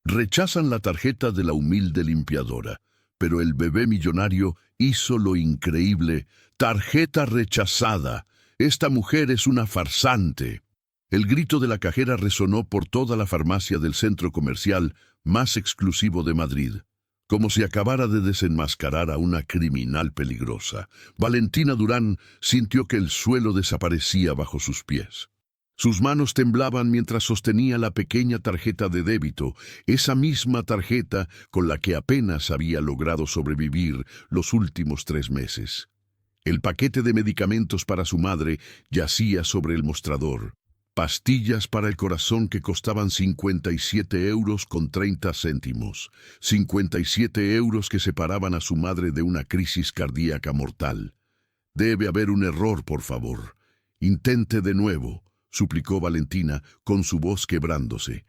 Rechazan la tarjeta de la humilde limpiadora, pero el bebé millonario hizo lo increíble. Tarjeta rechazada. Esta mujer es una farsante. El grito de la cajera resonó por toda la farmacia del centro comercial más exclusivo de Madrid, como si acabara de desenmascarar a una criminal peligrosa. Valentina Durán sintió que el suelo desaparecía bajo sus pies. Sus manos temblaban mientras sostenía la pequeña tarjeta de débito, esa misma tarjeta con la que apenas había logrado sobrevivir los últimos 3 meses. El paquete de medicamentos para su madre yacía sobre el mostrador. Pastillas para el corazón que costaban 57 euros con 30 céntimos. 57 euros que separaban a su madre de una crisis cardíaca mortal. Debe haber un error, por favor. Intente de nuevo, suplicó Valentina con su voz quebrándose.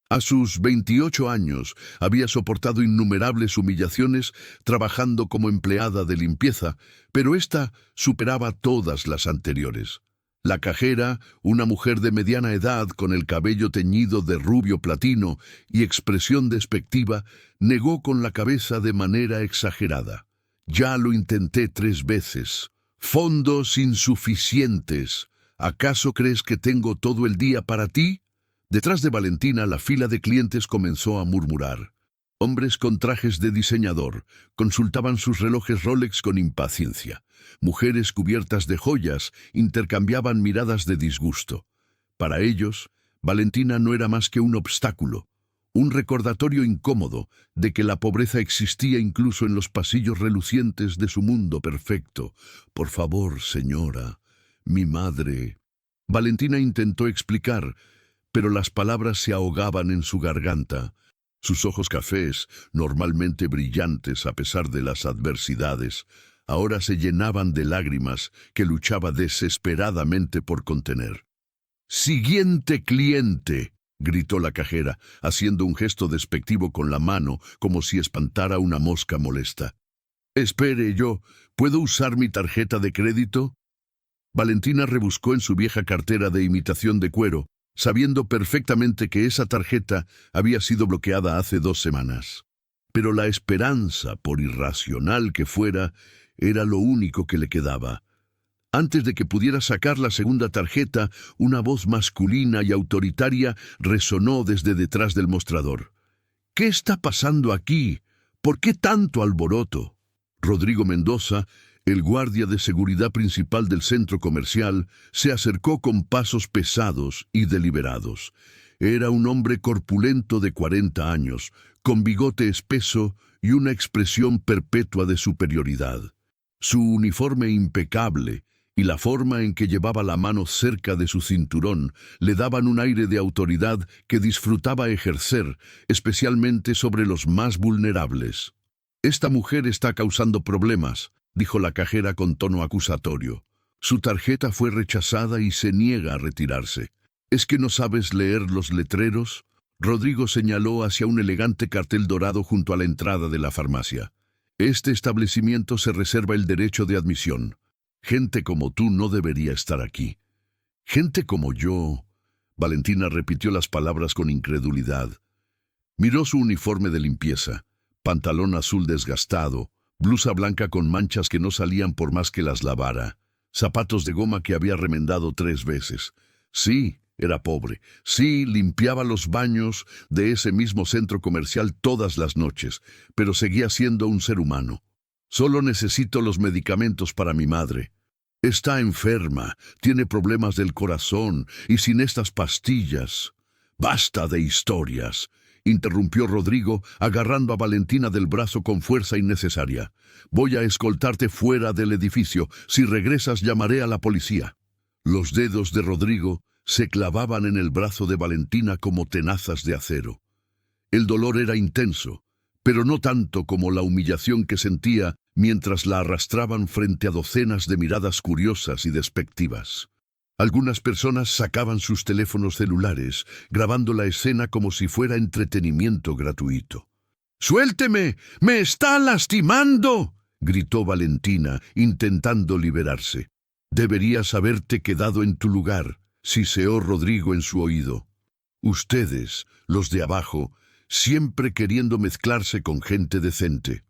A sus 28 años había soportado innumerables humillaciones trabajando como empleada de limpieza, pero esta superaba todas las anteriores. La cajera, una mujer de mediana edad con el cabello teñido de rubio platino y expresión despectiva, negó con la cabeza de manera exagerada. Ya lo intenté 3 veces. Fondos insuficientes. ¿Acaso crees que tengo todo el día para ti? Detrás de Valentina, la fila de clientes comenzó a murmurar. Hombres con trajes de diseñador consultaban sus relojes Rolex con impaciencia. Mujeres cubiertas de joyas intercambiaban miradas de disgusto. Para ellos, Valentina no era más que un obstáculo, un recordatorio incómodo de que la pobreza existía incluso en los pasillos relucientes de su mundo perfecto. Por favor, señora, mi madre. Valentina intentó explicar, pero las palabras se ahogaban en su garganta. Sus ojos cafés, normalmente brillantes a pesar de las adversidades, ahora se llenaban de lágrimas que luchaba desesperadamente por contener. «Siguiente cliente», gritó la cajera, haciendo un gesto despectivo con la mano como si espantara una mosca molesta. «Espere, ¿puedo usar mi tarjeta de crédito?» Valentina rebuscó en su vieja cartera de imitación de cuero, sabiendo perfectamente que esa tarjeta había sido bloqueada hace 2 semanas. Pero la esperanza, por irracional que fuera, era lo único que le quedaba. Antes de que pudiera sacar la segunda tarjeta, una voz masculina y autoritaria resonó desde detrás del mostrador. «¿Qué está pasando aquí? ¿Por qué tanto alboroto?» Rodrigo Mendoza, el guardia de seguridad principal del centro comercial, se acercó con pasos pesados y deliberados. Era un hombre corpulento de 40 años, con bigote espeso y una expresión perpetua de superioridad. Su uniforme impecable y la forma en que llevaba la mano cerca de su cinturón le daban un aire de autoridad que disfrutaba ejercer, especialmente sobre los más vulnerables. «Esta mujer está causando problemas», dijo la cajera con tono acusatorio. «Su tarjeta fue rechazada y se niega a retirarse. ¿Es que no sabes leer los letreros?» Rodrigo señaló hacia un elegante cartel dorado junto a la entrada de la farmacia. «Este establecimiento se reserva el derecho de admisión. Gente como tú no debería estar aquí». «Gente como yo», Valentina repitió las palabras con incredulidad. Miró su uniforme de limpieza, pantalón azul desgastado, blusa blanca con manchas que no salían por más que las lavara, zapatos de goma que había remendado 3 veces. Sí, era pobre. Sí, limpiaba los baños de ese mismo centro comercial todas las noches, pero seguía siendo un ser humano. «Solo necesito los medicamentos para mi madre. Está enferma, tiene problemas del corazón y sin estas pastillas». «Basta de historias», interrumpió Rodrigo, agarrando a Valentina del brazo con fuerza innecesaria. «Voy a escoltarte fuera del edificio. Si regresas, llamaré a la policía». Los dedos de Rodrigo se clavaban en el brazo de Valentina como tenazas de acero. El dolor era intenso, pero no tanto como la humillación que sentía mientras la arrastraban frente a docenas de miradas curiosas y despectivas. Algunas personas sacaban sus teléfonos celulares, grabando la escena como si fuera entretenimiento gratuito. «¡Suélteme! ¡Me está lastimando!», gritó Valentina, intentando liberarse. «Deberías haberte quedado en tu lugar», siseó Rodrigo en su oído. «Ustedes, los de abajo, siempre queriendo mezclarse con gente decente.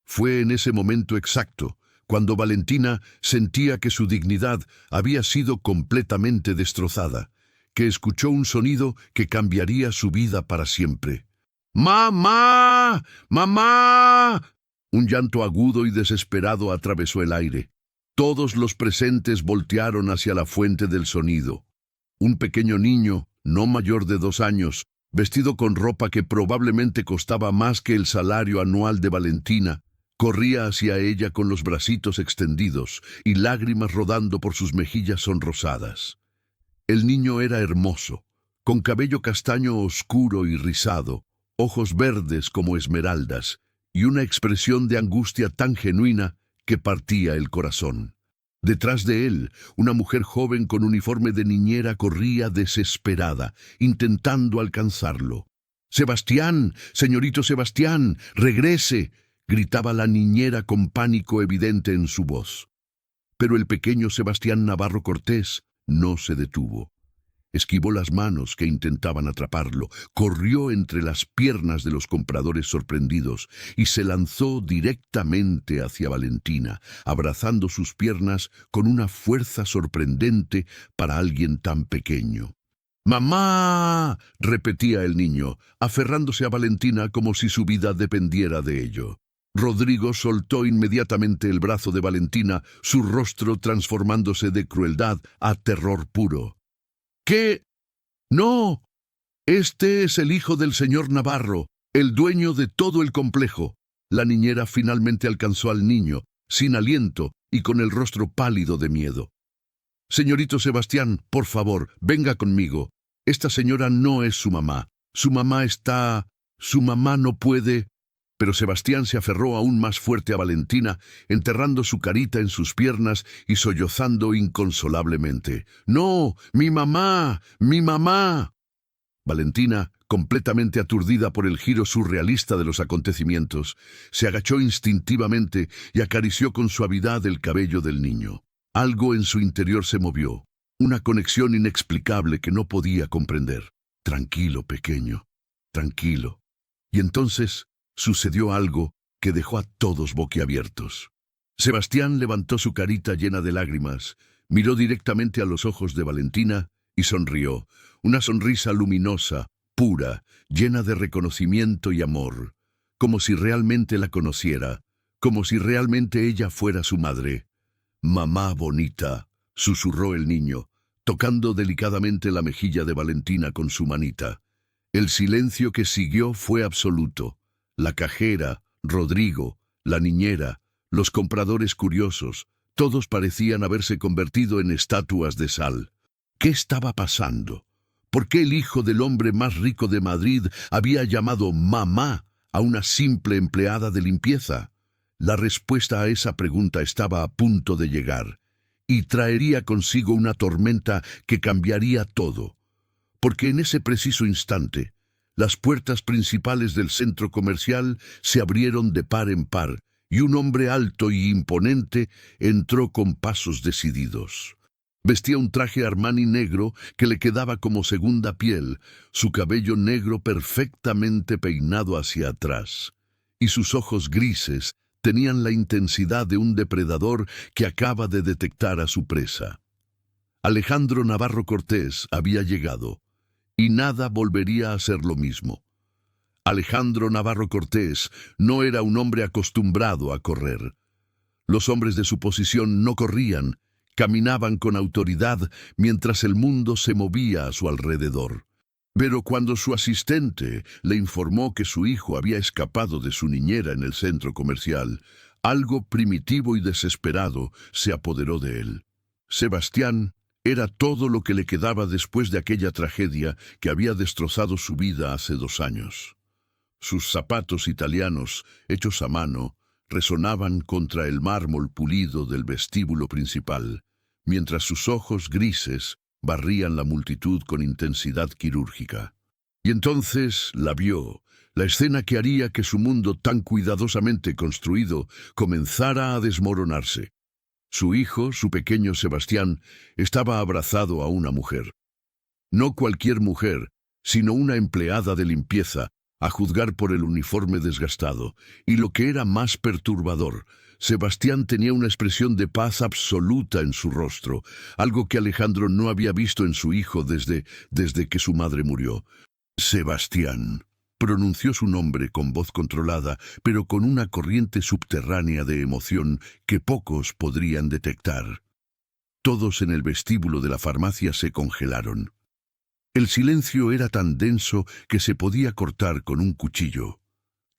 Fue en ese momento exacto, cuando Valentina sentía que su dignidad había sido completamente destrozada, que escuchó un sonido que cambiaría su vida para siempre. ¡Mamá! ¡Mamá! Un llanto agudo y desesperado atravesó el aire. Todos los presentes voltearon hacia la fuente del sonido. Un pequeño niño, no mayor de 2 años, vestido con ropa que probablemente costaba más que el salario anual de Valentina, corría hacia ella con los bracitos extendidos y lágrimas rodando por sus mejillas sonrosadas. El niño era hermoso, con cabello castaño oscuro y rizado, ojos verdes como esmeraldas, y una expresión de angustia tan genuina que partía el corazón. Detrás de él, una mujer joven con uniforme de niñera corría desesperada, intentando alcanzarlo. «¡Sebastián! ¡Señorito Sebastián! ¡Regrese!», gritaba la niñera con pánico evidente en su voz. Pero el pequeño Sebastián Navarro Cortés no se detuvo. Esquivó las manos que intentaban atraparlo, corrió entre las piernas de los compradores sorprendidos y se lanzó directamente hacia Valentina, abrazando sus piernas con una fuerza sorprendente para alguien tan pequeño. «¡Mamá!», repetía el niño, aferrándose a Valentina como si su vida dependiera de ello. Rodrigo soltó inmediatamente el brazo de Valentina, su rostro transformándose de crueldad a terror puro. «¿Qué? No. Este es el hijo del señor Navarro, el dueño de todo el complejo». La niñera finalmente alcanzó al niño, sin aliento y con el rostro pálido de miedo. «Señorito Sebastián, por favor, venga conmigo. Esta señora no es su mamá. Su mamá no puede». Pero Sebastián se aferró aún más fuerte a Valentina, enterrando su carita en sus piernas y sollozando inconsolablemente. «¡No! ¡Mi mamá! ¡Mi mamá!». Valentina, completamente aturdida por el giro surrealista de los acontecimientos, se agachó instintivamente y acarició con suavidad el cabello del niño. Algo en su interior se movió, una conexión inexplicable que no podía comprender. «Tranquilo, pequeño, tranquilo». Y entonces sucedió algo que dejó a todos boquiabiertos. Sebastián levantó su carita llena de lágrimas, miró directamente a los ojos de Valentina y sonrió, una sonrisa luminosa, pura, llena de reconocimiento y amor, como si realmente la conociera, como si realmente ella fuera su madre. «Mamá bonita», susurró el niño, tocando delicadamente la mejilla de Valentina con su manita. El silencio que siguió fue absoluto. La cajera, Rodrigo, la niñera, los compradores curiosos, todos parecían haberse convertido en estatuas de sal. ¿Qué estaba pasando? ¿Por qué el hijo del hombre más rico de Madrid había llamado mamá a una simple empleada de limpieza? La respuesta a esa pregunta estaba a punto de llegar, y traería consigo una tormenta que cambiaría todo. Porque en ese preciso instante, las puertas principales del centro comercial se abrieron de par en par, y un hombre alto y imponente entró con pasos decididos. Vestía un traje Armani negro que le quedaba como segunda piel, su cabello negro perfectamente peinado hacia atrás, y sus ojos grises tenían la intensidad de un depredador que acaba de detectar a su presa. Alejandro Navarro Cortés había llegado, y nada volvería a ser lo mismo. Alejandro Navarro Cortés no era un hombre acostumbrado a correr. Los hombres de su posición no corrían, caminaban con autoridad mientras el mundo se movía a su alrededor. Pero cuando su asistente le informó que su hijo había escapado de su niñera en el centro comercial, algo primitivo y desesperado se apoderó de él. Sebastián era todo lo que le quedaba después de aquella tragedia que había destrozado su vida hace 2 años. Sus zapatos italianos, hechos a mano, resonaban contra el mármol pulido del vestíbulo principal, mientras sus ojos grises barrían la multitud con intensidad quirúrgica. Y entonces la vio, la escena que haría que su mundo tan cuidadosamente construido comenzara a desmoronarse. Su hijo, su pequeño Sebastián, estaba abrazado a una mujer. No cualquier mujer, sino una empleada de limpieza, A juzgar por el uniforme desgastado, y lo que era más perturbador, Sebastián tenía una expresión de paz absoluta en su rostro, algo que Alejandro no había visto en su hijo desde que su madre murió. Sebastián. Pronunció su nombre con voz controlada, pero con una corriente subterránea de emoción que pocos podrían detectar. Todos en el vestíbulo de la farmacia se congelaron. El silencio era tan denso que se podía cortar con un cuchillo.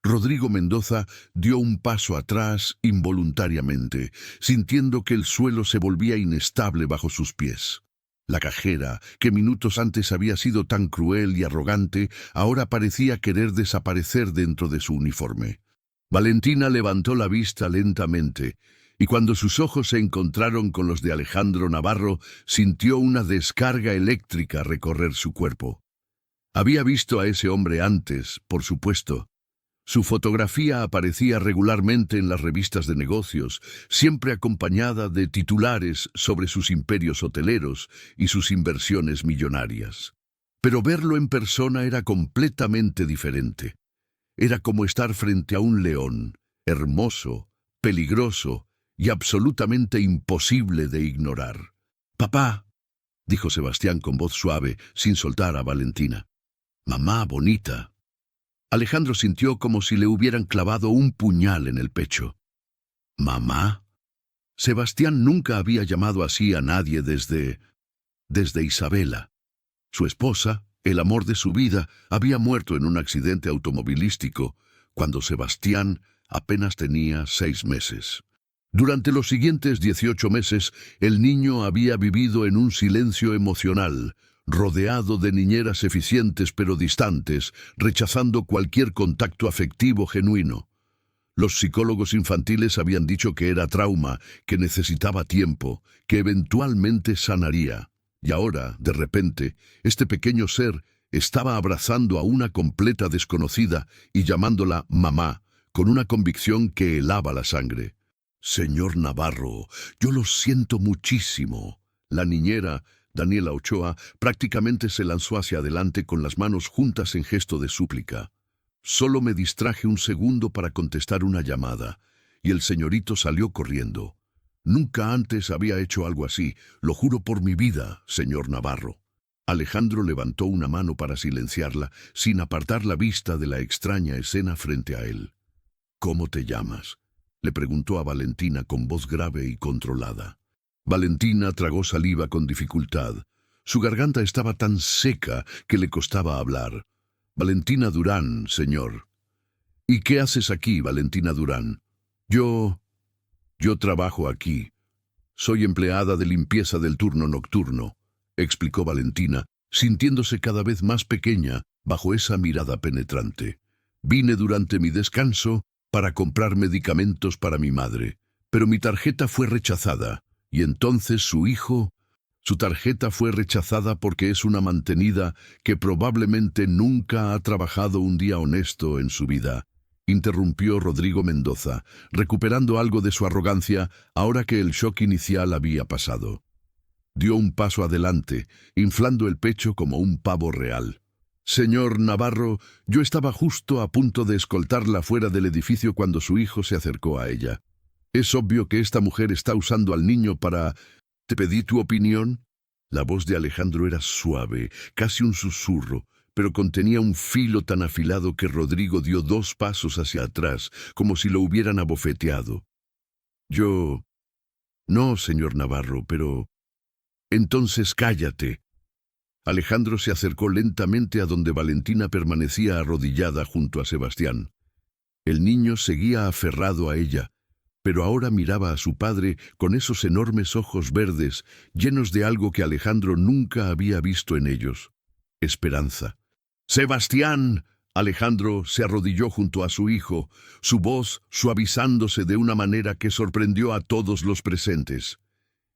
Rodrigo Mendoza dio un paso atrás involuntariamente, sintiendo que el suelo se volvía inestable bajo sus pies. La cajera, que minutos antes había sido tan cruel y arrogante, ahora parecía querer desaparecer dentro de su uniforme. Valentina levantó la vista lentamente, y cuando sus ojos se encontraron con los de Alejandro Navarro, sintió una descarga eléctrica recorrer su cuerpo. Había visto a ese hombre antes, por supuesto. Su fotografía aparecía regularmente en las revistas de negocios, siempre acompañada de titulares sobre sus imperios hoteleros y sus inversiones millonarias. Pero verlo en persona era completamente diferente. Era como estar frente a un león, hermoso, peligroso y absolutamente imposible de ignorar. «Papá», dijo Sebastián con voz suave, sin soltar a Valentina. «Mamá bonita». Alejandro sintió como si le hubieran clavado un puñal en el pecho. «¿Mamá?» Sebastián nunca había llamado así a nadie desde Isabela. Su esposa, el amor de su vida, había muerto en un accidente automovilístico cuando Sebastián apenas tenía 6 meses. Durante los siguientes 18 meses, el niño había vivido en un silencio emocional, rodeado de niñeras eficientes pero distantes, rechazando cualquier contacto afectivo genuino. Los psicólogos infantiles habían dicho que era trauma, que necesitaba tiempo, que eventualmente sanaría. Y ahora, de repente, este pequeño ser estaba abrazando a una completa desconocida y llamándola mamá, con una convicción que helaba la sangre. «Señor Navarro, yo lo siento muchísimo». La niñera, Daniela Ochoa, prácticamente se lanzó hacia adelante con las manos juntas en gesto de súplica. «Solo me distraje un segundo para contestar una llamada, y el señorito salió corriendo. Nunca antes había hecho algo así, lo juro por mi vida, señor Navarro». Alejandro levantó una mano para silenciarla, sin apartar la vista de la extraña escena frente a él. «¿Cómo te llamas?», le preguntó a Valentina con voz grave y controlada. Valentina tragó saliva con dificultad. Su garganta estaba tan seca que le costaba hablar. «Valentina Durán, señor». «¿Y qué haces aquí, Valentina Durán?» Yo trabajo aquí. Soy empleada de limpieza del turno nocturno», explicó Valentina, sintiéndose cada vez más pequeña bajo esa mirada penetrante. «Vine durante mi descanso para comprar medicamentos para mi madre, pero mi tarjeta fue rechazada, y entonces su tarjeta fue rechazada porque es una mantenida que probablemente nunca ha trabajado un día honesto en su vida», interrumpió Rodrigo Mendoza, recuperando algo de su arrogancia ahora que el shock inicial había pasado. Dio un paso adelante, inflando el pecho como un pavo real. «Señor Navarro, yo estaba justo a punto de escoltarla fuera del edificio cuando su hijo se acercó a ella. Es obvio que esta mujer está usando al niño para... ¿Te pedí tu opinión?» La voz de Alejandro era suave, casi un susurro, pero contenía un filo tan afilado que Rodrigo dio 2 pasos hacia atrás, como si lo hubieran abofeteado. «Yo... No, señor Navarro, pero... Entonces cállate». Alejandro se acercó lentamente a donde Valentina permanecía arrodillada junto a Sebastián. El niño seguía aferrado a ella, pero ahora miraba a su padre con esos enormes ojos verdes, llenos de algo que Alejandro nunca había visto en ellos: esperanza. «¡Sebastián!». Alejandro se arrodilló junto a su hijo, su voz suavizándose de una manera que sorprendió a todos los presentes.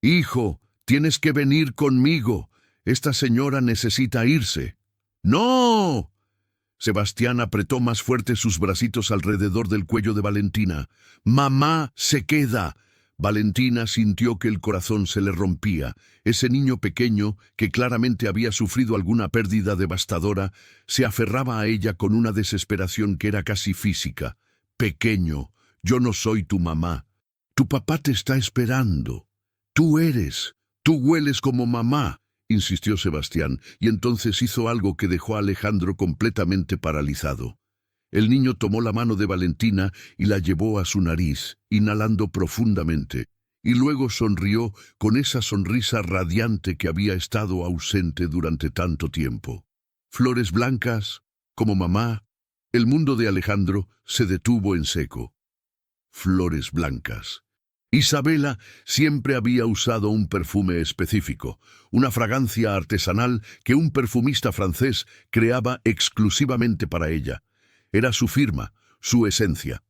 «Hijo, tienes que venir conmigo. Esta señora necesita irse». «¡No!». Sebastián apretó más fuerte sus bracitos alrededor del cuello de Valentina. «Mamá se queda. Valentina sintió que el corazón se le rompía. Ese niño pequeño, que claramente había sufrido alguna pérdida devastadora, se aferraba a ella con una desesperación que era casi física. «Pequeño, yo no soy tu mamá. Tu papá te está esperando. Tú hueles como mamá», insistió Sebastián, y entonces hizo algo que dejó a Alejandro completamente paralizado. El niño tomó la mano de Valentina y la llevó a su nariz, inhalando profundamente, y luego sonrió con esa sonrisa radiante que había estado ausente durante tanto tiempo. Flores blancas, como mamá. El mundo de Alejandro se detuvo en seco. Flores blancas. Isabela siempre había usado un perfume específico, una fragancia artesanal que un perfumista francés creaba exclusivamente para ella. Era su firma, su esencia.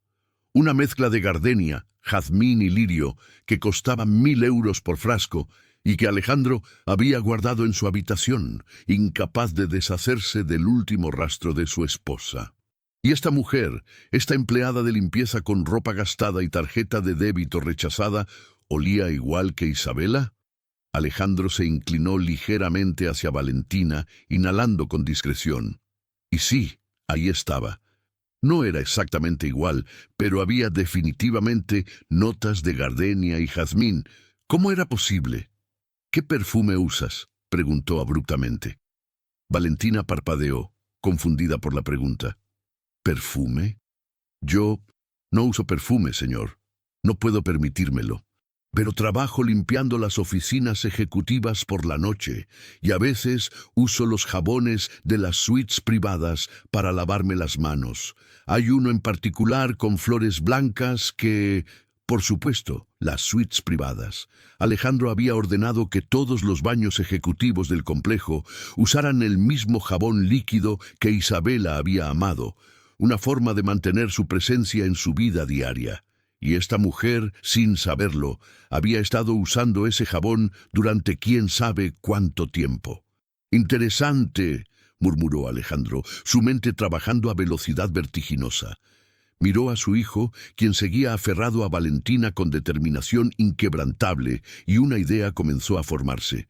Una mezcla de gardenia, jazmín y lirio que costaba 1000 euros por frasco y que Alejandro había guardado en su habitación, incapaz de deshacerse del último rastro de su esposa. Y esta mujer, esta empleada de limpieza con ropa gastada y tarjeta de débito rechazada, ¿olía igual que Isabela? Alejandro se inclinó ligeramente hacia Valentina, inhalando con discreción. Y sí, ahí estaba. No era exactamente igual, pero había definitivamente notas de gardenia y jazmín. ¿Cómo era posible? «¿Qué perfume usas?», preguntó abruptamente. Valentina parpadeó, confundida por la pregunta. «¿Perfume? Yo no uso perfume, señor. No puedo permitírmelo. Pero trabajo limpiando las oficinas ejecutivas por la noche y a veces uso los jabones de las suites privadas para lavarme las manos. Hay uno en particular con flores blancas que... Por supuesto, las suites privadas. Alejandro había ordenado que todos los baños ejecutivos del complejo usaran el mismo jabón líquido que Isabela había amado, una forma de mantener su presencia en su vida diaria. Y esta mujer, sin saberlo, había estado usando ese jabón durante quién sabe cuánto tiempo. «Interesante», murmuró Alejandro, su mente trabajando a velocidad vertiginosa. Miró a su hijo, quien seguía aferrado a Valentina con determinación inquebrantable, y una idea comenzó a formarse.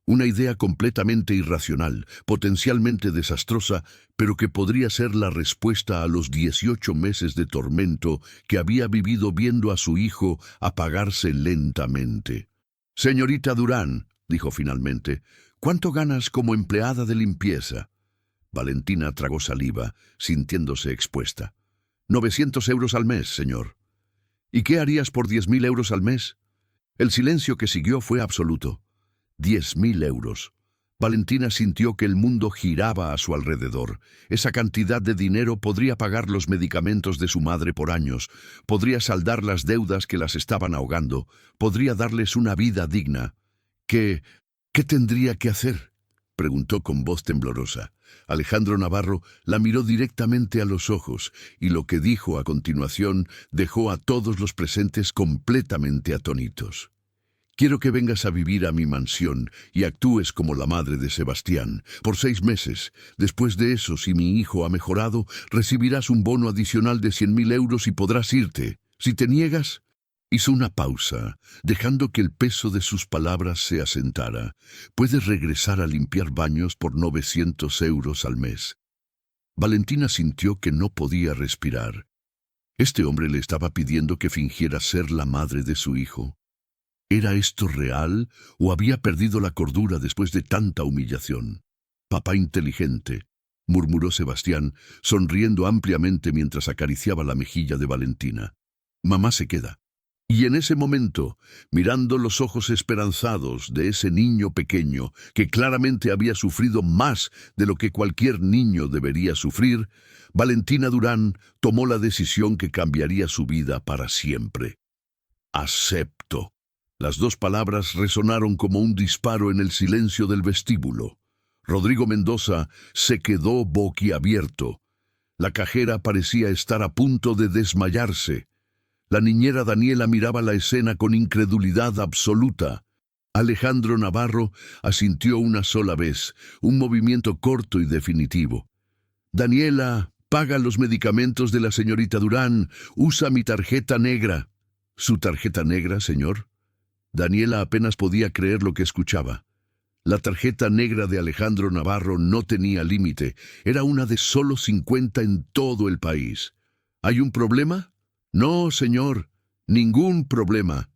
Una idea completamente irracional, potencialmente desastrosa, pero que podría ser la respuesta a los 18 meses de tormento que había vivido viendo a su hijo apagarse lentamente. «Señorita Durán», dijo finalmente, «¿cuánto ganas como empleada de limpieza?» Valentina tragó saliva, sintiéndose expuesta. 900 euros al mes, señor. ¿Y qué harías por 10.000 euros al mes? El silencio que siguió fue absoluto. 10.000 euros. Valentina sintió que el mundo giraba a su alrededor. Esa cantidad de dinero podría pagar los medicamentos de su madre por años, podría saldar las deudas que las estaban ahogando, podría darles una vida digna. ¿Qué tendría que hacer?, preguntó con voz temblorosa. Alejandro Navarro la miró directamente a los ojos, y lo que dijo a continuación dejó a todos los presentes completamente atónitos. «Quiero que vengas a vivir a mi mansión y actúes como la madre de Sebastián, por 6 meses. Después de eso, si mi hijo ha mejorado, recibirás un bono adicional de 100.000 euros y podrás irte. Si te niegas...» Hizo una pausa, dejando que el peso de sus palabras se asentara. «Puedes regresar a limpiar baños por 900 euros al mes». Valentina sintió que no podía respirar. Este hombre le estaba pidiendo que fingiera ser la madre de su hijo. ¿Era esto real o había perdido la cordura después de tanta humillación? «Papá inteligente», murmuró Sebastián, sonriendo ampliamente mientras acariciaba la mejilla de Valentina. «Mamá se queda». Y en ese momento, mirando los ojos esperanzados de ese niño pequeño, que claramente había sufrido más de lo que cualquier niño debería sufrir, Valentina Durán tomó la decisión que cambiaría su vida para siempre. «Acepto». Las 2 palabras resonaron como un disparo en el silencio del vestíbulo. Rodrigo Mendoza se quedó boquiabierto. La cajera parecía estar a punto de desmayarse. La niñera Daniela miraba la escena con incredulidad absoluta. Alejandro Navarro asintió una sola vez, un movimiento corto y definitivo. «Daniela, paga los medicamentos de la señorita Durán, usa mi tarjeta negra». ¿Su tarjeta negra, señor? Daniela apenas podía creer lo que escuchaba. La tarjeta negra de Alejandro Navarro no tenía límite. Era una de solo 50 en todo el país. ¿Hay un problema? No, señor, ningún problema.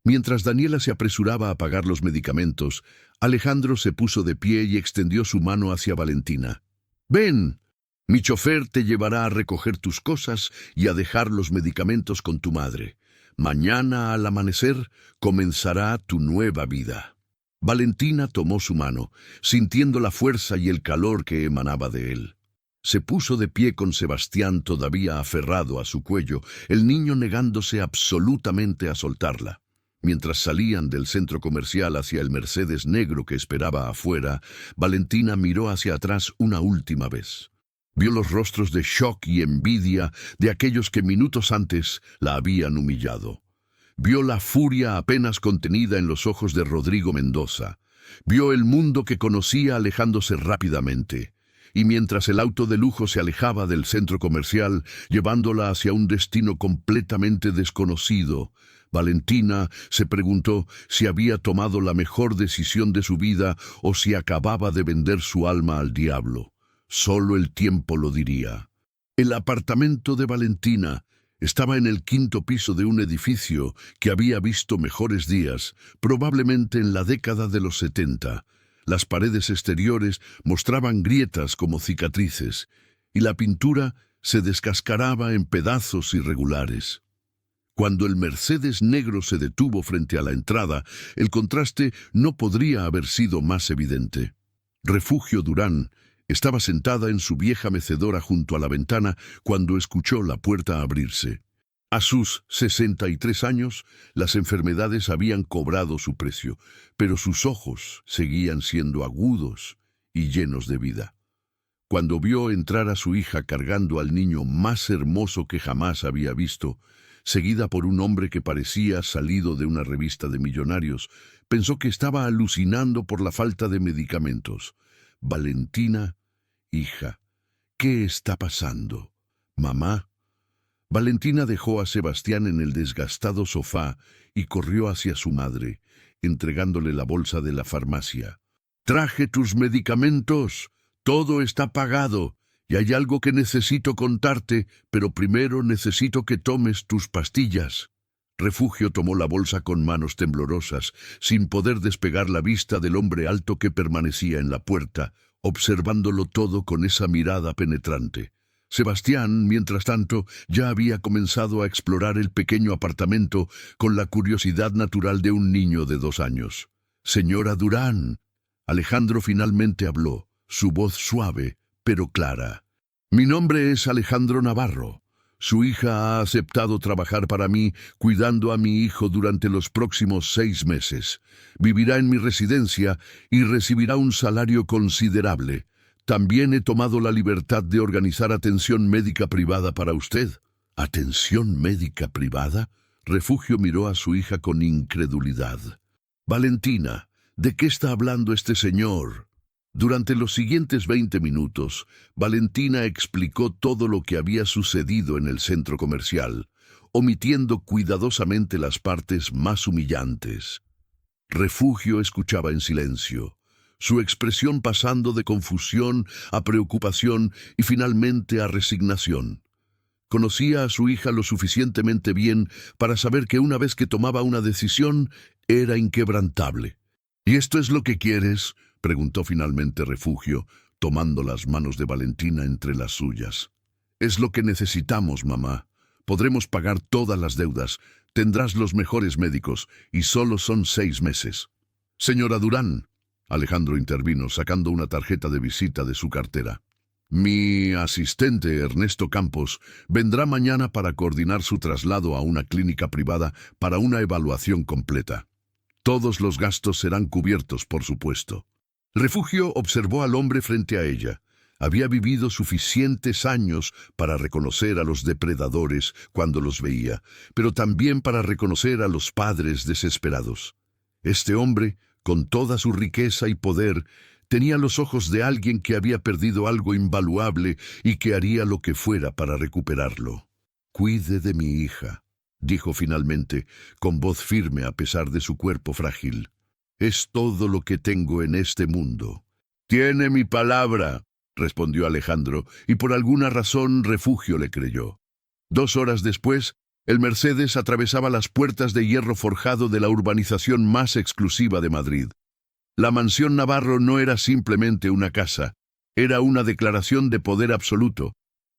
Mientras Daniela se apresuraba a pagar los medicamentos, Alejandro se puso de pie y extendió su mano hacia Valentina. «Ven, mi chofer te llevará a recoger tus cosas y a dejar los medicamentos con tu madre. Mañana al amanecer comenzará tu nueva vida». Valentina tomó su mano, sintiendo la fuerza y el calor que emanaba de él. Se puso de pie con Sebastián todavía aferrado a su cuello, el niño negándose absolutamente a soltarla. Mientras salían del centro comercial hacia el Mercedes negro que esperaba afuera, Valentina miró hacia atrás una última vez. Vio los rostros de shock y envidia de aquellos que minutos antes la habían humillado. Vio la furia apenas contenida en los ojos de Rodrigo Mendoza. Vio el mundo que conocía alejándose rápidamente. Y mientras el auto de lujo se alejaba del centro comercial, llevándola hacia un destino completamente desconocido, Valentina se preguntó si había tomado la mejor decisión de su vida o si acababa de vender su alma al diablo. Solo el tiempo lo diría. El apartamento de Valentina estaba en el 5º piso de un edificio que había visto mejores días, probablemente en la década de los 70. Las paredes exteriores mostraban grietas como cicatrices, y la pintura se descascaraba en pedazos irregulares. Cuando el Mercedes negro se detuvo frente a la entrada, el contraste no podría haber sido más evidente. Refugio Durán estaba sentada en su vieja mecedora junto a la ventana cuando escuchó la puerta abrirse. A sus 63 años, las enfermedades habían cobrado su precio, pero sus ojos seguían siendo agudos y llenos de vida. Cuando vio entrar a su hija cargando al niño más hermoso que jamás había visto, seguida por un hombre que parecía salido de una revista de millonarios, pensó que estaba alucinando por la falta de medicamentos. «Valentina, hija, ¿qué está pasando? ¿Mamá?» Valentina dejó a Sebastián en el desgastado sofá y corrió hacia su madre, entregándole la bolsa de la farmacia. «Traje tus medicamentos. Todo está pagado. Y hay algo que necesito contarte, pero primero necesito que tomes tus pastillas». Refugio tomó la bolsa con manos temblorosas, sin poder despegar la vista del hombre alto que permanecía en la puerta, observándolo todo con esa mirada penetrante. Sebastián, mientras tanto, ya había comenzado a explorar el pequeño apartamento con la curiosidad natural de un niño de 2 años. «Señora Durán». Alejandro finalmente habló, su voz suave, pero clara. «Mi nombre es Alejandro Navarro. Su hija ha aceptado trabajar para mí, cuidando a mi hijo durante los próximos 6 meses. Vivirá en mi residencia y recibirá un salario considerable. También he tomado la libertad de organizar atención médica privada para usted». «¿Atención médica privada?» Refugio miró a su hija con incredulidad. «Valentina, ¿de qué está hablando este señor?» Durante los siguientes 20 minutos, Valentina explicó todo lo que había sucedido en el centro comercial, omitiendo cuidadosamente las partes más humillantes. Refugio escuchaba en silencio, su expresión pasando de confusión a preocupación y finalmente a resignación. Conocía a su hija lo suficientemente bien para saber que una vez que tomaba una decisión, era inquebrantable. «¿Y esto es lo que quieres?», preguntó finalmente Refugio, tomando las manos de Valentina entre las suyas. «Es lo que necesitamos, mamá. Podremos pagar todas las deudas, tendrás los mejores médicos, y solo son 6 meses». «Señora Durán», Alejandro intervino, sacando una tarjeta de visita de su cartera. «Mi asistente, Ernesto Campos, vendrá mañana para coordinar su traslado a una clínica privada para una evaluación completa. Todos los gastos serán cubiertos, por supuesto». Refugio observó al hombre frente a ella. Había vivido suficientes años para reconocer a los depredadores cuando los veía, pero también para reconocer a los padres desesperados. Este hombre, con toda su riqueza y poder, tenía los ojos de alguien que había perdido algo invaluable y que haría lo que fuera para recuperarlo. «Cuide de mi hija», dijo finalmente, con voz firme a pesar de su cuerpo frágil. «Es todo lo que tengo en este mundo». «Tiene mi palabra», respondió Alejandro, y por alguna razón Refugio le creyó. 2 horas después, el Mercedes atravesaba las puertas de hierro forjado de la urbanización más exclusiva de Madrid. La mansión Navarro no era simplemente una casa, era una declaración de poder absoluto.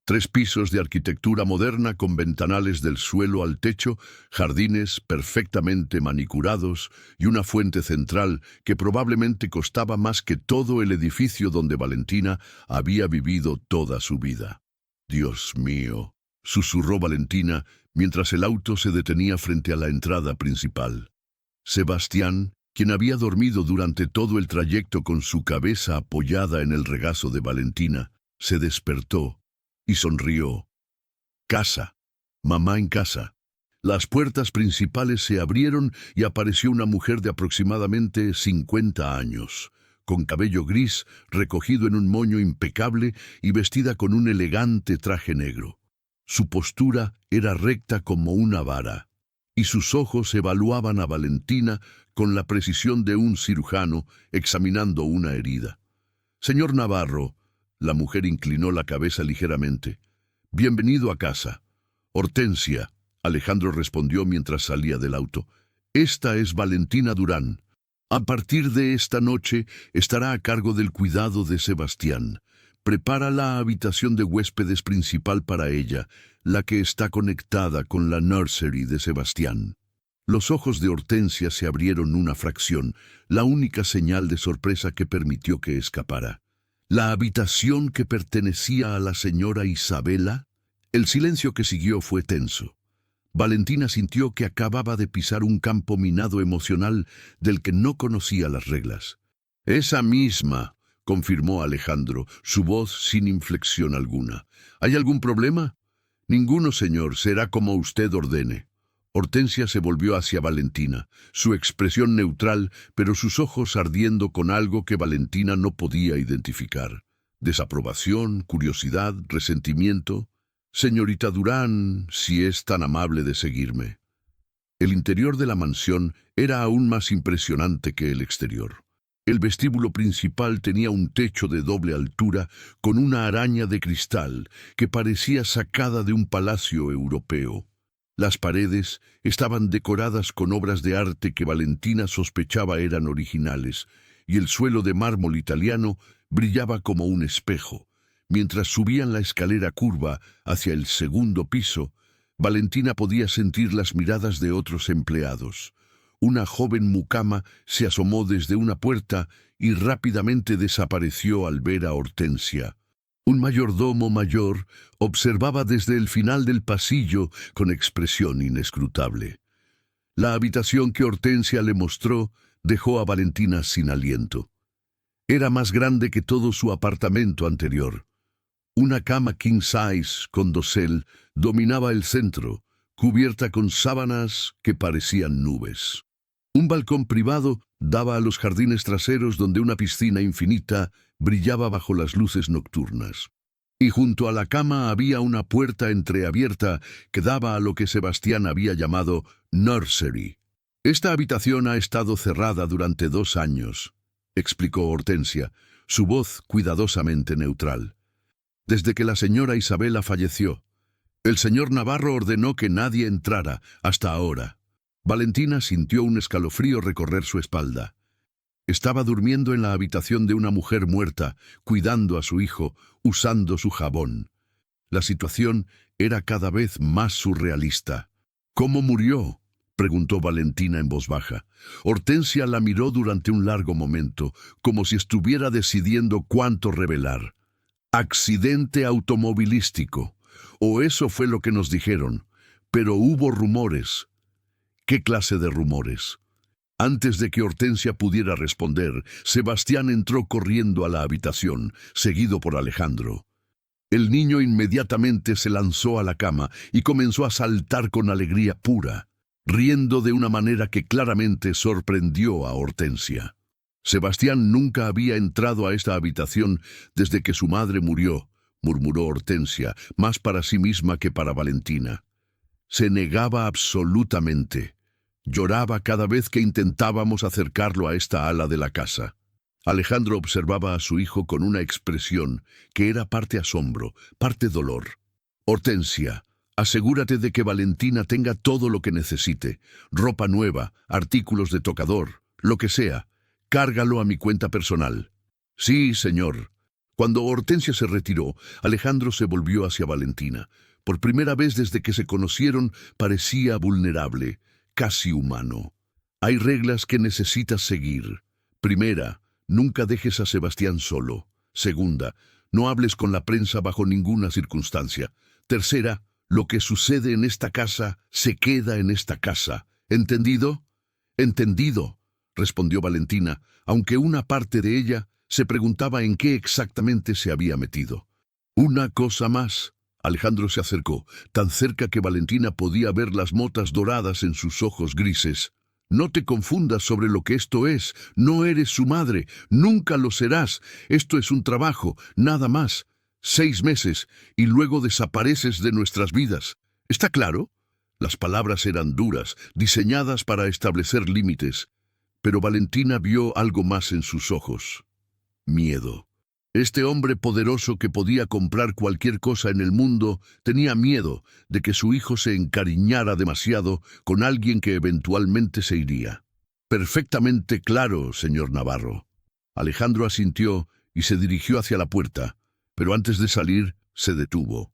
3 pisos de arquitectura moderna con ventanales del suelo al techo, jardines perfectamente manicurados y una fuente central que probablemente costaba más que todo el edificio donde Valentina había vivido toda su vida. «Dios mío», susurró Valentina mientras el auto se detenía frente a la entrada principal. Sebastián, quien había dormido durante todo el trayecto con su cabeza apoyada en el regazo de Valentina, se despertó y sonrió. Casa. Mamá en casa. Las puertas principales se abrieron y apareció una mujer de aproximadamente 50 años, con cabello gris recogido en un moño impecable y vestida con un elegante traje negro. Su postura era recta como una vara, y sus ojos evaluaban a Valentina con la precisión de un cirujano examinando una herida. «Señor Navarro», la mujer inclinó la cabeza ligeramente. «Bienvenido a casa». «Hortensia», Alejandro respondió mientras salía del auto. «Esta es Valentina Durán. A partir de esta noche estará a cargo del cuidado de Sebastián. Prepara la habitación de huéspedes principal para ella, la que está conectada con la nursery de Sebastián». Los ojos de Hortensia se abrieron una fracción, la única señal de sorpresa que permitió que escapara. ¿La habitación que pertenecía a la señora Isabela? El silencio que siguió fue tenso. Valentina sintió que acababa de pisar un campo minado emocional del que no conocía las reglas. «Esa misma», confirmó Alejandro, su voz sin inflexión alguna. «¿Hay algún problema?» «Ninguno, señor, será como usted ordene». Hortensia se volvió hacia Valentina, su expresión neutral, pero sus ojos ardiendo con algo que Valentina no podía identificar. Desaprobación, curiosidad, resentimiento. «Señorita Durán, si es tan amable de seguirme». El interior de la mansión era aún más impresionante que el exterior. El vestíbulo principal tenía un techo de doble altura con una araña de cristal que parecía sacada de un palacio europeo. Las paredes estaban decoradas con obras de arte que Valentina sospechaba eran originales, y el suelo de mármol italiano brillaba como un espejo. Mientras subían la escalera curva hacia el segundo piso, Valentina podía sentir las miradas de otros empleados. Una joven mucama se asomó desde una puerta y rápidamente desapareció al ver a Hortensia. Un mayordomo mayor observaba desde el final del pasillo con expresión inescrutable. La habitación que Hortensia le mostró dejó a Valentina sin aliento. Era más grande que todo su apartamento anterior. Una cama king size con dosel dominaba el centro, cubierta con sábanas que parecían nubes. Un balcón privado daba a los jardines traseros donde una piscina infinita brillaba bajo las luces nocturnas. Y junto a la cama había una puerta entreabierta que daba a lo que Sebastián había llamado nursery. «Esta habitación ha estado cerrada durante 2 años», explicó Hortensia, su voz cuidadosamente neutral. «Desde que la señora Isabela falleció. El señor Navarro ordenó que nadie entrara hasta ahora». Valentina sintió un escalofrío recorrer su espalda. Estaba durmiendo en la habitación de una mujer muerta, cuidando a su hijo, usando su jabón. La situación era cada vez más surrealista. «¿Cómo murió?», preguntó Valentina en voz baja. Hortensia la miró durante un largo momento, como si estuviera decidiendo cuánto revelar. «Accidente automovilístico. O eso fue lo que nos dijeron. Pero hubo rumores». «¿Qué clase de rumores?». Antes de que Hortensia pudiera responder, Sebastián entró corriendo a la habitación, seguido por Alejandro. El niño inmediatamente se lanzó a la cama y comenzó a saltar con alegría pura, riendo de una manera que claramente sorprendió a Hortensia. Sebastián nunca había entrado a esta habitación desde que su madre murió, murmuró Hortensia, más para sí misma que para Valentina. Se negaba absolutamente. Lloraba cada vez que intentábamos acercarlo a esta ala de la casa. Alejandro observaba a su hijo con una expresión que era parte asombro, parte dolor. Hortensia, asegúrate de que Valentina tenga todo lo que necesite. Ropa nueva, artículos de tocador, lo que sea. Cárgalo a mi cuenta personal. Sí, señor. Cuando Hortensia se retiró, Alejandro se volvió hacia Valentina. Por primera vez desde que se conocieron, parecía vulnerable, casi humano. Hay reglas que necesitas seguir. Primera, nunca dejes a Sebastián solo. Segunda, no hables con la prensa bajo ninguna circunstancia. Tercera, lo que sucede en esta casa se queda en esta casa. ¿Entendido? Entendido, respondió Valentina, aunque una parte de ella se preguntaba en qué exactamente se había metido. Una cosa más. Alejandro se acercó, tan cerca que Valentina podía ver las motas doradas en sus ojos grises. No te confundas sobre lo que esto es. No eres su madre. Nunca lo serás. Esto es un trabajo, nada más. 6 meses, y luego desapareces de nuestras vidas. ¿Está claro? Las palabras eran duras, diseñadas para establecer límites. Pero Valentina vio algo más en sus ojos. Miedo. Este hombre poderoso que podía comprar cualquier cosa en el mundo tenía miedo de que su hijo se encariñara demasiado con alguien que eventualmente se iría. Perfectamente claro, señor Navarro. Alejandro asintió y se dirigió hacia la puerta, pero antes de salir se detuvo.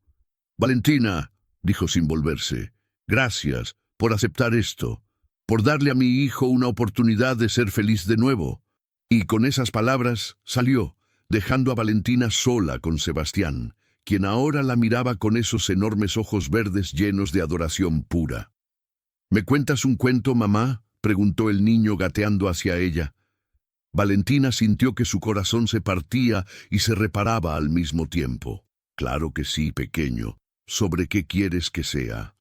Valentina, dijo sin volverse, gracias por aceptar esto, por darle a mi hijo una oportunidad de ser feliz de nuevo. Y con esas palabras salió, dejando a Valentina sola con Sebastián, quien ahora la miraba con esos enormes ojos verdes llenos de adoración pura. ¿Me cuentas un cuento, mamá?, preguntó el niño gateando hacia ella. Valentina sintió que su corazón se partía y se reparaba al mismo tiempo. Claro que sí, pequeño. ¿Sobre qué quieres que sea?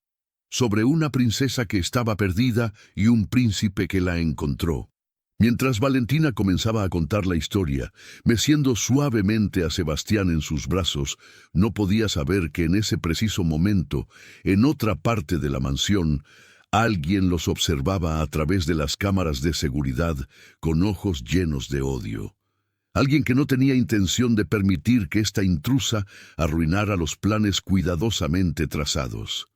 Sobre una princesa que estaba perdida y un príncipe que la encontró. Mientras Valentina comenzaba a contar la historia, meciendo suavemente a Sebastián en sus brazos, no podía saber que en ese preciso momento, en otra parte de la mansión, alguien los observaba a través de las cámaras de seguridad con ojos llenos de odio. Alguien que no tenía intención de permitir que esta intrusa arruinara los planes cuidadosamente trazados.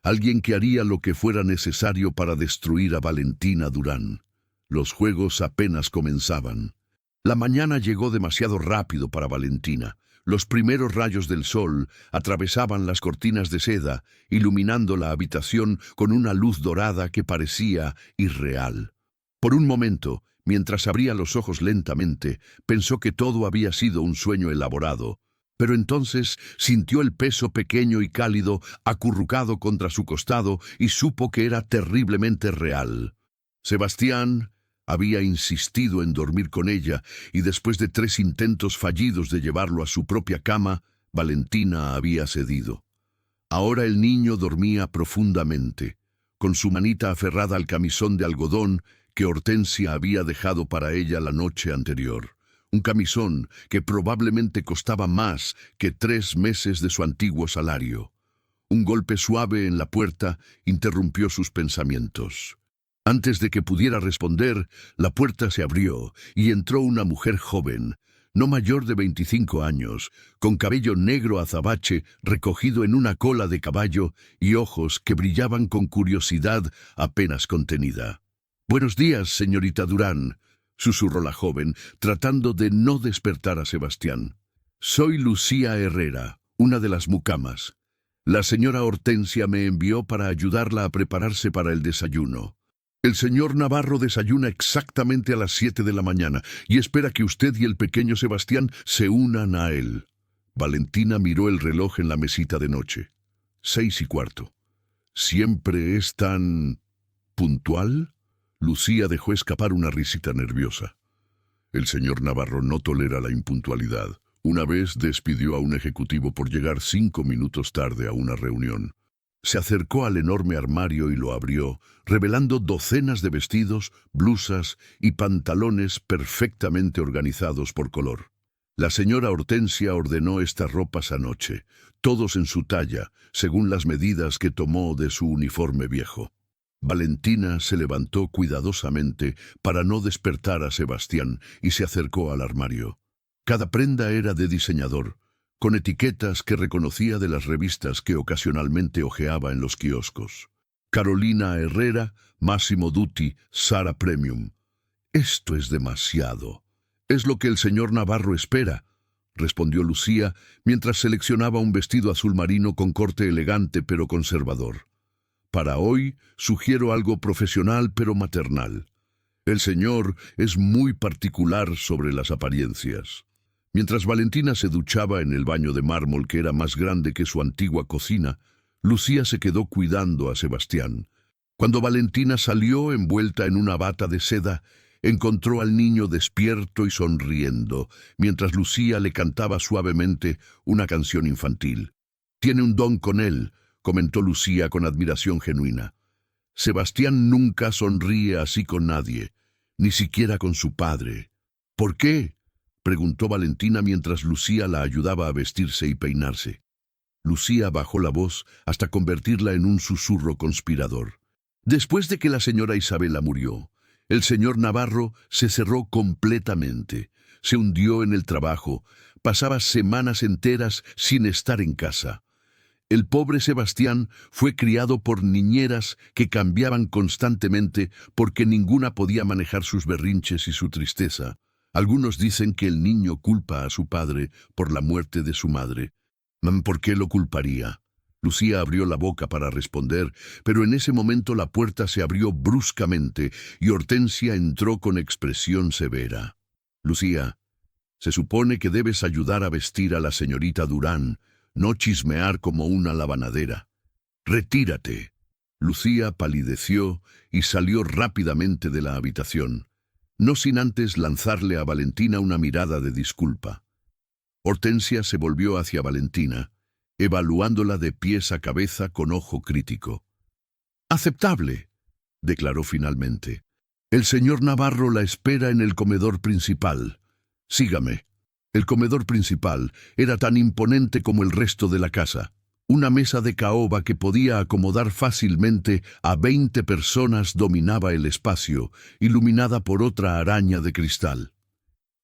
Alguien que haría lo que fuera necesario para destruir a Valentina Durán. Los juegos apenas comenzaban. La mañana llegó demasiado rápido para Valentina. Los primeros rayos del sol atravesaban las cortinas de seda, iluminando la habitación con una luz dorada que parecía irreal. Por un momento, mientras abría los ojos lentamente, pensó que todo había sido un sueño elaborado. Pero entonces sintió el peso pequeño y cálido acurrucado contra su costado y supo que era terriblemente real. Sebastián había insistido en dormir con ella, y después de 3 intentos fallidos de llevarlo a su propia cama, Valentina había cedido. Ahora el niño dormía profundamente, con su manita aferrada al camisón de algodón que Hortensia había dejado para ella la noche anterior. Un camisón que probablemente costaba más que 3 meses de su antiguo salario. Un golpe suave en la puerta interrumpió sus pensamientos. Antes de que pudiera responder, la puerta se abrió y entró una mujer joven, no mayor de 25 años, con cabello negro azabache recogido en una cola de caballo y ojos que brillaban con curiosidad apenas contenida. «Buenos días, señorita Durán», susurró la joven, tratando de no despertar a Sebastián. «Soy Lucía Herrera, una de las mucamas. La señora Hortensia me envió para ayudarla a prepararse para el desayuno. El señor Navarro desayuna exactamente a las 7 de la mañana y espera que usted y el pequeño Sebastián se unan a él». Valentina miró el reloj en la mesita de noche. 6:15. «¿Siempre es tan puntual?». Lucía dejó escapar una risita nerviosa. «El señor Navarro no tolera la impuntualidad. Una vez despidió a un ejecutivo por llegar 5 minutos tarde a una reunión. Se acercó al enorme armario y lo abrió, revelando docenas de vestidos, blusas y pantalones perfectamente organizados por color. La señora Hortensia ordenó estas ropas anoche, todos en su talla, según las medidas que tomó de su uniforme viejo. Valentina se levantó cuidadosamente para no despertar a Sebastián y se acercó al armario. Cada prenda era de diseñador, con etiquetas que reconocía de las revistas que ocasionalmente hojeaba en los kioscos. Carolina Herrera, Massimo Dutti, Sara Premium. «Esto es demasiado. Es lo que el señor Navarro espera», respondió Lucía mientras seleccionaba un vestido azul marino con corte elegante pero conservador. «Para hoy sugiero algo profesional pero maternal. El señor es muy particular sobre las apariencias». Mientras Valentina se duchaba en el baño de mármol que era más grande que su antigua cocina, Lucía se quedó cuidando a Sebastián. Cuando Valentina salió envuelta en una bata de seda, encontró al niño despierto y sonriendo, mientras Lucía le cantaba suavemente una canción infantil. «Tiene un don con él», comentó Lucía con admiración genuina. «Sebastián nunca sonríe así con nadie, ni siquiera con su padre». «¿Por qué?», preguntó Valentina mientras Lucía la ayudaba a vestirse y peinarse. Lucía bajó la voz hasta convertirla en un susurro conspirador. Después de que la señora Isabela murió, el señor Navarro se cerró completamente, se hundió en el trabajo, pasaba semanas enteras sin estar en casa. El pobre Sebastián fue criado por niñeras que cambiaban constantemente porque ninguna podía manejar sus berrinches y su tristeza. Algunos dicen que el niño culpa a su padre por la muerte de su madre. ¿Por qué lo culparía? Lucía abrió la boca para responder, pero en ese momento la puerta se abrió bruscamente y Hortensia entró con expresión severa. «Lucía, se supone que debes ayudar a vestir a la señorita Durán, no chismear como una lavanadera. Retírate». Lucía palideció y salió rápidamente de la habitación, no sin antes lanzarle a Valentina una mirada de disculpa. Hortensia se volvió hacia Valentina, evaluándola de pies a cabeza con ojo crítico. «Aceptable», declaró finalmente. «El señor Navarro la espera en el comedor principal. Sígame». El comedor principal era tan imponente como el resto de la casa. Una mesa de caoba que podía acomodar fácilmente a 20 personas dominaba el espacio, iluminada por otra araña de cristal.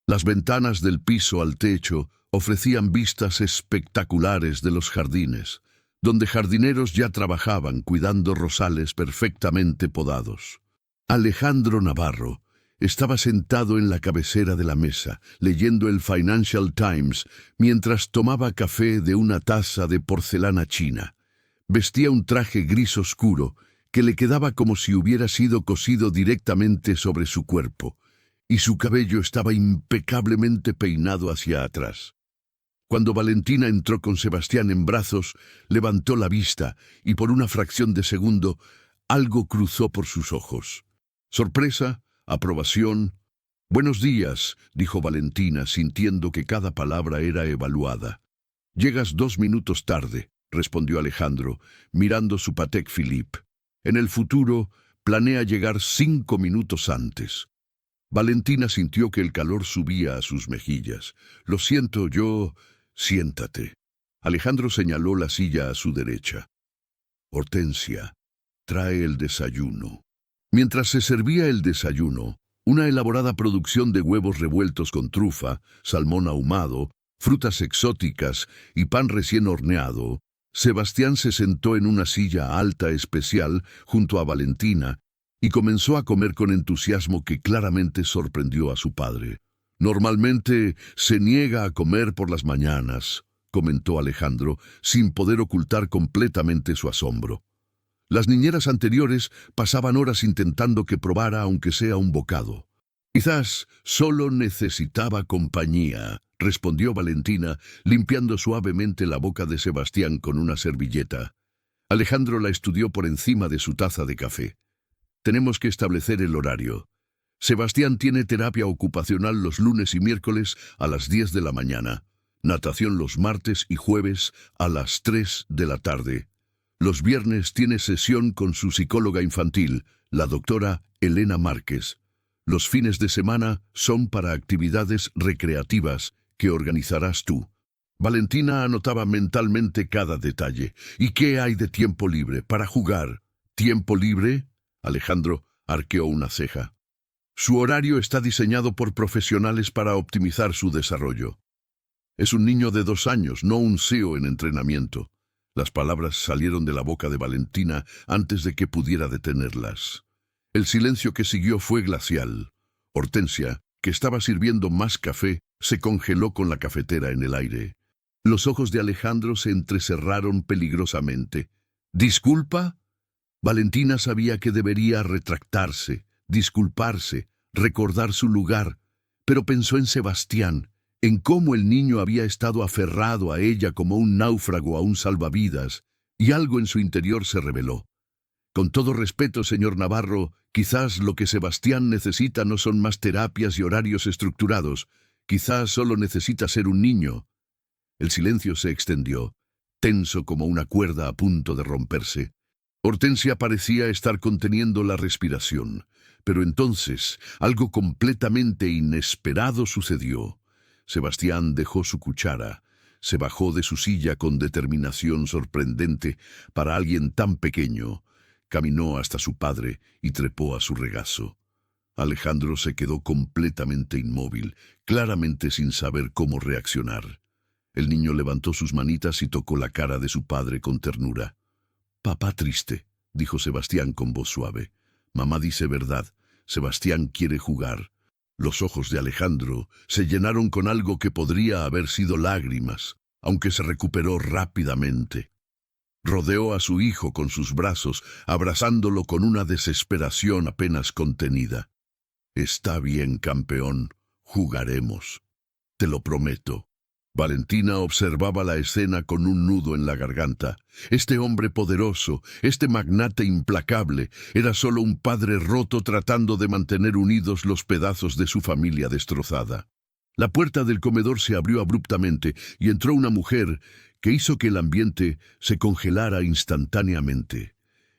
Las ventanas del piso al techo ofrecían vistas espectaculares de los jardines, donde jardineros ya trabajaban cuidando rosales perfectamente podados. Alejandro Navarro estaba sentado en la cabecera de la mesa, leyendo el Financial Times mientras tomaba café de una taza de porcelana china. Vestía un traje gris oscuro que le quedaba como si hubiera sido cosido directamente sobre su cuerpo, y su cabello estaba impecablemente peinado hacia atrás. Cuando Valentina entró con Sebastián en brazos, levantó la vista y por una fracción de segundo algo cruzó por sus ojos. Sorpresa, aprobación. «Buenos días», dijo Valentina, sintiendo que cada palabra era evaluada. «Llegas 2 minutos tarde», respondió Alejandro, mirando su Patek Philippe. «En el futuro, planea llegar 5 minutos antes». Valentina sintió que el calor subía a sus mejillas. «Lo siento, yo...» «Siéntate». Alejandro señaló la silla a su derecha. «Hortensia, trae el desayuno». Mientras se servía el desayuno, una elaborada producción de huevos revueltos con trufa, salmón ahumado, frutas exóticas y pan recién horneado, Sebastián se sentó en una silla alta especial junto a Valentina y comenzó a comer con entusiasmo que claramente sorprendió a su padre. «Normalmente se niega a comer por las mañanas», comentó Alejandro, sin poder ocultar completamente su asombro. Las niñeras anteriores pasaban horas intentando que probara aunque sea un bocado. «Quizás solo necesitaba compañía», respondió Valentina, limpiando suavemente la boca de Sebastián con una servilleta. Alejandro la estudió por encima de su taza de café. «Tenemos que establecer el horario. Sebastián tiene terapia ocupacional los lunes y miércoles a las 10 de la mañana, natación los martes y jueves a las 3 de la tarde. Los viernes tiene sesión con su psicóloga infantil, la doctora Elena Márquez. Los fines de semana son para actividades recreativas que organizarás tú. Valentina anotaba mentalmente cada detalle. ¿Y qué hay de tiempo libre para jugar? ¿Tiempo libre? Alejandro arqueó una ceja. Su horario está diseñado por profesionales para optimizar su desarrollo. Es un niño de 2 años, no un CEO en entrenamiento. Las palabras salieron de la boca de Valentina antes de que pudiera detenerlas. El silencio que siguió fue glacial. Hortensia, que estaba sirviendo más café, se congeló con la cafetera en el aire. Los ojos de Alejandro se entrecerraron peligrosamente. ¿Disculpa? Valentina sabía que debería retractarse, disculparse, recordar su lugar, pero pensó en Sebastián, en cómo el niño había estado aferrado a ella como un náufrago a un salvavidas, y algo en su interior se reveló. Con todo respeto, señor Navarro, quizás lo que Sebastián necesita no son más terapias y horarios estructurados, quizás solo necesita ser un niño. El silencio se extendió, tenso como una cuerda a punto de romperse. Hortensia parecía estar conteniendo la respiración, pero entonces algo completamente inesperado sucedió. Sebastián dejó su cuchara, se bajó de su silla con determinación sorprendente para alguien tan pequeño, caminó hasta su padre y trepó a su regazo. Alejandro se quedó completamente inmóvil, claramente sin saber cómo reaccionar. El niño levantó sus manitas y tocó la cara de su padre con ternura. «Papá triste», dijo Sebastián con voz suave. «Mamá dice verdad. Sebastián quiere jugar». Los ojos de Alejandro se llenaron con algo que podría haber sido lágrimas, aunque se recuperó rápidamente. Rodeó a su hijo con sus brazos, abrazándolo con una desesperación apenas contenida. «Está bien, campeón. Jugaremos. Te lo prometo». Valentina observaba la escena con un nudo en la garganta. Este hombre poderoso, este magnate implacable, era solo un padre roto tratando de mantener unidos los pedazos de su familia destrozada. La puerta del comedor se abrió abruptamente y entró una mujer que hizo que el ambiente se congelara instantáneamente.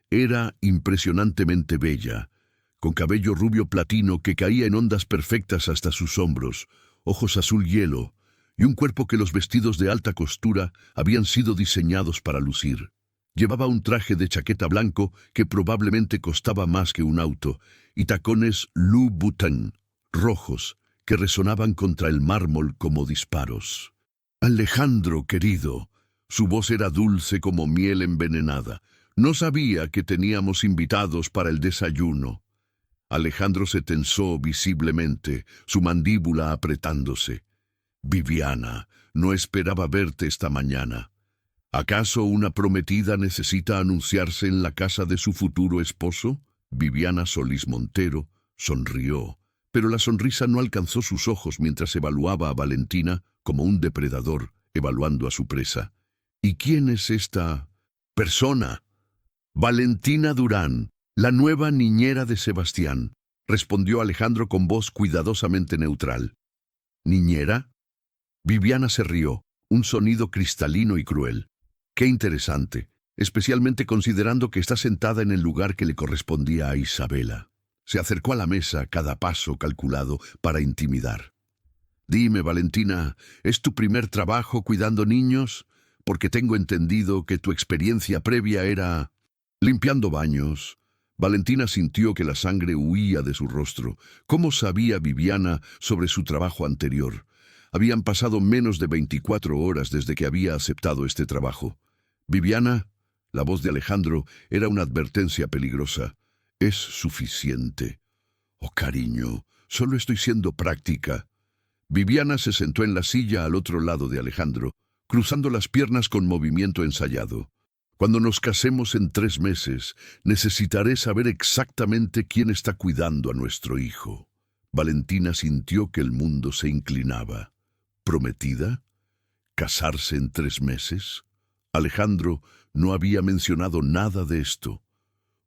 Era impresionantemente bella, con cabello rubio platino que caía en ondas perfectas hasta sus hombros, ojos azul hielo, y un cuerpo que los vestidos de alta costura habían sido diseñados para lucir. Llevaba un traje de chaqueta blanco que probablemente costaba más que un auto, y tacones Louboutin, rojos, que resonaban contra el mármol como disparos. «Alejandro, querido», su voz era dulce como miel envenenada. «No sabía que teníamos invitados para el desayuno». Alejandro se tensó visiblemente, su mandíbula apretándose. «Viviana, no esperaba verte esta mañana. ¿Acaso una prometida necesita anunciarse en la casa de su futuro esposo?» Viviana Solís Montero sonrió, pero la sonrisa no alcanzó sus ojos mientras evaluaba a Valentina como un depredador evaluando a su presa. «¿Y quién es esta persona?» «Valentina Durán, la nueva niñera de Sebastián», respondió Alejandro con voz cuidadosamente neutral. «¿Niñera?» Viviana se rió, un sonido cristalino y cruel. «Qué interesante, especialmente considerando que está sentada en el lugar que le correspondía a Isabela». Se acercó a la mesa, cada paso calculado para intimidar. «Dime, Valentina, ¿es tu primer trabajo cuidando niños? Porque tengo entendido que tu experiencia previa era limpiando baños». Valentina sintió que la sangre huía de su rostro. ¿Cómo sabía Viviana sobre su trabajo anterior? Habían pasado menos de 24 horas desde que había aceptado este trabajo. «Viviana», la voz de Alejandro era una advertencia peligrosa. «Es suficiente». «Oh, cariño, solo estoy siendo práctica». Viviana se sentó en la silla al otro lado de Alejandro, cruzando las piernas con movimiento ensayado. «Cuando nos casemos en 3 meses, necesitaré saber exactamente quién está cuidando a nuestro hijo». Valentina sintió que el mundo se inclinaba. ¿Prometida? ¿Casarse en 3 meses? Alejandro no había mencionado nada de esto.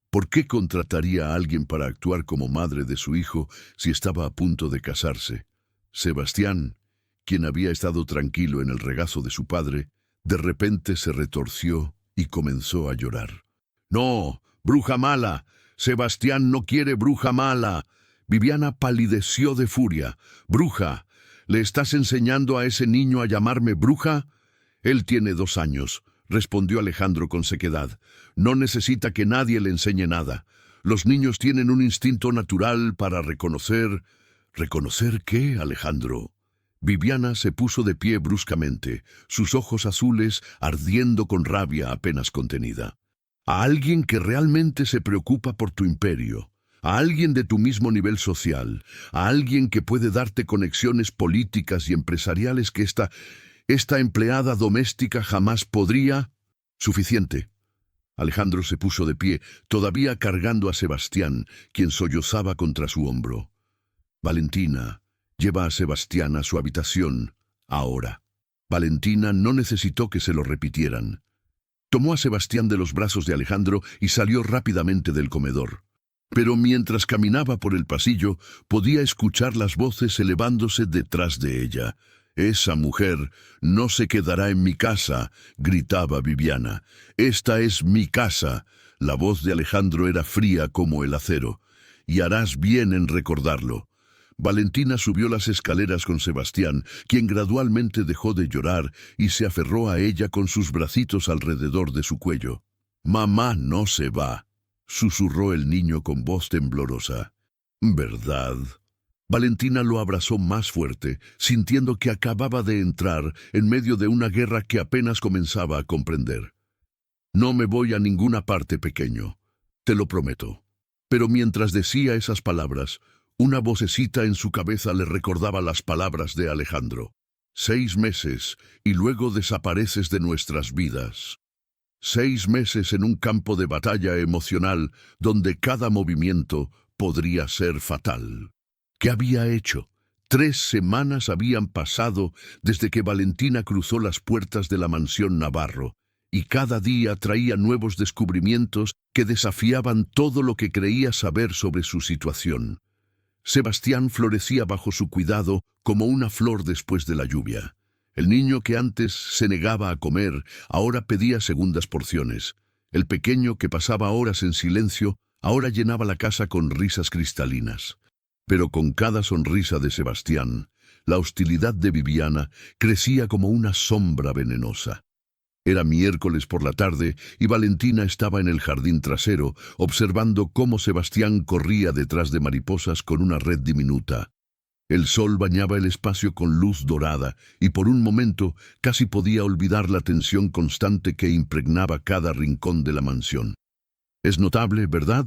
¿Por qué contrataría a alguien para actuar como madre de su hijo si estaba a punto de casarse? Sebastián, quien había estado tranquilo en el regazo de su padre, de repente se retorció y comenzó a llorar. «No, bruja mala. Sebastián no quiere bruja mala». Viviana palideció de furia. «Bruja, ¿Le estás enseñando a ese niño a llamarme bruja? Él tiene 2 años, respondió Alejandro con sequedad. No necesita que nadie le enseñe nada. Los niños tienen un instinto natural para reconocer... ¿Reconocer qué, Alejandro? Viviana se puso de pie bruscamente, sus ojos azules ardiendo con rabia apenas contenida. A alguien que realmente se preocupa por tu imperio, a alguien de tu mismo nivel social, a alguien que puede darte conexiones políticas y empresariales que esta empleada doméstica jamás podría... Suficiente. Alejandro se puso de pie, todavía cargando a Sebastián, quien sollozaba contra su hombro. Valentina, lleva a Sebastián a su habitación, ahora. Valentina no necesitó que se lo repitieran. Tomó a Sebastián de los brazos de Alejandro y salió rápidamente del comedor. Pero mientras caminaba por el pasillo, podía escuchar las voces elevándose detrás de ella. «Esa mujer no se quedará en mi casa», gritaba Viviana. «Esta es mi casa». La voz de Alejandro era fría como el acero. «Y harás bien en recordarlo». Valentina subió las escaleras con Sebastián, quien gradualmente dejó de llorar y se aferró a ella con sus bracitos alrededor de su cuello. «Mamá no se va», susurró el niño con voz temblorosa. «¿Verdad?» Valentina lo abrazó más fuerte, sintiendo que acababa de entrar en medio de una guerra que apenas comenzaba a comprender. «No me voy a ninguna parte, pequeño, te lo prometo». Pero mientras decía esas palabras, una vocecita en su cabeza le recordaba las palabras de Alejandro. 6 meses y luego desapareces de nuestras vidas. 6 meses en un campo de batalla emocional donde cada movimiento podría ser fatal. ¿Qué había hecho? 3 semanas habían pasado desde que Valentina cruzó las puertas de la mansión Navarro, y cada día traía nuevos descubrimientos que desafiaban todo lo que creía saber sobre su situación. Sebastián florecía bajo su cuidado como una flor después de la lluvia. El niño que antes se negaba a comer, ahora pedía segundas porciones. El pequeño que pasaba horas en silencio, ahora llenaba la casa con risas cristalinas. Pero con cada sonrisa de Sebastián, la hostilidad de Viviana crecía como una sombra venenosa. Era miércoles por la tarde y Valentina estaba en el jardín trasero, observando cómo Sebastián corría detrás de mariposas con una red diminuta. El sol bañaba el espacio con luz dorada y por un momento casi podía olvidar la tensión constante que impregnaba cada rincón de la mansión. «Es notable, ¿verdad?».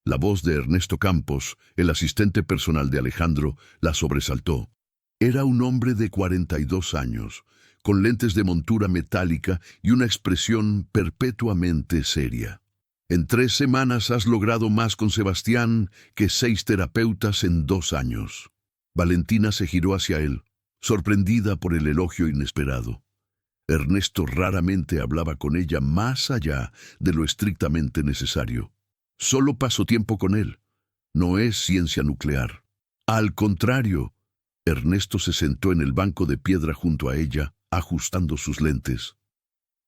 La voz de Ernesto Campos, el asistente personal de Alejandro, la sobresaltó. Era un hombre de 42 años, con lentes de montura metálica y una expresión perpetuamente seria. «En 3 semanas has logrado más con Sebastián que 6 terapeutas en 2 años». Valentina se giró hacia él, sorprendida por el elogio inesperado. Ernesto raramente hablaba con ella más allá de lo estrictamente necesario. «Solo paso tiempo con él. No es ciencia nuclear». Al contrario, Ernesto se sentó en el banco de piedra junto a ella, ajustando sus lentes.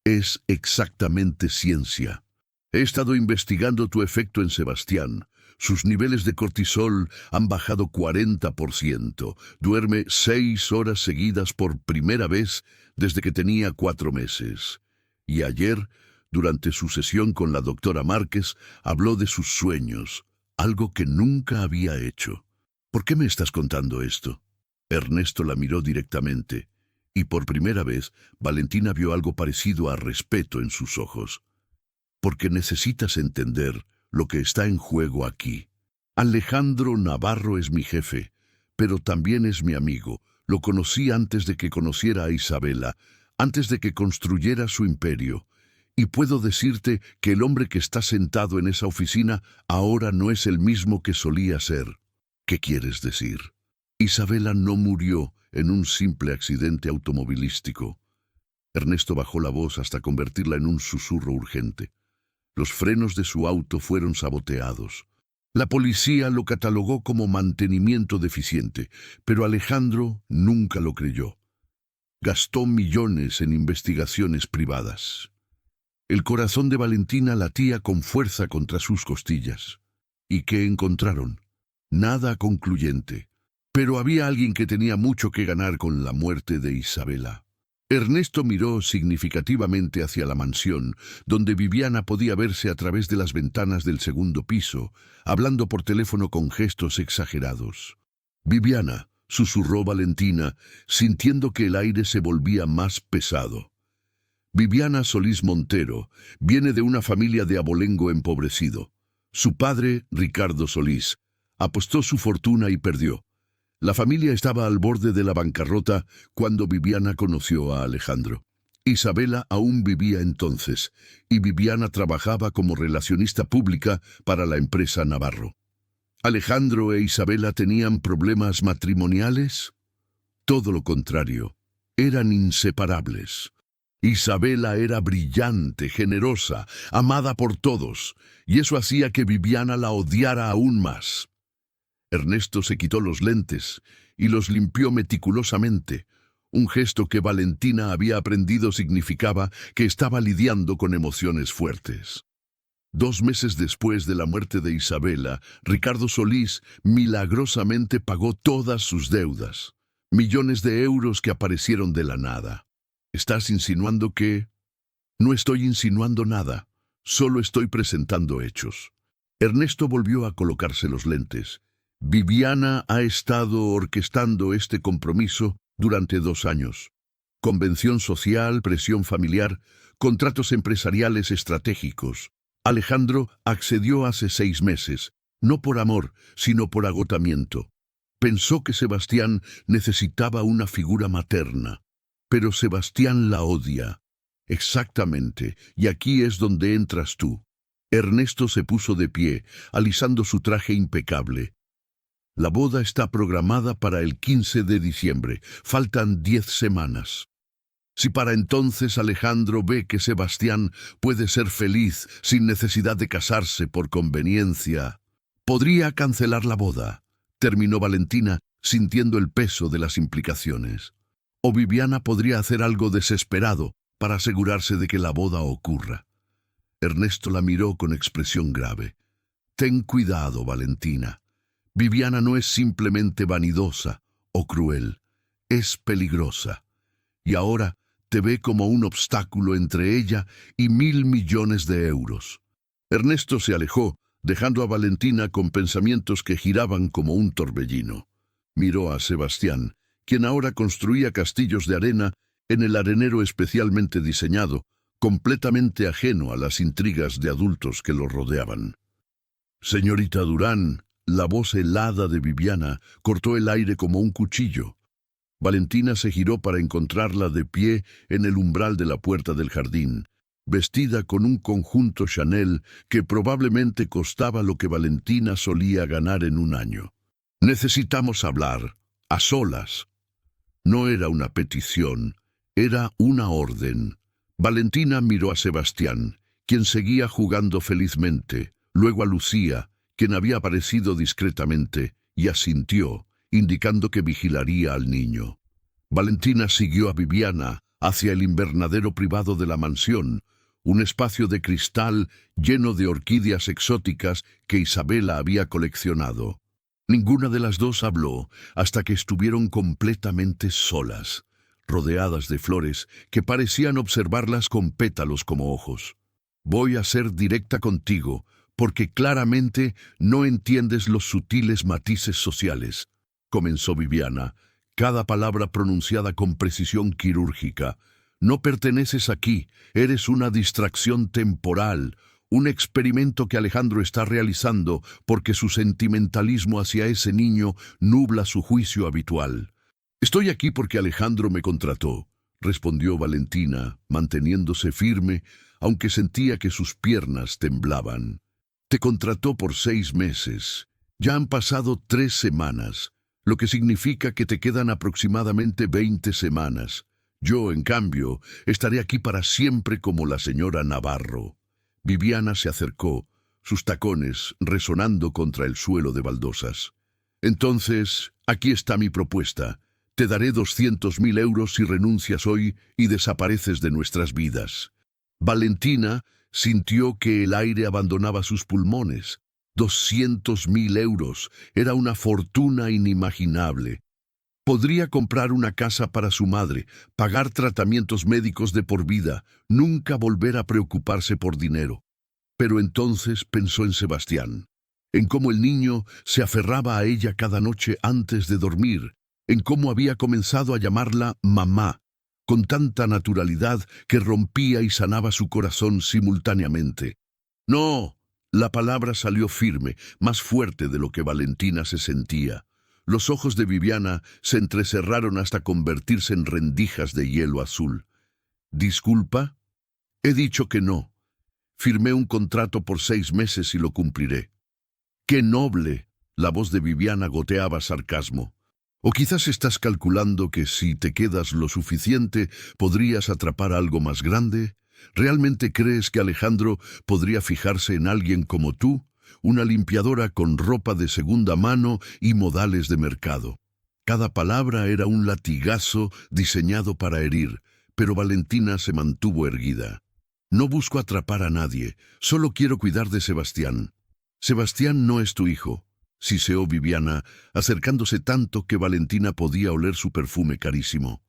«Es exactamente ciencia. He estado investigando tu efecto en Sebastián. Sus niveles de cortisol han bajado 40%. Duerme 6 horas seguidas por primera vez desde que tenía 4 meses. Y ayer, durante su sesión con la doctora Márquez, habló de sus sueños, algo que nunca había hecho. ¿Por qué me estás contando esto?». Ernesto la miró directamente, y por primera vez Valentina vio algo parecido a respeto en sus ojos. «Porque necesitas entender lo que está en juego aquí. Alejandro Navarro es mi jefe, pero también es mi amigo. Lo conocí antes de que conociera a Isabela, antes de que construyera su imperio. Y puedo decirte que el hombre que está sentado en esa oficina ahora no es el mismo que solía ser». «¿Qué quieres decir?». «Isabela no murió en un simple accidente automovilístico». Ernesto bajó la voz hasta convertirla en un susurro urgente. Los frenos de su auto fueron saboteados. La policía lo catalogó como mantenimiento deficiente, pero Alejandro nunca lo creyó. Gastó millones en investigaciones privadas. El corazón de Valentina latía con fuerza contra sus costillas. ¿Y qué encontraron? Nada concluyente. Pero había alguien que tenía mucho que ganar con la muerte de Isabela. Ernesto miró significativamente hacia la mansión, donde Viviana podía verse a través de las ventanas del segundo piso, hablando por teléfono con gestos exagerados. «Viviana», susurró Valentina, sintiendo que el aire se volvía más pesado. Viviana Solís Montero viene de una familia de abolengo empobrecido. Su padre, Ricardo Solís, apostó su fortuna y perdió. La familia estaba al borde de la bancarrota cuando Viviana conoció a Alejandro. Isabela aún vivía entonces, y Viviana trabajaba como relacionista pública para la empresa Navarro. ¿Alejandro e Isabela tenían problemas matrimoniales? Todo lo contrario, eran inseparables. Isabela era brillante, generosa, amada por todos, y eso hacía que Viviana la odiara aún más. Ernesto se quitó los lentes y los limpió meticulosamente. Un gesto que Valentina había aprendido significaba que estaba lidiando con emociones fuertes. 2 meses después de la muerte de Isabela, Ricardo Solís milagrosamente pagó todas sus deudas. Millones de euros que aparecieron de la nada. ¿Estás insinuando que...? No estoy insinuando nada, solo estoy presentando hechos. Ernesto volvió a colocarse los lentes. Viviana ha estado orquestando este compromiso durante 2 años. Convención social, presión familiar, contratos empresariales estratégicos. Alejandro accedió hace 6 meses, no por amor, sino por agotamiento. Pensó que Sebastián necesitaba una figura materna, pero Sebastián la odia. Exactamente, y aquí es donde entras tú. Ernesto se puso de pie, alisando su traje impecable. La boda está programada para el 15 de diciembre. Faltan 10 semanas. Si para entonces Alejandro ve que Sebastián puede ser feliz sin necesidad de casarse por conveniencia, podría cancelar la boda, terminó Valentina, sintiendo el peso de las implicaciones. O Viviana podría hacer algo desesperado para asegurarse de que la boda ocurra. Ernesto la miró con expresión grave. Ten cuidado, Valentina. Viviana no es simplemente vanidosa o cruel, es peligrosa. Y ahora te ve como un obstáculo entre ella y 1.000 millones de euros. Ernesto se alejó, dejando a Valentina con pensamientos que giraban como un torbellino. Miró a Sebastián, quien ahora construía castillos de arena en el arenero especialmente diseñado, completamente ajeno a las intrigas de adultos que lo rodeaban. «Señorita Durán», la voz helada de Viviana cortó el aire como un cuchillo. Valentina se giró para encontrarla de pie en el umbral de la puerta del jardín, vestida con un conjunto Chanel que probablemente costaba lo que Valentina solía ganar en un año. «Necesitamos hablar, a solas». No era una petición, era una orden. Valentina miró a Sebastián, quien seguía jugando felizmente, luego a Lucía, quien había aparecido discretamente, y asintió, indicando que vigilaría al niño. Valentina siguió a Viviana hacia el invernadero privado de la mansión, un espacio de cristal lleno de orquídeas exóticas que Isabela había coleccionado. Ninguna de las dos habló hasta que estuvieron completamente solas, rodeadas de flores que parecían observarlas con pétalos como ojos. «Voy a ser directa contigo, porque claramente no entiendes los sutiles matices sociales», comenzó Viviana, cada palabra pronunciada con precisión quirúrgica. «No perteneces aquí, eres una distracción temporal, un experimento que Alejandro está realizando porque su sentimentalismo hacia ese niño nubla su juicio habitual». «Estoy aquí porque Alejandro me contrató», respondió Valentina, manteniéndose firme, aunque sentía que sus piernas temblaban. «Te contrató por 6 meses. Ya han pasado 3 semanas, lo que significa que te quedan aproximadamente 20 semanas. Yo, en cambio, estaré aquí para siempre como la señora Navarro». Viviana se acercó, sus tacones resonando contra el suelo de baldosas. «Entonces, aquí está mi propuesta. Te daré 200.000 euros si renuncias hoy y desapareces de nuestras vidas». Valentina sintió que el aire abandonaba sus pulmones. 200.000 euros. Era una fortuna inimaginable. Podría comprar una casa para su madre, pagar tratamientos médicos de por vida, nunca volver a preocuparse por dinero. Pero entonces pensó en Sebastián, en cómo el niño se aferraba a ella cada noche antes de dormir, en cómo había comenzado a llamarla mamá, con tanta naturalidad que rompía y sanaba su corazón simultáneamente. No, la palabra salió firme, más fuerte de lo que Valentina se sentía. Los ojos de Viviana se entrecerraron hasta convertirse en rendijas de hielo azul. ¿Disculpa? He dicho que no. Firmé un contrato por 6 meses y lo cumpliré. ¡Qué noble! La voz de Viviana goteaba sarcasmo. O quizás estás calculando que si te quedas lo suficiente, podrías atrapar algo más grande. ¿Realmente crees que Alejandro podría fijarse en alguien como tú? Una limpiadora con ropa de segunda mano y modales de mercado. Cada palabra era un latigazo diseñado para herir, pero Valentina se mantuvo erguida. No busco atrapar a nadie, solo quiero cuidar de Sebastián. Sebastián no es tu hijo, siseó Viviana, acercándose tanto que Valentina podía oler su perfume carísimo.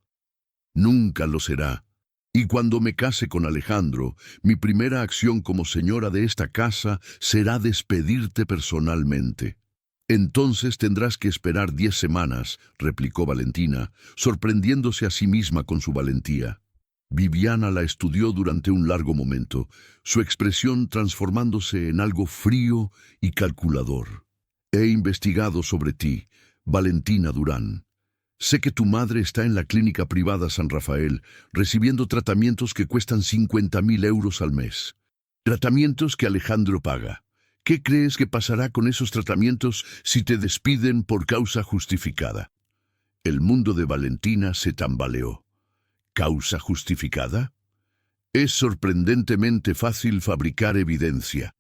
Nunca lo será. Y cuando me case con Alejandro, mi primera acción como señora de esta casa será despedirte personalmente. Entonces tendrás que esperar 10 semanas, replicó Valentina, sorprendiéndose a sí misma con su valentía. Viviana la estudió durante un largo momento, su expresión transformándose en algo frío y calculador. He investigado sobre ti, Valentina Durán. Sé que tu madre está en la clínica privada San Rafael, recibiendo tratamientos que cuestan 50.000 euros al mes. Tratamientos que Alejandro paga. ¿Qué crees que pasará con esos tratamientos si te despiden por causa justificada? El mundo de Valentina se tambaleó. ¿Causa justificada? Es sorprendentemente fácil fabricar evidencia.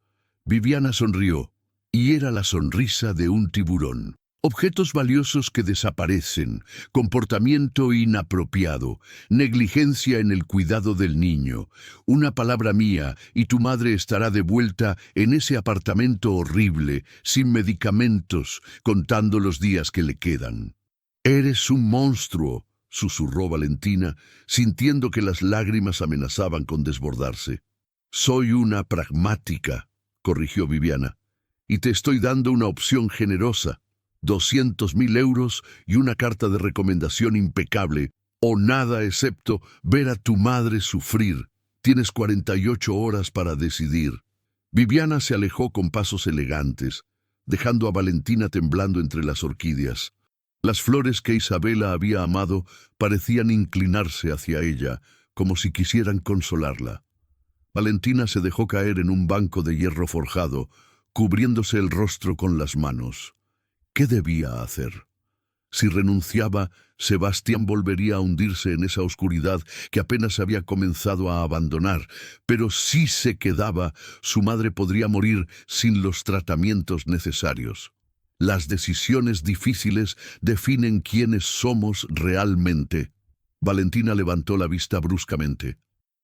Viviana sonrió, y era la sonrisa de un tiburón. Objetos valiosos que desaparecen, comportamiento inapropiado, negligencia en el cuidado del niño. Una palabra mía y tu madre estará de vuelta en ese apartamento horrible, sin medicamentos, contando los días que le quedan. Eres un monstruo, susurró Valentina, sintiendo que las lágrimas amenazaban con desbordarse. Soy una pragmática, corrigió Viviana, y te estoy dando una opción generosa. 200.000 euros y una carta de recomendación impecable, o nada excepto ver a tu madre sufrir. Tienes 48 horas para decidir. Viviana se alejó con pasos elegantes, dejando a Valentina temblando entre las orquídeas. Las flores que Isabela había amado parecían inclinarse hacia ella, como si quisieran consolarla. Valentina se dejó caer en un banco de hierro forjado, cubriéndose el rostro con las manos. ¿Qué debía hacer? Si renunciaba, Sebastián volvería a hundirse en esa oscuridad que apenas había comenzado a abandonar, pero si se quedaba, su madre podría morir sin los tratamientos necesarios. Las decisiones difíciles definen quiénes somos realmente. Valentina levantó la vista bruscamente.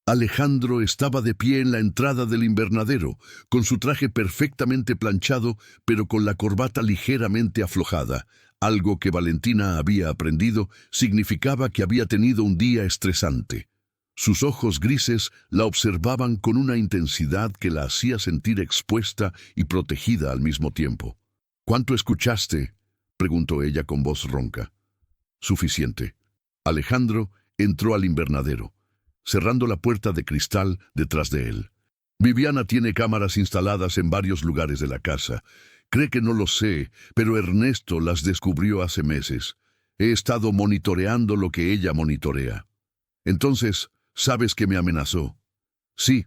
Alejandro estaba de pie en la entrada del invernadero, con su traje perfectamente planchado, pero con la corbata ligeramente aflojada. Algo que Valentina había aprendido significaba que había tenido un día estresante. Sus ojos grises la observaban con una intensidad que la hacía sentir expuesta y protegida al mismo tiempo. «¿Cuánto escuchaste?», preguntó ella con voz ronca. «Suficiente». Alejandro entró al invernadero, cerrando la puerta de cristal detrás de él. Viviana tiene cámaras instaladas en varios lugares de la casa. Cree que no lo sé, pero Ernesto las descubrió hace meses. He estado monitoreando lo que ella monitorea. Entonces, ¿sabes que me amenazó? Sí.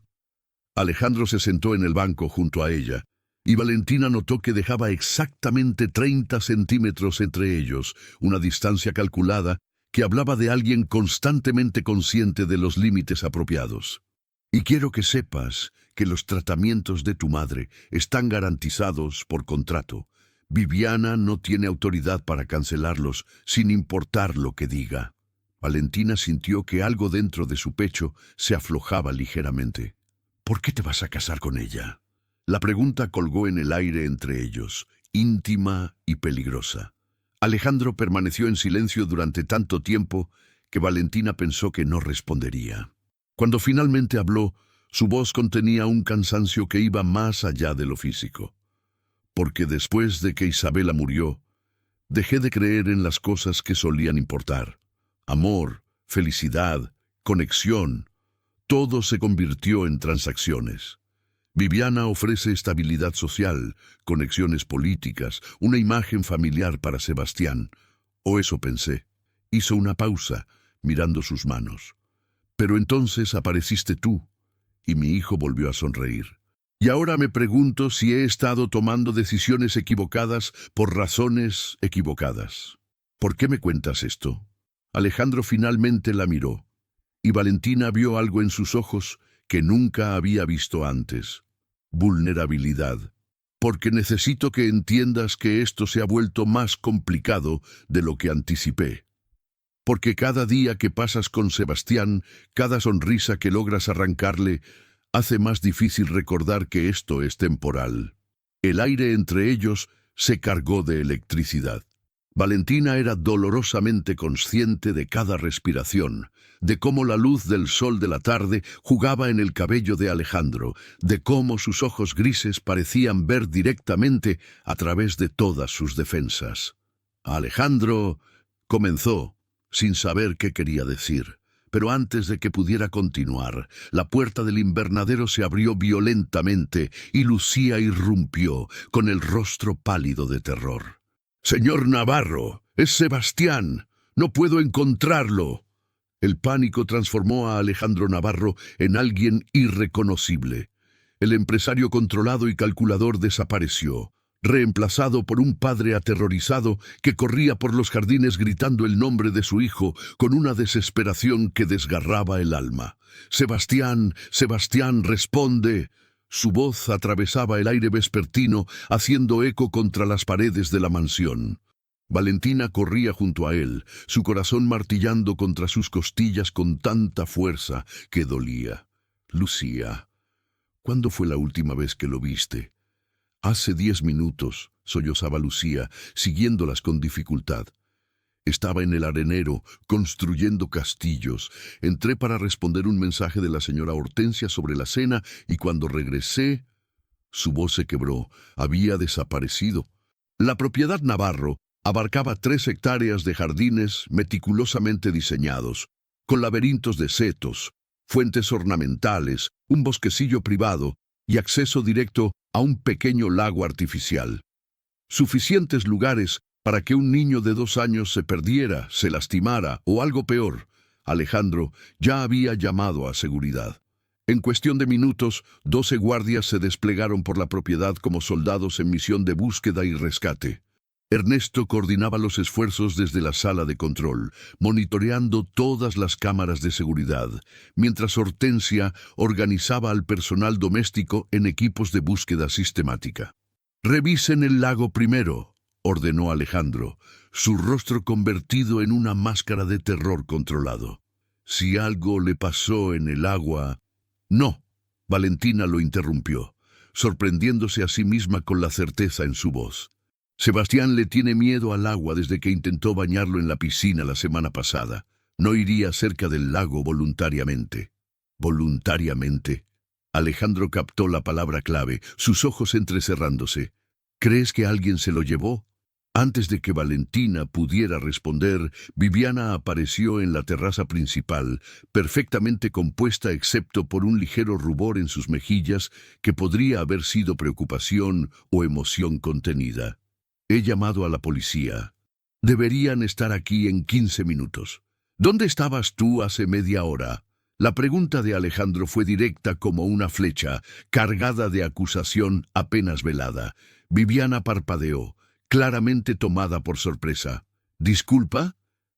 Alejandro se sentó en el banco junto a ella, y Valentina notó que dejaba exactamente 30 centímetros entre ellos, una distancia calculada que hablaba de alguien constantemente consciente de los límites apropiados. Y quiero que sepas que los tratamientos de tu madre están garantizados por contrato. Viviana no tiene autoridad para cancelarlos, sin importar lo que diga. Valentina sintió que algo dentro de su pecho se aflojaba ligeramente. ¿Por qué te vas a casar con ella? La pregunta colgó en el aire entre ellos, íntima y peligrosa. Alejandro permaneció en silencio durante tanto tiempo que Valentina pensó que no respondería. Cuando finalmente habló, su voz contenía un cansancio que iba más allá de lo físico. Porque después de que Isabela murió, dejé de creer en las cosas que solían importar. Amor, felicidad, conexión, todo se convirtió en transacciones. Viviana ofrece estabilidad social, conexiones políticas, una imagen familiar para Sebastián. O eso pensé. Hizo una pausa, mirando sus manos. Pero entonces apareciste tú, y mi hijo volvió a sonreír. Y ahora me pregunto si he estado tomando decisiones equivocadas por razones equivocadas. ¿Por qué me cuentas esto? Alejandro finalmente la miró, y Valentina vio algo en sus ojos que nunca había visto antes. Vulnerabilidad. Porque necesito que entiendas que esto se ha vuelto más complicado de lo que anticipé. Porque cada día que pasas con Sebastián, cada sonrisa que logras arrancarle, hace más difícil recordar que esto es temporal. El aire entre ellos se cargó de electricidad. Valentina era dolorosamente consciente de cada respiración, de cómo la luz del sol de la tarde jugaba en el cabello de Alejandro, de cómo sus ojos grises parecían ver directamente a través de todas sus defensas. Alejandro comenzó, sin saber qué quería decir. Pero antes de que pudiera continuar, la puerta del invernadero se abrió violentamente y Lucía irrumpió, con el rostro pálido de terror. «Señor Navarro, es Sebastián. No puedo encontrarlo». El pánico transformó a Alejandro Navarro en alguien irreconocible. El empresario controlado y calculador desapareció, reemplazado por un padre aterrorizado que corría por los jardines gritando el nombre de su hijo con una desesperación que desgarraba el alma. «Sebastián, Sebastián, responde». Su voz atravesaba el aire vespertino, haciendo eco contra las paredes de la mansión. Valentina corría junto a él, su corazón martillando contra sus costillas con tanta fuerza que dolía. «Lucía, ¿cuándo fue la última vez que lo viste?» «Hace 10 minutos», sollozaba Lucía, siguiéndolas con dificultad. «Estaba en el arenero, construyendo castillos. Entré para responder un mensaje de la señora Hortensia sobre la cena y cuando regresé...» Su voz se quebró. Había desaparecido. La propiedad Navarro abarcaba 3 hectáreas de jardines meticulosamente diseñados, con laberintos de setos, fuentes ornamentales, un bosquecillo privado y acceso directo a un pequeño lago artificial. Suficientes lugares para que un niño de 2 años se perdiera, se lastimara o algo peor. Alejandro ya había llamado a seguridad. En cuestión de minutos, 12 guardias se desplegaron por la propiedad como soldados en misión de búsqueda y rescate. Ernesto coordinaba los esfuerzos desde la sala de control, monitoreando todas las cámaras de seguridad, mientras Hortensia organizaba al personal doméstico en equipos de búsqueda sistemática. «Revisen el lago primero», ordenó Alejandro, su rostro convertido en una máscara de terror controlado. «Si algo le pasó en el agua...» «No», Valentina lo interrumpió, sorprendiéndose a sí misma con la certeza en su voz. «Sebastián le tiene miedo al agua desde que intentó bañarlo en la piscina la semana pasada. No iría cerca del lago voluntariamente». «¿Voluntariamente?» Alejandro captó la palabra clave, sus ojos entrecerrándose. «¿Crees que alguien se lo llevó?» Antes de que Valentina pudiera responder, Viviana apareció en la terraza principal, perfectamente compuesta excepto por un ligero rubor en sus mejillas que podría haber sido preocupación o emoción contenida. «He llamado a la policía. Deberían estar aquí en 15 minutos. ¿Dónde estabas tú hace media hora?» La pregunta de Alejandro fue directa como una flecha, cargada de acusación apenas velada. Viviana parpadeó, claramente tomada por sorpresa. «¿Disculpa?»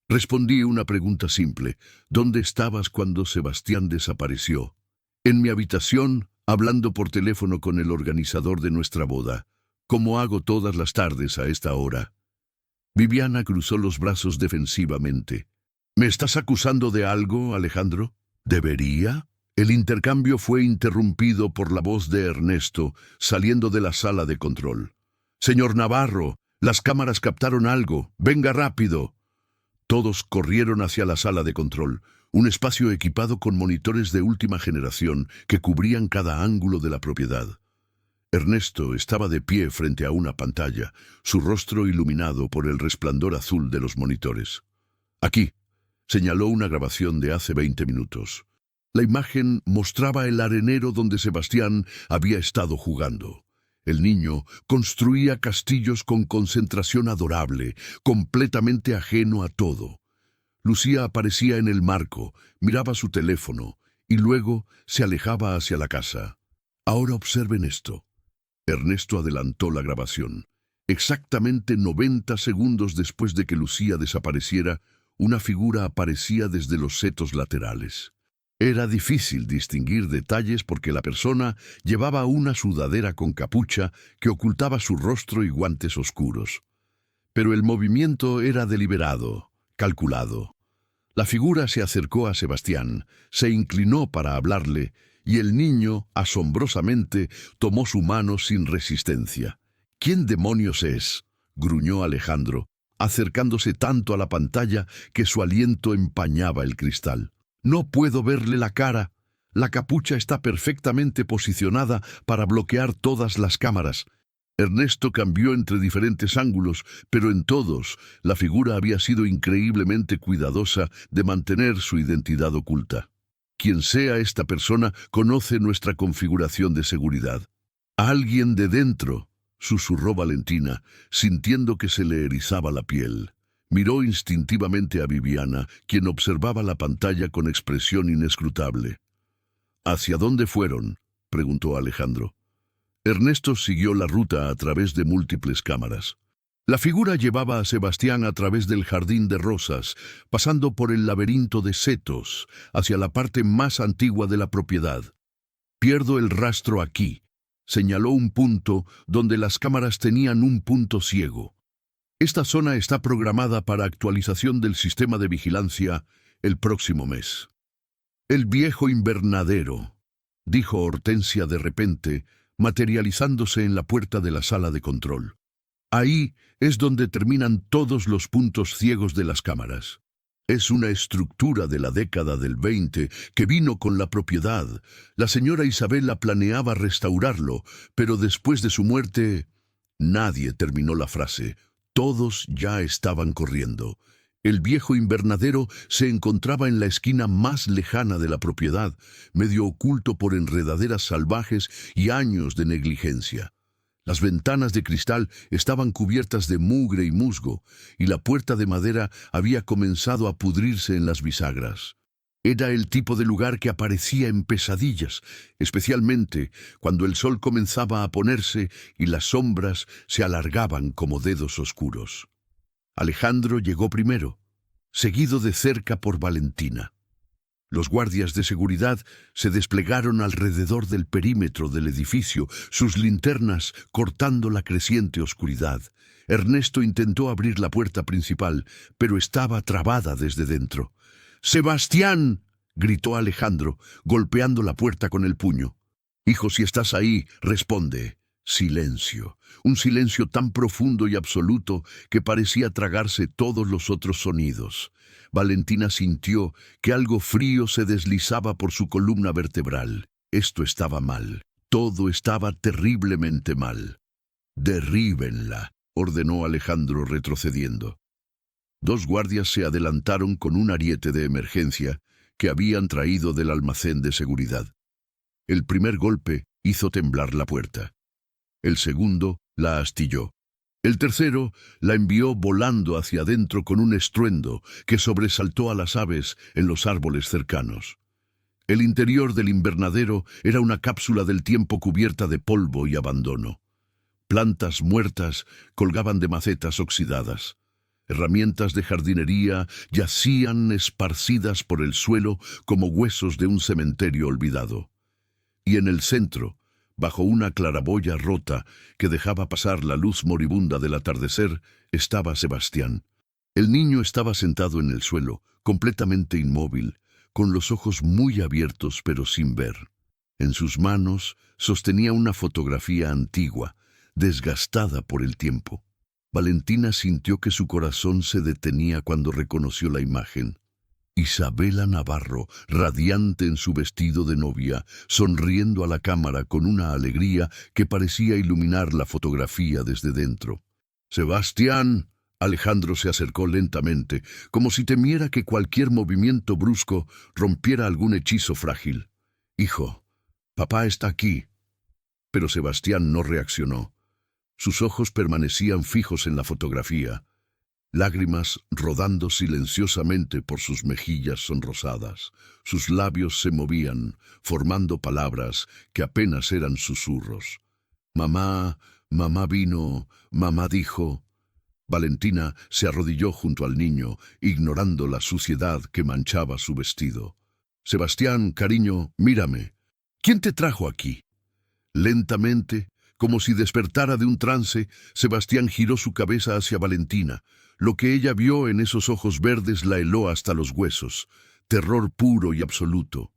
Respondí una pregunta simple. «¿Dónde estabas cuando Sebastián desapareció?» «En mi habitación, hablando por teléfono con el organizador de nuestra boda, como hago todas las tardes a esta hora». Viviana cruzó los brazos defensivamente. «¿Me estás acusando de algo, Alejandro?» «¿Debería?» El intercambio fue interrumpido por la voz de Ernesto, saliendo de la sala de control. «Señor Navarro, las cámaras captaron algo. Venga rápido». Todos corrieron hacia la sala de control, un espacio equipado con monitores de última generación que cubrían cada ángulo de la propiedad. Ernesto estaba de pie frente a una pantalla, su rostro iluminado por el resplandor azul de los monitores. «Aquí», señaló una grabación de hace 20 minutos. La imagen mostraba el arenero donde Sebastián había estado jugando. El niño construía castillos con concentración adorable, completamente ajeno a todo. Lucía aparecía en el marco, miraba su teléfono y luego se alejaba hacia la casa. «Ahora observen esto». Ernesto adelantó la grabación. Exactamente 90 segundos después de que Lucía desapareciera, una figura aparecía desde los setos laterales. Era difícil distinguir detalles porque la persona llevaba una sudadera con capucha que ocultaba su rostro y guantes oscuros. Pero el movimiento era deliberado, calculado. La figura se acercó a Sebastián, se inclinó para hablarle, y el niño, asombrosamente, tomó su mano sin resistencia. «¿Quién demonios es?», gruñó Alejandro, acercándose tanto a la pantalla que su aliento empañaba el cristal. «No puedo verle la cara. La capucha está perfectamente posicionada para bloquear todas las cámaras». Ernesto cambió entre diferentes ángulos, pero en todos la figura había sido increíblemente cuidadosa de mantener su identidad oculta. «Quien sea esta persona conoce nuestra configuración de seguridad». «Alguien de dentro», susurró Valentina, sintiendo que se le erizaba la piel. Miró instintivamente a Viviana, quien observaba la pantalla con expresión inescrutable. «¿Hacia dónde fueron?», preguntó Alejandro. Ernesto siguió la ruta a través de múltiples cámaras. La figura llevaba a Sebastián a través del jardín de rosas, pasando por el laberinto de setos, hacia la parte más antigua de la propiedad. «Pierdo el rastro aquí», señaló un punto donde las cámaras tenían un punto ciego. «Esta zona está programada para actualización del sistema de vigilancia el próximo mes». «El viejo invernadero», dijo Hortensia de repente, materializándose en la puerta de la sala de control. «Ahí es donde terminan todos los puntos ciegos de las cámaras. Es una estructura de la década del 20 que vino con la propiedad. La señora Isabela planeaba restaurarlo, pero después de su muerte...». Nadie terminó la frase. Todos ya estaban corriendo. El viejo invernadero se encontraba en la esquina más lejana de la propiedad, medio oculto por enredaderas salvajes y años de negligencia. Las ventanas de cristal estaban cubiertas de mugre y musgo, y la puerta de madera había comenzado a pudrirse en las bisagras. Era el tipo de lugar que aparecía en pesadillas, especialmente cuando el sol comenzaba a ponerse y las sombras se alargaban como dedos oscuros. Alejandro llegó primero, seguido de cerca por Valentina. Los guardias de seguridad se desplegaron alrededor del perímetro del edificio, sus linternas cortando la creciente oscuridad. Ernesto intentó abrir la puerta principal, pero estaba trabada desde dentro. «¡Sebastián!», gritó Alejandro, golpeando la puerta con el puño. «Hijo, si estás ahí, responde». Silencio, un silencio tan profundo y absoluto que parecía tragarse todos los otros sonidos. Valentina sintió que algo frío se deslizaba por su columna vertebral. Esto estaba mal, todo estaba terriblemente mal. «Derríbenla», ordenó Alejandro retrocediendo. Dos guardias se adelantaron con un ariete de emergencia que habían traído del almacén de seguridad. El primer golpe hizo temblar la puerta. El segundo la astilló. El tercero la envió volando hacia adentro con un estruendo que sobresaltó a las aves en los árboles cercanos. El interior del invernadero era una cápsula del tiempo cubierta de polvo y abandono. Plantas muertas colgaban de macetas oxidadas. Herramientas de jardinería yacían esparcidas por el suelo como huesos de un cementerio olvidado. Y en el centro, bajo una claraboya rota que dejaba pasar la luz moribunda del atardecer, estaba Sebastián. El niño estaba sentado en el suelo, completamente inmóvil, con los ojos muy abiertos pero sin ver. En sus manos sostenía una fotografía antigua, desgastada por el tiempo. Valentina sintió que su corazón se detenía cuando reconoció la imagen. Isabela Navarro, radiante en su vestido de novia, sonriendo a la cámara con una alegría que parecía iluminar la fotografía desde dentro. «Sebastián», Alejandro se acercó lentamente, como si temiera que cualquier movimiento brusco rompiera algún hechizo frágil. «Hijo, papá está aquí». Pero Sebastián no reaccionó. Sus ojos permanecían fijos en la fotografía, lágrimas rodando silenciosamente por sus mejillas sonrosadas. Sus labios se movían, formando palabras que apenas eran susurros. «Mamá, mamá vino, mamá dijo». Valentina se arrodilló junto al niño, ignorando la suciedad que manchaba su vestido. «Sebastián, cariño, mírame. ¿Quién te trajo aquí?» Lentamente, como si despertara de un trance, Sebastián giró su cabeza hacia Valentina. Lo que ella vio en esos ojos verdes la heló hasta los huesos. Terror puro y absoluto.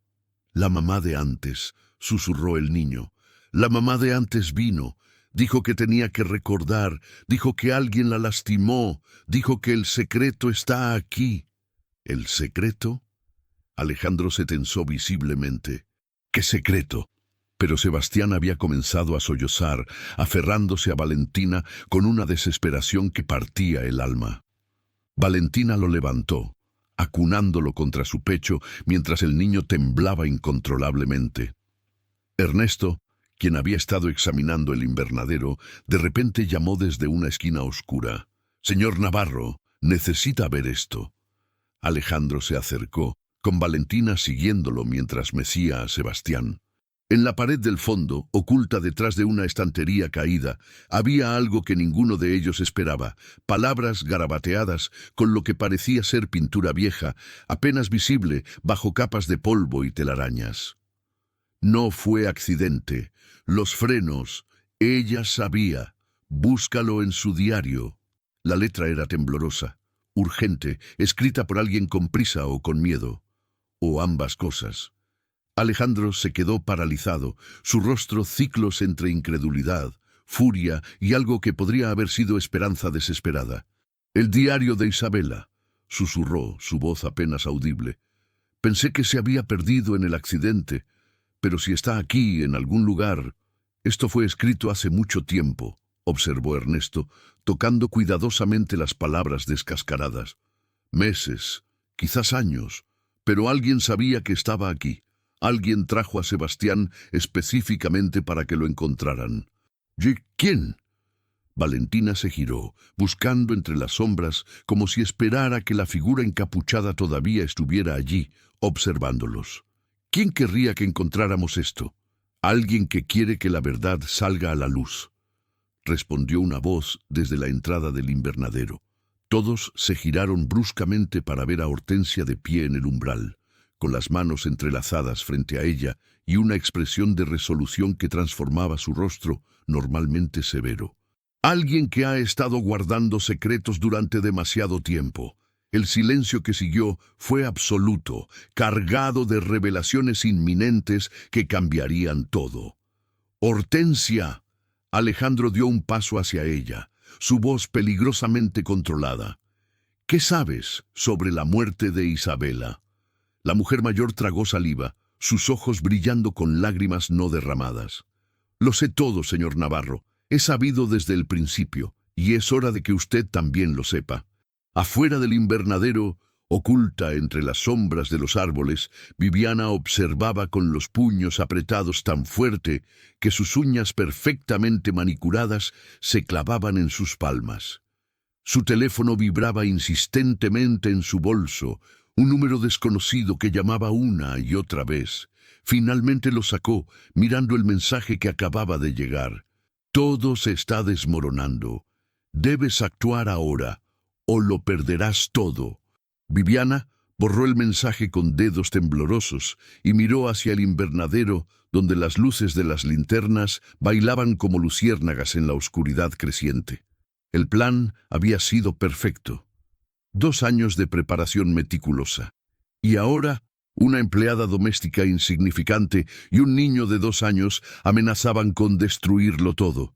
«La mamá de antes», susurró el niño. «La mamá de antes vino. Dijo que tenía que recordar. Dijo que alguien la lastimó. Dijo que el secreto está aquí». «¿El secreto?» Alejandro se tensó visiblemente. «¿Qué secreto?» Pero Sebastián había comenzado a sollozar, aferrándose a Valentina con una desesperación que partía el alma. Valentina lo levantó, acunándolo contra su pecho mientras el niño temblaba incontrolablemente. Ernesto, quien había estado examinando el invernadero, de repente llamó desde una esquina oscura. «Señor Navarro, necesita ver esto». Alejandro se acercó, con Valentina siguiéndolo mientras mecía a Sebastián. En la pared del fondo, oculta detrás de una estantería caída, había algo que ninguno de ellos esperaba, palabras garabateadas con lo que parecía ser pintura vieja, apenas visible bajo capas de polvo y telarañas. «No fue accidente. Los frenos. Ella sabía. Búscalo en su diario». La letra era temblorosa, urgente, escrita por alguien con prisa o con miedo, o ambas cosas. Alejandro se quedó paralizado, su rostro ciclos entre incredulidad, furia y algo que podría haber sido esperanza desesperada. «El diario de Isabela», susurró, su voz apenas audible. «Pensé que se había perdido en el accidente, pero si está aquí, en algún lugar». «Esto fue escrito hace mucho tiempo», observó Ernesto, tocando cuidadosamente las palabras descascaradas. «Meses, quizás años, pero alguien sabía que estaba aquí. Alguien trajo a Sebastián específicamente para que lo encontraran». «¿Quién?» Valentina se giró, buscando entre las sombras, como si esperara que la figura encapuchada todavía estuviera allí, observándolos. «¿Quién querría que encontráramos esto?» «Alguien que quiere que la verdad salga a la luz», respondió una voz desde la entrada del invernadero. Todos se giraron bruscamente para ver a Hortensia de pie en el umbral, con las manos entrelazadas frente a ella y una expresión de resolución que transformaba su rostro, normalmente severo. «Alguien que ha estado guardando secretos durante demasiado tiempo». El silencio que siguió fue absoluto, cargado de revelaciones inminentes que cambiarían todo. «Hortensia». Alejandro dio un paso hacia ella, su voz peligrosamente controlada. «¿Qué sabes sobre la muerte de Isabela?» La mujer mayor tragó saliva, sus ojos brillando con lágrimas no derramadas. «Lo sé todo, señor Navarro. He sabido desde el principio, y es hora de que usted también lo sepa». Afuera del invernadero, oculta entre las sombras de los árboles, Viviana observaba con los puños apretados tan fuerte que sus uñas perfectamente manicuradas se clavaban en sus palmas. Su teléfono vibraba insistentemente en su bolso, un número desconocido que llamaba una y otra vez. Finalmente lo sacó, mirando el mensaje que acababa de llegar. «Todo se está desmoronando. Debes actuar ahora, o lo perderás todo». Viviana borró el mensaje con dedos temblorosos y miró hacia el invernadero, donde las luces de las linternas bailaban como luciérnagas en la oscuridad creciente. El plan había sido perfecto. 2 años de preparación meticulosa. Y ahora, Una empleada doméstica insignificante y un niño de 2 años amenazaban con destruirlo todo.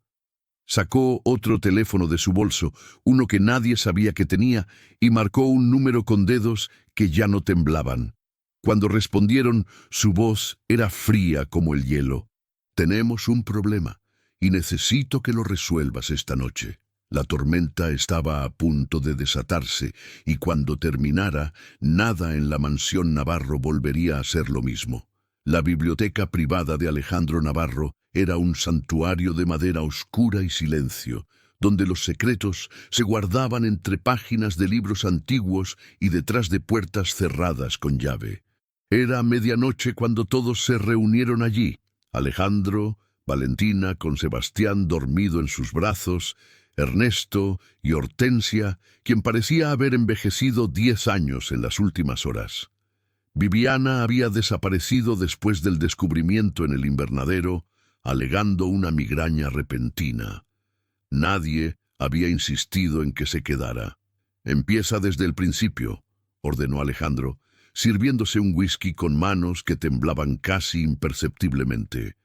Sacó otro teléfono de su bolso, uno que nadie sabía que tenía, y marcó un número con dedos que ya no temblaban. Cuando respondieron, su voz era fría como el hielo. «Tenemos un problema, y necesito que lo resuelvas esta noche». La tormenta estaba a punto de desatarse, y cuando terminara, nada en la mansión Navarro volvería a ser lo mismo. La biblioteca privada de Alejandro Navarro era un santuario de madera oscura y silencio, donde los secretos se guardaban entre páginas de libros antiguos y detrás de puertas cerradas con llave. Era medianoche cuando todos se reunieron allí. Alejandro, Valentina con Sebastián dormido en sus brazos, Ernesto y Hortensia, quien parecía haber envejecido 10 años en las últimas horas. Viviana había desaparecido después del descubrimiento en el invernadero, alegando una migraña repentina. Nadie había insistido en que se quedara. «Empieza desde el principio», ordenó Alejandro, sirviéndose un whisky con manos que temblaban casi imperceptiblemente.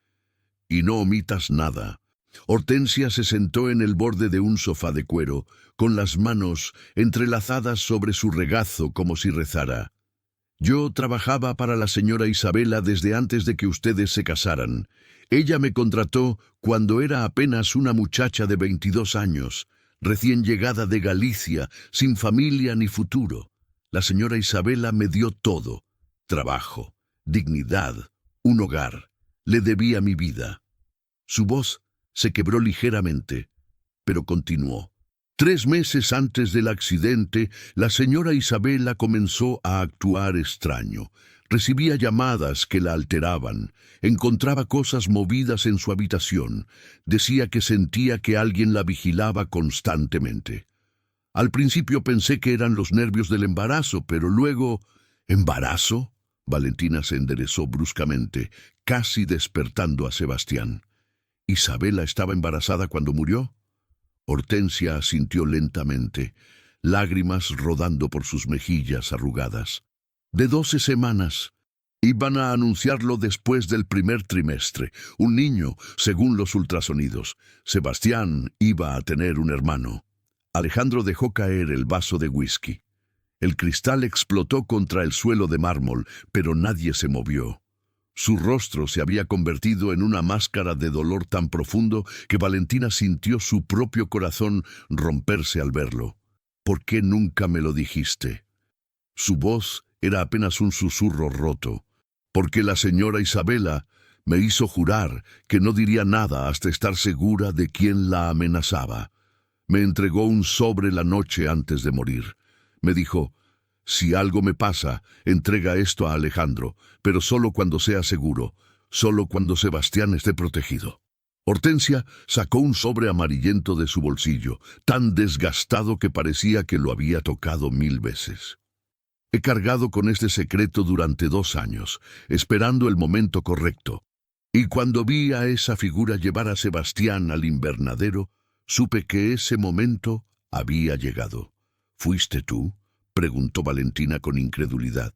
«Y no omitas nada». Hortensia se sentó en el borde de un sofá de cuero, con las manos entrelazadas sobre su regazo como si rezara. «Yo trabajaba para la señora Isabela desde antes de que ustedes se casaran. Ella me contrató cuando era apenas una muchacha de 22 años, recién llegada de Galicia, sin familia ni futuro. La señora Isabela me dio todo: trabajo, dignidad, un hogar. Le debía mi vida». Su voz se quebró ligeramente, pero continuó. «3 meses antes del accidente, la señora Isabela comenzó a actuar extraño. Recibía llamadas que la alteraban, encontraba cosas movidas en su habitación, decía que sentía que alguien la vigilaba constantemente. Al principio pensé que eran los nervios del embarazo, pero luego... ¿Embarazo?». Valentina se enderezó bruscamente, casi despertando a Sebastián. «¿Isabela estaba embarazada cuando murió?». Hortensia asintió lentamente, lágrimas rodando por sus mejillas arrugadas. «De 12 semanas. Iban a anunciarlo después del primer trimestre. Un niño, según los ultrasonidos. Sebastián iba a tener un hermano». Alejandro dejó caer el vaso de whisky. El cristal explotó contra el suelo de mármol, pero nadie se movió. Su rostro se había convertido en una máscara de dolor tan profundo que Valentina sintió su propio corazón romperse al verlo. «¿Por qué nunca me lo dijiste?». Su voz era apenas un susurro roto. «Porque la señora Isabela me hizo jurar que no diría nada hasta estar segura de quién la amenazaba. Me entregó un sobre la noche antes de morir. Me dijo: «Si algo me pasa, entrega esto a Alejandro, pero solo cuando sea seguro, solo cuando Sebastián esté protegido». Hortensia sacó un sobre amarillento de su bolsillo, tan desgastado que parecía que lo había tocado 1000 veces. «He cargado con este secreto durante 2 años, esperando el momento correcto. Y cuando vi a esa figura llevar a Sebastián al invernadero, supe que ese momento había llegado». «¿Fuiste tú?», preguntó Valentina con incredulidad.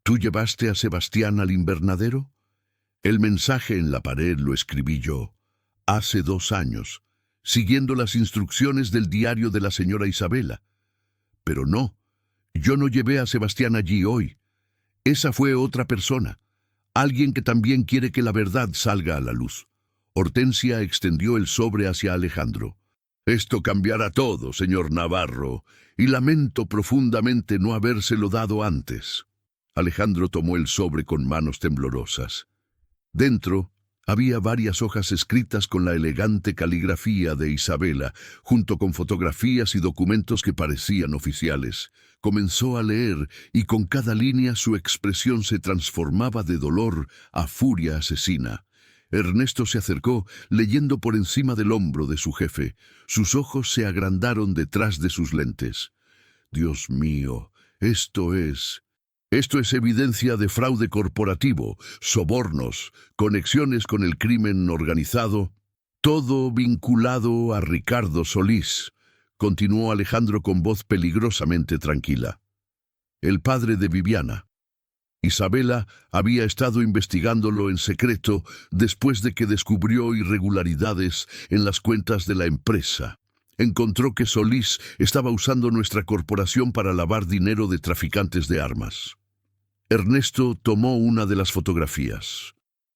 «¿Tú llevaste a Sebastián al invernadero?». «El mensaje en la pared lo escribí yo, hace 2 años, siguiendo las instrucciones del diario de la señora Isabela. Pero no, yo no llevé a Sebastián allí hoy. Esa fue otra persona, alguien que también quiere que la verdad salga a la luz». Hortensia extendió el sobre hacia Alejandro. «Esto cambiará todo, señor Navarro, y lamento profundamente no habérselo dado antes». Alejandro tomó el sobre con manos temblorosas. Dentro había varias hojas escritas con la elegante caligrafía de Isabela, junto con fotografías y documentos que parecían oficiales. Comenzó a leer, y con cada línea su expresión se transformaba de dolor a furia asesina. Ernesto se acercó, leyendo por encima del hombro de su jefe. Sus ojos se agrandaron detrás de sus lentes. «Dios mío, esto es evidencia de fraude corporativo, sobornos, conexiones con el crimen organizado, todo vinculado a Ricardo Solís», continuó Alejandro con voz peligrosamente tranquila. «El padre de Viviana. Isabela había estado investigándolo en secreto después de que descubrió irregularidades en las cuentas de la empresa. Encontró que Solís estaba usando nuestra corporación para lavar dinero de traficantes de armas. Ernesto tomó una de las fotografías.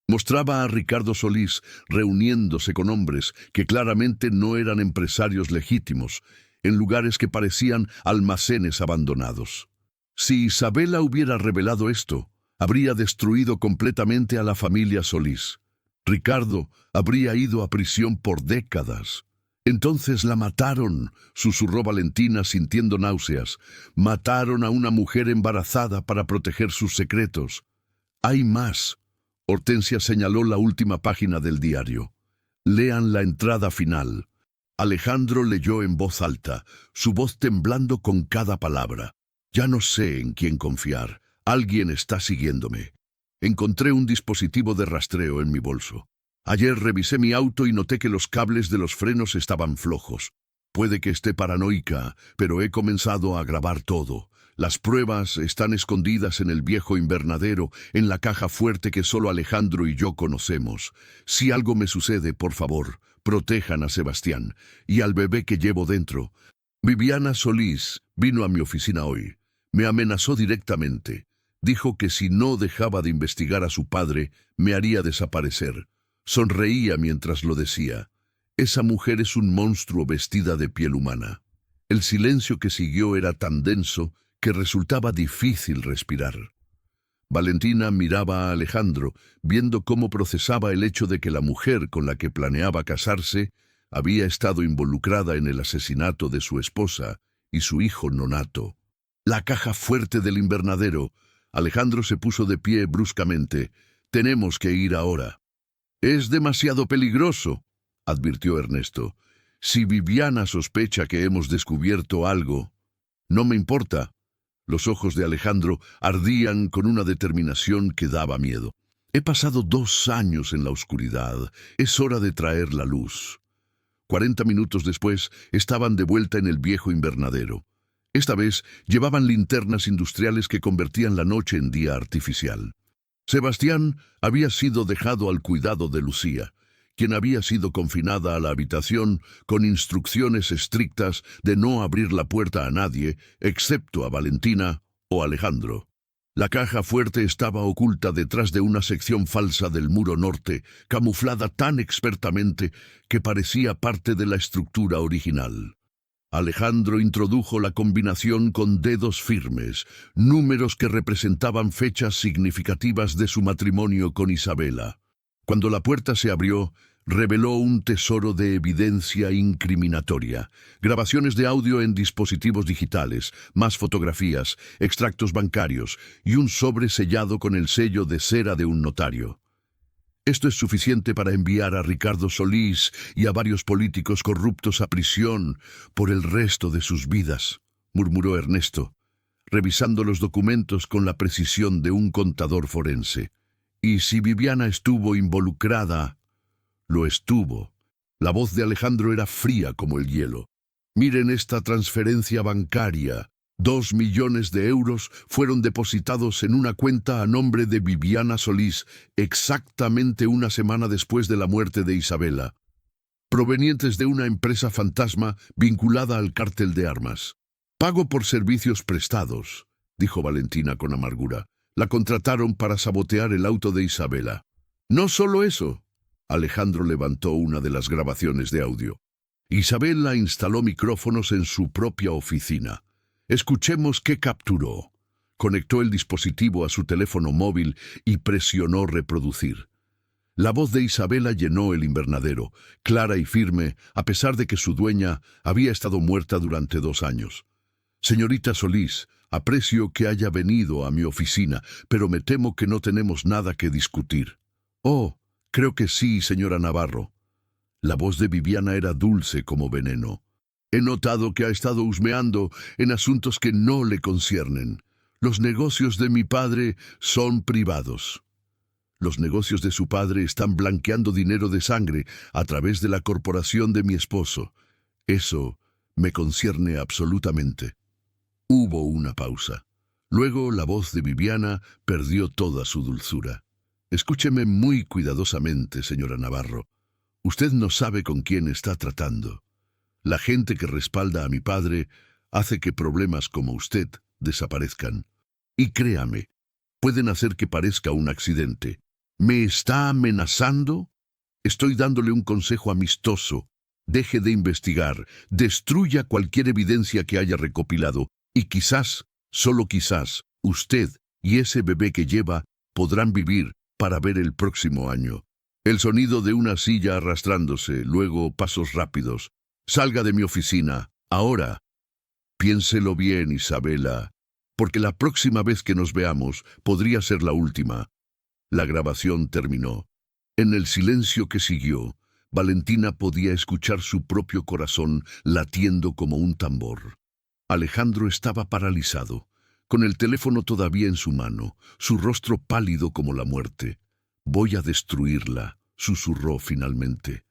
Mostraba a Ricardo Solís reuniéndose con hombres que claramente no eran empresarios legítimos, en lugares que parecían almacenes abandonados. Si Isabela hubiera revelado esto, habría destruido completamente a la familia Solís. Ricardo habría ido a prisión por décadas. Entonces la mataron, susurró Valentina sintiendo náuseas. Mataron a una mujer embarazada para proteger sus secretos. Hay más. Hortensia señaló la última página del diario. Lean la entrada final. Alejandro leyó en voz alta, su voz temblando con cada palabra. Ya no sé en quién confiar. Alguien está siguiéndome. Encontré un dispositivo de rastreo en mi bolso. Ayer revisé mi auto y noté que los cables de los frenos estaban flojos. Puede que esté paranoica, pero he comenzado a grabar todo. Las pruebas están escondidas en el viejo invernadero, en la caja fuerte que solo Alejandro y yo conocemos. Si algo me sucede, por favor, protejan a Sebastián y al bebé que llevo dentro. Viviana Solís vino a mi oficina hoy. Me amenazó directamente. Dijo que si no dejaba de investigar a su padre, me haría desaparecer. Sonreía mientras lo decía. Esa mujer es un monstruo vestida de piel humana. El silencio que siguió era tan denso que resultaba difícil respirar. Valentina miraba a Alejandro, viendo cómo procesaba el hecho de que la mujer con la que planeaba casarse había estado involucrada en el asesinato de su esposa y su hijo nonato. La caja fuerte del invernadero. Alejandro se puso de pie bruscamente. Tenemos que ir ahora. Es demasiado peligroso, advirtió Ernesto. Si Viviana sospecha que hemos descubierto algo, no me importa. Los ojos de Alejandro ardían con una determinación que daba miedo. He pasado 2 años en la oscuridad. Es hora de traer la luz. 40 minutos después, estaban de vuelta en el viejo invernadero. Esta vez llevaban linternas industriales que convertían la noche en día artificial. Sebastián había sido dejado al cuidado de Lucía, quien había sido confinada a la habitación con instrucciones estrictas de no abrir la puerta a nadie, excepto a Valentina o Alejandro. La caja fuerte estaba oculta detrás de una sección falsa del muro norte, camuflada tan expertamente que parecía parte de la estructura original. Alejandro introdujo la combinación con dedos firmes, números que representaban fechas significativas de su matrimonio con Isabela. Cuando la puerta se abrió, reveló un tesoro de evidencia incriminatoria, grabaciones de audio en dispositivos digitales, más fotografías, extractos bancarios y un sobre sellado con el sello de cera de un notario. Esto es suficiente para enviar a Ricardo Solís y a varios políticos corruptos a prisión por el resto de sus vidas, murmuró Ernesto, revisando los documentos con la precisión de un contador forense. Y si Viviana estuvo involucrada, lo estuvo. La voz de Alejandro era fría como el hielo. Miren esta transferencia bancaria. 2 millones de euros fueron depositados en una cuenta a nombre de Viviana Solís exactamente una semana después de la muerte de Isabela, provenientes de una empresa fantasma vinculada al cártel de armas. Pago por servicios prestados, dijo Valentina con amargura. La contrataron para sabotear el auto de Isabela. No solo eso. Alejandro levantó una de las grabaciones de audio. Isabela instaló micrófonos en su propia oficina. Escuchemos qué capturó. Conectó el dispositivo a su teléfono móvil y presionó reproducir. La voz de Isabela llenó el invernadero, clara y firme, a pesar de que su dueña había estado muerta durante 2 años. Señorita Solís, aprecio que haya venido a mi oficina, pero me temo que no tenemos nada que discutir. Oh, creo que sí, señora Navarro. La voz de Viviana era dulce como veneno. He notado que ha estado husmeando en asuntos que no le conciernen. Los negocios de mi padre son privados. Los negocios de su padre están blanqueando dinero de sangre a través de la corporación de mi esposo. Eso me concierne absolutamente. Hubo una pausa. Luego la voz de Viviana perdió toda su dulzura. Escúcheme muy cuidadosamente, señora Navarro. Usted no sabe con quién está tratando. La gente que respalda a mi padre hace que problemas como usted desaparezcan. Y créame, pueden hacer que parezca un accidente. ¿Me está amenazando? Estoy dándole un consejo amistoso. Deje de investigar, destruya cualquier evidencia que haya recopilado, y quizás, solo quizás, usted y ese bebé que lleva podrán vivir para ver el próximo año. El sonido de una silla arrastrándose, luego pasos rápidos. Salga de mi oficina, ahora. Piénselo bien, Isabela, porque la próxima vez que nos veamos podría ser la última. La grabación terminó. En el silencio que siguió, Valentina podía escuchar su propio corazón latiendo como un tambor. Alejandro estaba paralizado, con el teléfono todavía en su mano, su rostro pálido como la muerte. «Voy a destruirla», susurró finalmente.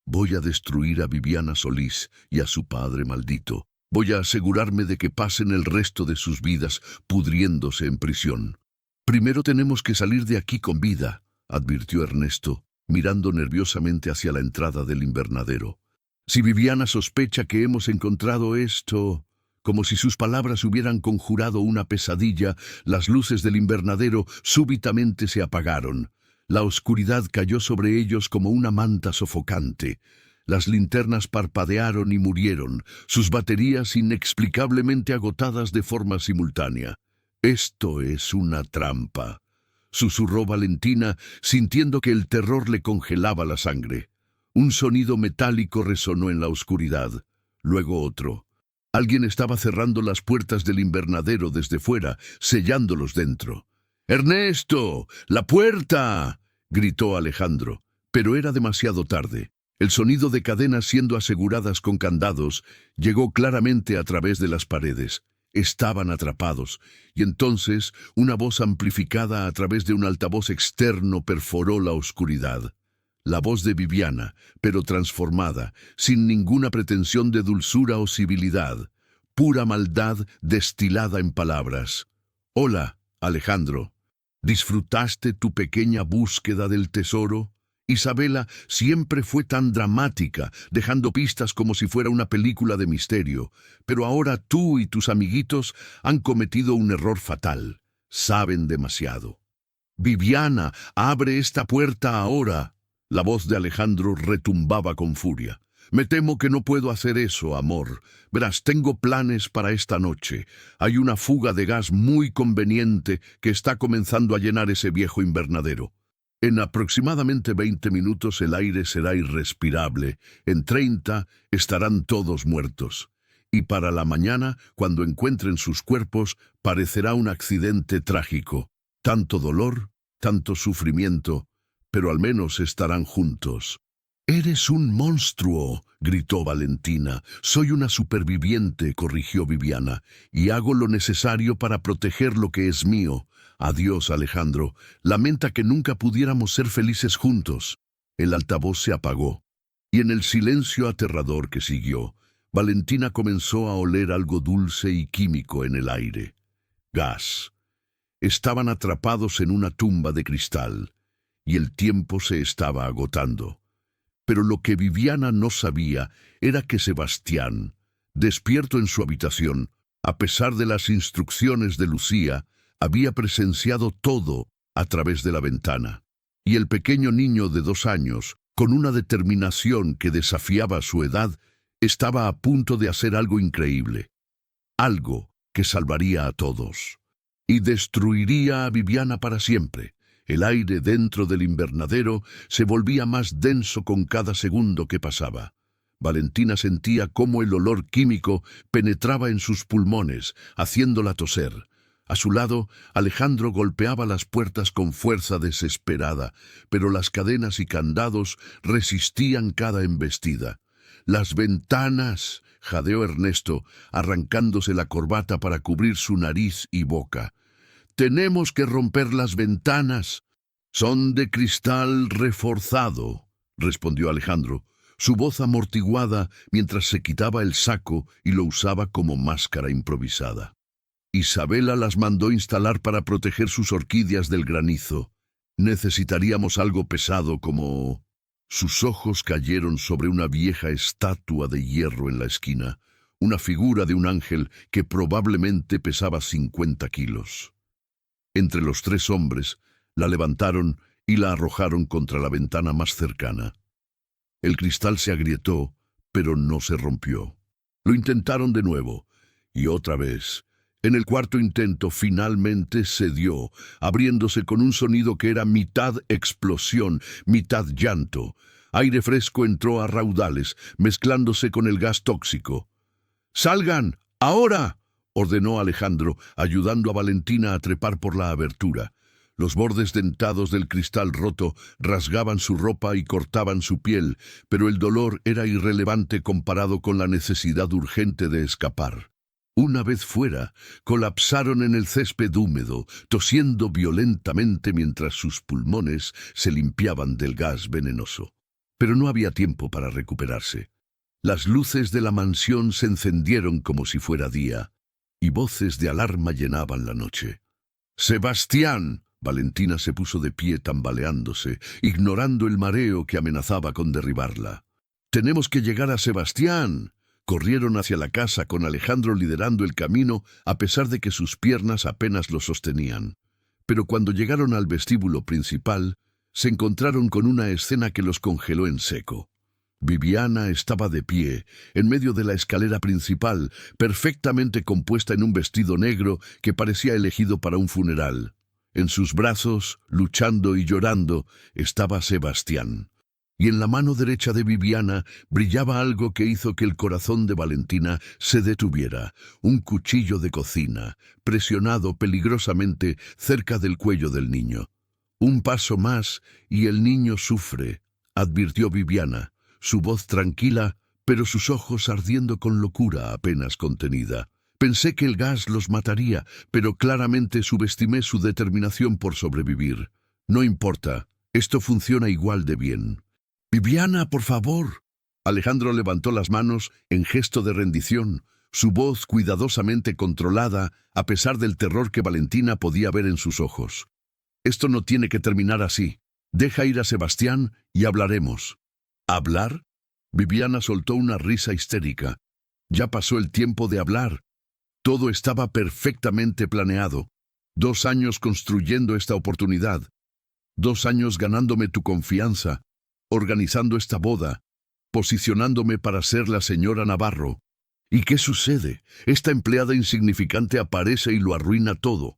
«Voy a destruir a Viviana Solís y a su padre maldito. Voy a asegurarme de que pasen el resto de sus vidas pudriéndose en prisión». «Primero tenemos que salir de aquí con vida», advirtió Ernesto, mirando nerviosamente hacia la entrada del invernadero. «Si Viviana sospecha que hemos encontrado esto...» Como si sus palabras hubieran conjurado una pesadilla, las luces del invernadero súbitamente se apagaron. La oscuridad cayó sobre ellos como una manta sofocante. Las linternas parpadearon y murieron, sus baterías inexplicablemente agotadas de forma simultánea. «Esto es una trampa», susurró Valentina, sintiendo que el terror le congelaba la sangre. Un sonido metálico resonó en la oscuridad, luego otro. Alguien estaba cerrando las puertas del invernadero desde fuera, sellándolos dentro. «¡Ernesto! ¡La puerta!», gritó Alejandro, pero era demasiado tarde. El sonido de cadenas siendo aseguradas con candados llegó claramente a través de las paredes. Estaban atrapados, y entonces una voz amplificada a través de un altavoz externo perforó la oscuridad. La voz de Viviana, pero transformada, sin ninguna pretensión de dulzura o civilidad, pura maldad destilada en palabras. «Hola, Alejandro. ¿Disfrutaste tu pequeña búsqueda del tesoro? Isabela siempre fue tan dramática, dejando pistas como si fuera una película de misterio, pero ahora tú y tus amiguitos han cometido un error fatal. Saben demasiado. Viviana, abre esta puerta ahora». La voz de Alejandro retumbaba con furia. «Me temo que no puedo hacer eso, amor. Verás, tengo planes para esta noche. Hay una fuga de gas muy conveniente que está comenzando a llenar ese viejo invernadero. En aproximadamente 20 minutos el aire será irrespirable. En 30 estarán todos muertos. Y para la mañana, cuando encuentren sus cuerpos, parecerá un accidente trágico. Tanto dolor, tanto sufrimiento, pero al menos estarán juntos». «Eres un monstruo», gritó Valentina. «Soy una superviviente», corrigió Viviana, «y hago lo necesario para proteger lo que es mío. Adiós, Alejandro. Lamenta que nunca pudiéramos ser felices juntos». El altavoz se apagó, y en el silencio aterrador que siguió, Valentina comenzó a oler algo dulce y químico en el aire. Gas. Estaban atrapados en una tumba de cristal, y el tiempo se estaba agotando. Pero lo que Viviana no sabía era que Sebastián, despierto en su habitación, a pesar de las instrucciones de Lucía, había presenciado todo a través de la ventana. Y el pequeño niño de 2 años, con una determinación que desafiaba su edad, estaba a punto de hacer algo increíble. Algo que salvaría a todos. Y destruiría a Viviana para siempre. El aire dentro del invernadero se volvía más denso con cada segundo que pasaba. Valentina sentía cómo el olor químico penetraba en sus pulmones, haciéndola toser. A su lado, Alejandro golpeaba las puertas con fuerza desesperada, pero las cadenas y candados resistían cada embestida. «¡Las ventanas!», jadeó Ernesto, arrancándose la corbata para cubrir su nariz y boca. «Tenemos que romper las ventanas». «Son de cristal reforzado», respondió Alejandro, su voz amortiguada mientras se quitaba el saco y lo usaba como máscara improvisada. Isabela las mandó instalar para proteger sus orquídeas del granizo. Necesitaríamos algo pesado como... Sus ojos cayeron sobre una vieja estatua de hierro en la esquina, una figura de un ángel que probablemente pesaba 50 kilos. Entre los 3 hombres, la levantaron y la arrojaron contra la ventana más cercana. El cristal se agrietó, pero no se rompió. Lo intentaron de nuevo, y otra vez. En el cuarto intento finalmente cedió, abriéndose con un sonido que era mitad explosión, mitad llanto. Aire fresco entró a raudales, mezclándose con el gas tóxico. ¡Salgan! ¡Ahora!, ordenó Alejandro, ayudando a Valentina a trepar por la abertura. Los bordes dentados del cristal roto rasgaban su ropa y cortaban su piel, pero el dolor era irrelevante comparado con la necesidad urgente de escapar. Una vez fuera, colapsaron en el césped húmedo, tosiendo violentamente mientras sus pulmones se limpiaban del gas venenoso. Pero no había tiempo para recuperarse. Las luces de la mansión se encendieron como si fuera día, y voces de alarma llenaban la noche. ¡Sebastián! Valentina se puso de pie tambaleándose, ignorando el mareo que amenazaba con derribarla. «¡Tenemos que llegar a Sebastián!». Corrieron hacia la casa con Alejandro liderando el camino a pesar de que sus piernas apenas lo sostenían. Pero cuando llegaron al vestíbulo principal, se encontraron con una escena que los congeló en seco. Viviana estaba de pie, en medio de la escalera principal, perfectamente compuesta en un vestido negro que parecía elegido para un funeral. En sus brazos, luchando y llorando, estaba Sebastián. Y en la mano derecha de Viviana brillaba algo que hizo que el corazón de Valentina se detuviera, un cuchillo de cocina, presionado peligrosamente cerca del cuello del niño. «Un paso más y el niño sufre», advirtió Viviana, su voz tranquila, pero sus ojos ardiendo con locura apenas contenida. «Pensé que el gas los mataría, pero claramente subestimé su determinación por sobrevivir. No importa, esto funciona igual de bien». «Viviana, por favor». Alejandro levantó las manos en gesto de rendición, su voz cuidadosamente controlada a pesar del terror que Valentina podía ver en sus ojos. «Esto no tiene que terminar así. Deja ir a Sebastián y hablaremos». «¿Hablar?». Viviana soltó una risa histérica. «Ya pasó el tiempo de hablar. Todo estaba perfectamente planeado. 2 años construyendo esta oportunidad. 2 años ganándome tu confianza, organizando esta boda, posicionándome para ser la señora Navarro. ¿Y qué sucede? Esta empleada insignificante aparece y lo arruina todo».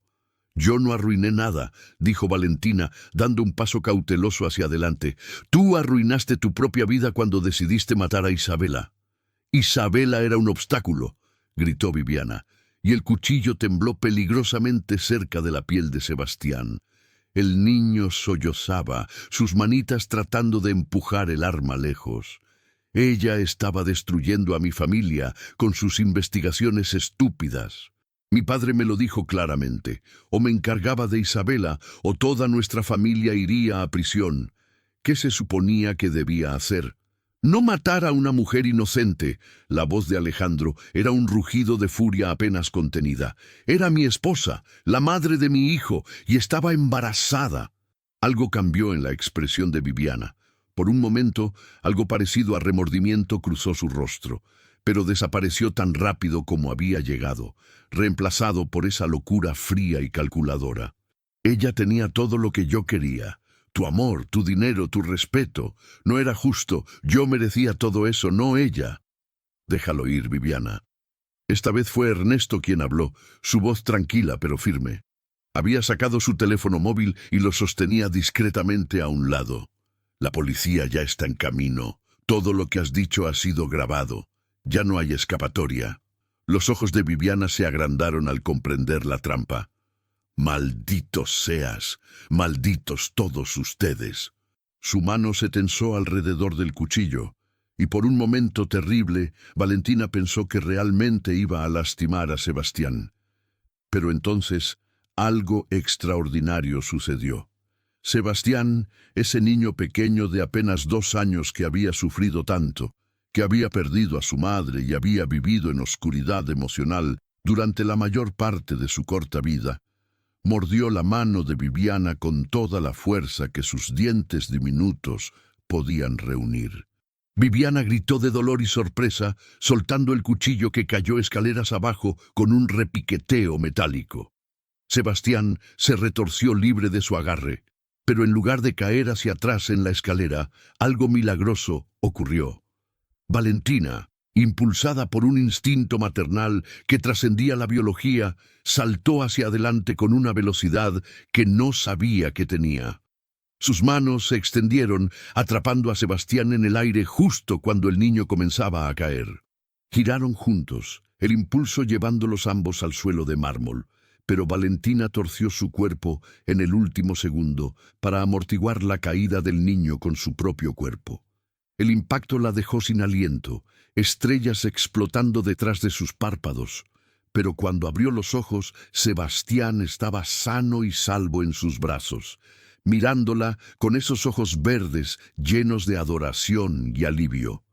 «Yo no arruiné nada», dijo Valentina, dando un paso cauteloso hacia adelante. «Tú arruinaste tu propia vida cuando decidiste matar a Isabela». «Isabela era un obstáculo», gritó Viviana, y el cuchillo tembló peligrosamente cerca de la piel de Sebastián. El niño sollozaba, sus manitas tratando de empujar el arma lejos. «Ella estaba destruyendo a mi familia con sus investigaciones estúpidas. Mi padre me lo dijo claramente, o me encargaba de Isabela, o toda nuestra familia iría a prisión. ¿Qué se suponía que debía hacer? No matar a una mujer inocente». La voz de Alejandro era un rugido de furia apenas contenida. «Era mi esposa, la madre de mi hijo, y estaba embarazada». Algo cambió en la expresión de Viviana. Por un momento, algo parecido a remordimiento cruzó su rostro, pero desapareció tan rápido como había llegado, reemplazado por esa locura fría y calculadora. «Ella tenía todo lo que yo quería. Tu amor, tu dinero, tu respeto. No era justo. Yo merecía todo eso, no ella». «Déjalo ir, Viviana». Esta vez fue Ernesto quien habló, su voz tranquila pero firme. Había sacado su teléfono móvil y lo sostenía discretamente a un lado. «La policía ya está en camino. Todo lo que has dicho ha sido grabado. Ya no hay escapatoria». Los ojos de Viviana se agrandaron al comprender la trampa. «Malditos seas, malditos todos ustedes». Su mano se tensó alrededor del cuchillo, y por un momento terrible, Valentina pensó que realmente iba a lastimar a Sebastián. Pero entonces, algo extraordinario sucedió. Sebastián, ese niño pequeño de apenas 2 años que había sufrido tanto, que había perdido a su madre y había vivido en oscuridad emocional Durante la mayor parte de su corta vida, mordió la mano de Viviana con toda la fuerza que sus dientes diminutos podían reunir. Viviana gritó de dolor y sorpresa, soltando el cuchillo que cayó escaleras abajo con un repiqueteo metálico. Sebastián se retorció libre de su agarre, pero en lugar de caer hacia atrás en la escalera, algo milagroso ocurrió. Valentina, impulsada por un instinto maternal que trascendía la biología, saltó hacia adelante con una velocidad que no sabía que tenía. Sus manos se extendieron, atrapando a Sebastián en el aire justo cuando el niño comenzaba a caer. Giraron juntos, el impulso llevándolos ambos al suelo de mármol, pero Valentina torció su cuerpo en el último segundo para amortiguar la caída del niño con su propio cuerpo. El impacto la dejó sin aliento, estrellas explotando detrás de sus párpados, pero cuando abrió los ojos, Sebastián estaba sano y salvo en sus brazos, mirándola con esos ojos verdes llenos de adoración y alivio.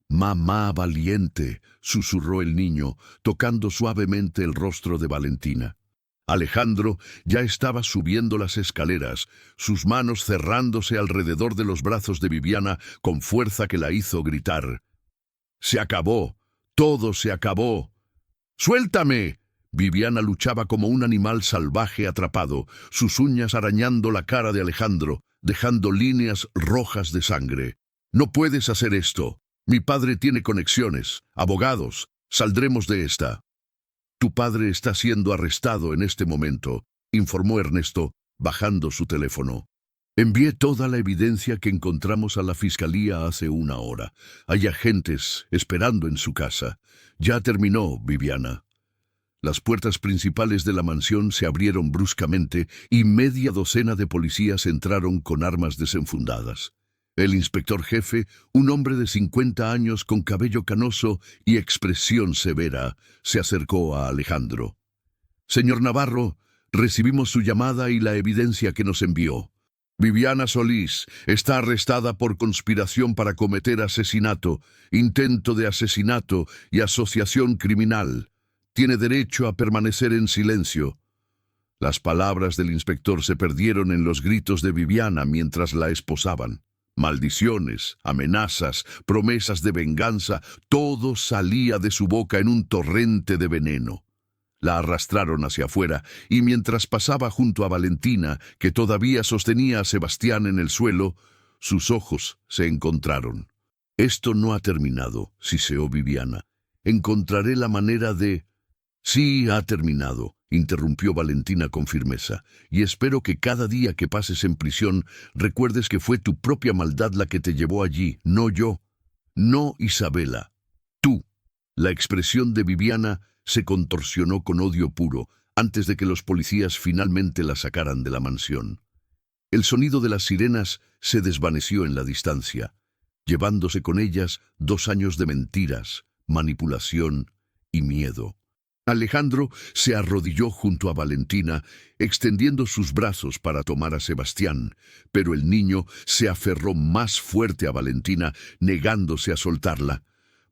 «Mamá valiente», susurró el niño, tocando suavemente el rostro de Valentina. Alejandro ya estaba subiendo las escaleras, sus manos cerrándose alrededor de los brazos de Viviana con fuerza que la hizo gritar. «¡Se acabó! ¡Todo se acabó!» «¡Suéltame!». Viviana luchaba como un animal salvaje atrapado, sus uñas arañando la cara de Alejandro, dejando líneas rojas de sangre. «No puedes hacer esto. Mi padre tiene conexiones, abogados. Saldremos de esta». «Tu padre está siendo arrestado en este momento», informó Ernesto, bajando su teléfono. «Envié toda la evidencia que encontramos a la fiscalía hace una hora. Hay agentes esperando en su casa. Ya terminó, Viviana». Las puertas principales de la mansión se abrieron bruscamente y media docena de policías entraron con armas desenfundadas. El inspector jefe, un hombre de 50 años con cabello canoso y expresión severa, se acercó a Alejandro. «Señor Navarro, recibimos su llamada y la evidencia que nos envió. Viviana Solís está arrestada por conspiración para cometer asesinato, intento de asesinato y asociación criminal. Tiene derecho a permanecer en silencio». Las palabras del inspector se perdieron en los gritos de Viviana mientras la esposaban. Maldiciones, amenazas, promesas de venganza, todo salía de su boca en un torrente de veneno. La arrastraron hacia afuera y mientras pasaba junto a Valentina, que todavía sostenía a Sebastián en el suelo, sus ojos se encontraron. «Esto no ha terminado», siseó Viviana. «Encontraré la manera de...». «Sí, ha terminado», interrumpió Valentina con firmeza, «y espero que cada día que pases en prisión recuerdes que fue tu propia maldad la que te llevó allí, no yo. No Isabela. Tú». La expresión de Viviana se contorsionó con odio puro antes de que los policías finalmente la sacaran de la mansión. El sonido de las sirenas se desvaneció en la distancia, llevándose con ellas 2 años de mentiras, manipulación y miedo. Alejandro se arrodilló junto a Valentina, extendiendo sus brazos para tomar a Sebastián, pero el niño se aferró más fuerte a Valentina, negándose a soltarla.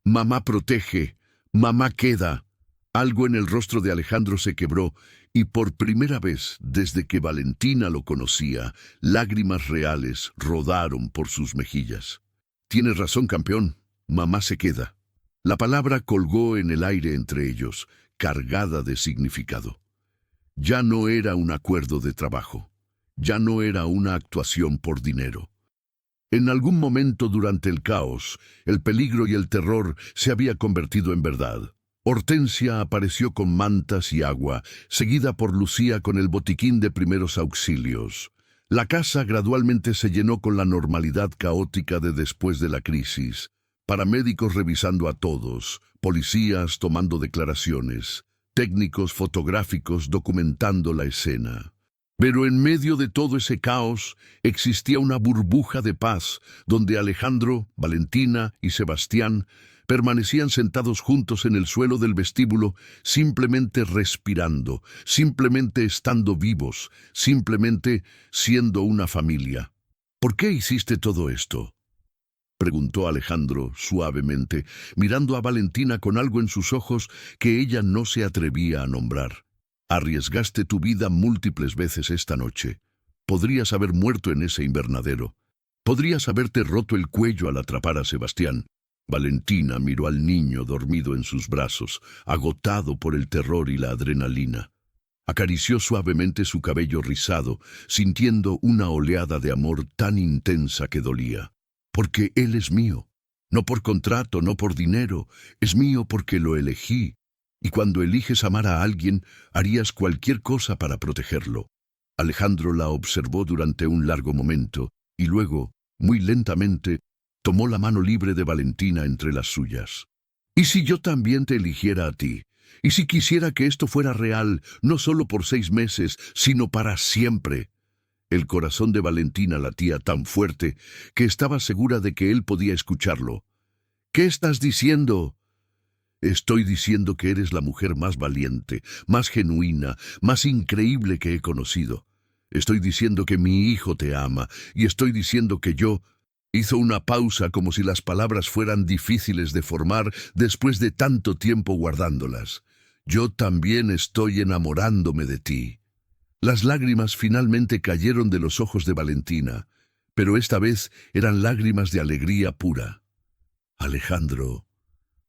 «Mamá protege, mamá queda». Algo en el rostro de Alejandro se quebró, y por primera vez desde que Valentina lo conocía, lágrimas reales rodaron por sus mejillas. «Tienes razón, campeón, mamá se queda». La palabra colgó en el aire entre ellos, cargada de significado. Ya no era un acuerdo de trabajo, ya no era una actuación por dinero. En algún momento durante el caos, el peligro y el terror se había convertido en verdad. Hortensia apareció con mantas y agua, seguida por Lucía con el botiquín de primeros auxilios. La casa gradualmente se llenó con la normalidad caótica de después de la crisis. Paramédicos revisando a todos, policías tomando declaraciones, técnicos fotográficos documentando la escena. Pero en medio de todo ese caos existía una burbuja de paz donde Alejandro, Valentina y Sebastián permanecían sentados juntos en el suelo del vestíbulo, simplemente respirando, simplemente estando vivos, simplemente siendo una familia. «¿Por qué hiciste todo esto?». preguntó Alejandro suavemente, mirando a Valentina con algo en sus ojos que ella no se atrevía a nombrar. Arriesgaste tu vida múltiples veces esta noche. Podrías haber muerto en ese invernadero. Podrías haberte roto el cuello al atrapar a Sebastián. Valentina miró al niño dormido en sus brazos, agotado por el terror y la adrenalina. Acarició suavemente su cabello rizado, sintiendo una oleada de amor tan intensa que dolía. Porque él es mío. No por contrato, no por dinero. Es mío porque lo elegí. Y cuando eliges amar a alguien, harías cualquier cosa para protegerlo. Alejandro la observó durante un largo momento, y luego, muy lentamente, tomó la mano libre de Valentina entre las suyas. ¿Y si yo también te eligiera a ti? ¿Y si quisiera que esto fuera real, no solo por 6 meses, sino para siempre? El corazón de Valentina latía tan fuerte que estaba segura de que él podía escucharlo. ¿Qué estás diciendo? Estoy diciendo que eres la mujer más valiente, más genuina, más increíble que he conocido. Estoy diciendo que mi hijo te ama, y estoy diciendo que yo... Hizo una pausa como si las palabras fueran difíciles de formar después de tanto tiempo guardándolas. Yo también estoy enamorándome de ti. Las lágrimas finalmente cayeron de los ojos de Valentina, pero esta vez eran lágrimas de alegría pura. Alejandro,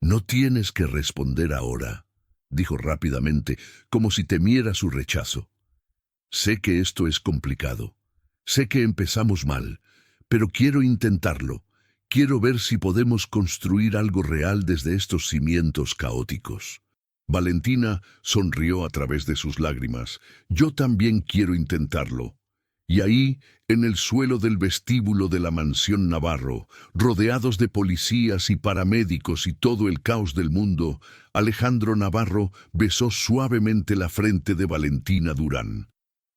no tienes que responder ahora, dijo rápidamente, como si temiera su rechazo. Sé que esto es complicado. Sé que empezamos mal, pero quiero intentarlo. Quiero ver si podemos construir algo real desde estos cimientos caóticos. Valentina sonrió a través de sus lágrimas. Yo también quiero intentarlo. Y ahí, en el suelo del vestíbulo de la mansión Navarro, rodeados de policías y paramédicos y todo el caos del mundo, Alejandro Navarro besó suavemente la frente de Valentina Durán.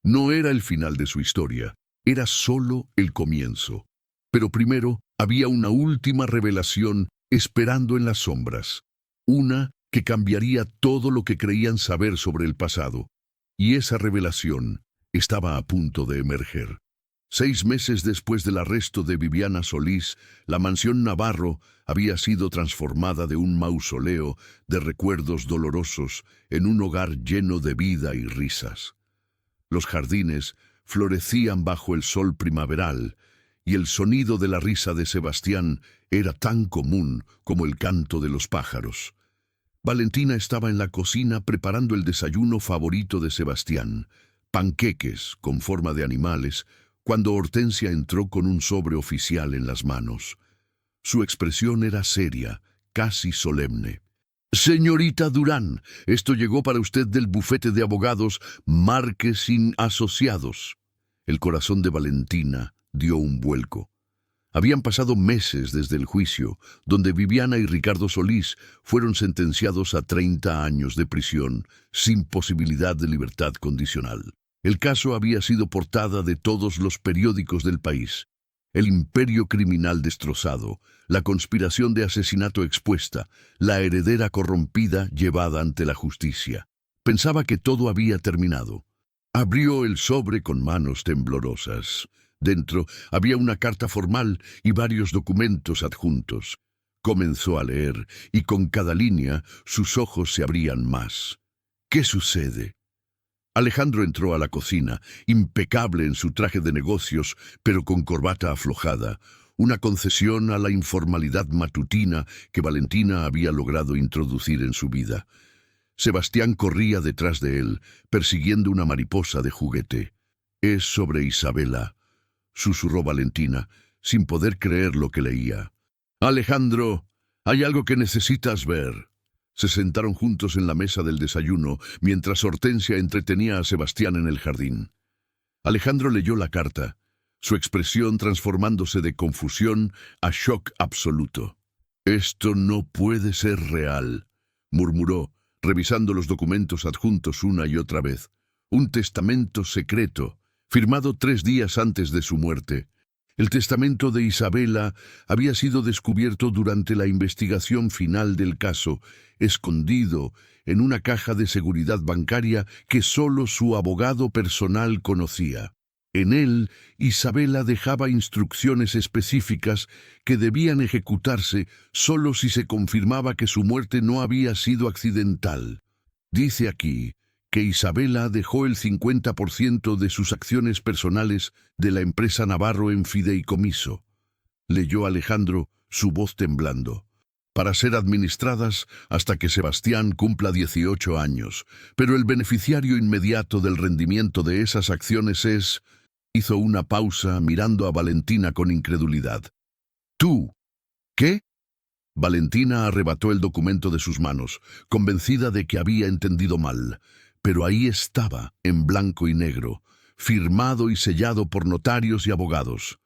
No era el final de su historia, era solo el comienzo. Pero primero había una última revelación esperando en las sombras. Una que cambiaría todo lo que creían saber sobre el pasado. Y esa revelación estaba a punto de emerger. 6 meses después del arresto de Viviana Solís, la mansión Navarro había sido transformada de un mausoleo de recuerdos dolorosos en un hogar lleno de vida y risas. Los jardines florecían bajo el sol primaveral, y el sonido de la risa de Sebastián era tan común como el canto de los pájaros. Valentina estaba en la cocina preparando el desayuno favorito de Sebastián, panqueques con forma de animales, cuando Hortensia entró con un sobre oficial en las manos. Su expresión era seria, casi solemne. «Señorita Durán, esto llegó para usted del bufete de abogados Márquez Asociados». El corazón de Valentina dio un vuelco. Habían pasado meses desde el juicio, donde Viviana y Ricardo Solís fueron sentenciados a 30 años de prisión, sin posibilidad de libertad condicional. El caso había sido portada de todos los periódicos del país. El imperio criminal destrozado, la conspiración de asesinato expuesta, la heredera corrompida llevada ante la justicia. Pensaba que todo había terminado. Abrió el sobre con manos temblorosas. Dentro había una carta formal y varios documentos adjuntos. Comenzó a leer, y con cada línea sus ojos se abrían más. ¿Qué sucede? Alejandro entró a la cocina, impecable en su traje de negocios, pero con corbata aflojada, una concesión a la informalidad matutina que Valentina había logrado introducir en su vida. Sebastián corría detrás de él, persiguiendo una mariposa de juguete. «Es sobre Isabela», susurró Valentina, sin poder creer lo que leía. «Alejandro, hay algo que necesitas ver». Se sentaron juntos en la mesa del desayuno, mientras Hortensia entretenía a Sebastián en el jardín. Alejandro leyó la carta, su expresión transformándose de confusión a shock absoluto. «Esto no puede ser real», murmuró, revisando los documentos adjuntos una y otra vez. Un testamento secreto, firmado 3 días antes de su muerte. El testamento de Isabela había sido descubierto durante la investigación final del caso, escondido en una caja de seguridad bancaria que solo su abogado personal conocía. En él, Isabela dejaba instrucciones específicas que debían ejecutarse solo si se confirmaba que su muerte no había sido accidental. Dice aquí que Isabela dejó el 50% de sus acciones personales de la empresa Navarro en fideicomiso. Leyó Alejandro, su voz temblando. Para ser administradas hasta que Sebastián cumpla 18 años. Pero el beneficiario inmediato del rendimiento de esas acciones es... Hizo una pausa mirando a Valentina con incredulidad. ¿Tú? ¿Qué? Valentina arrebató el documento de sus manos, convencida de que había entendido mal. Pero ahí estaba, en blanco y negro, firmado y sellado por notarios y abogados.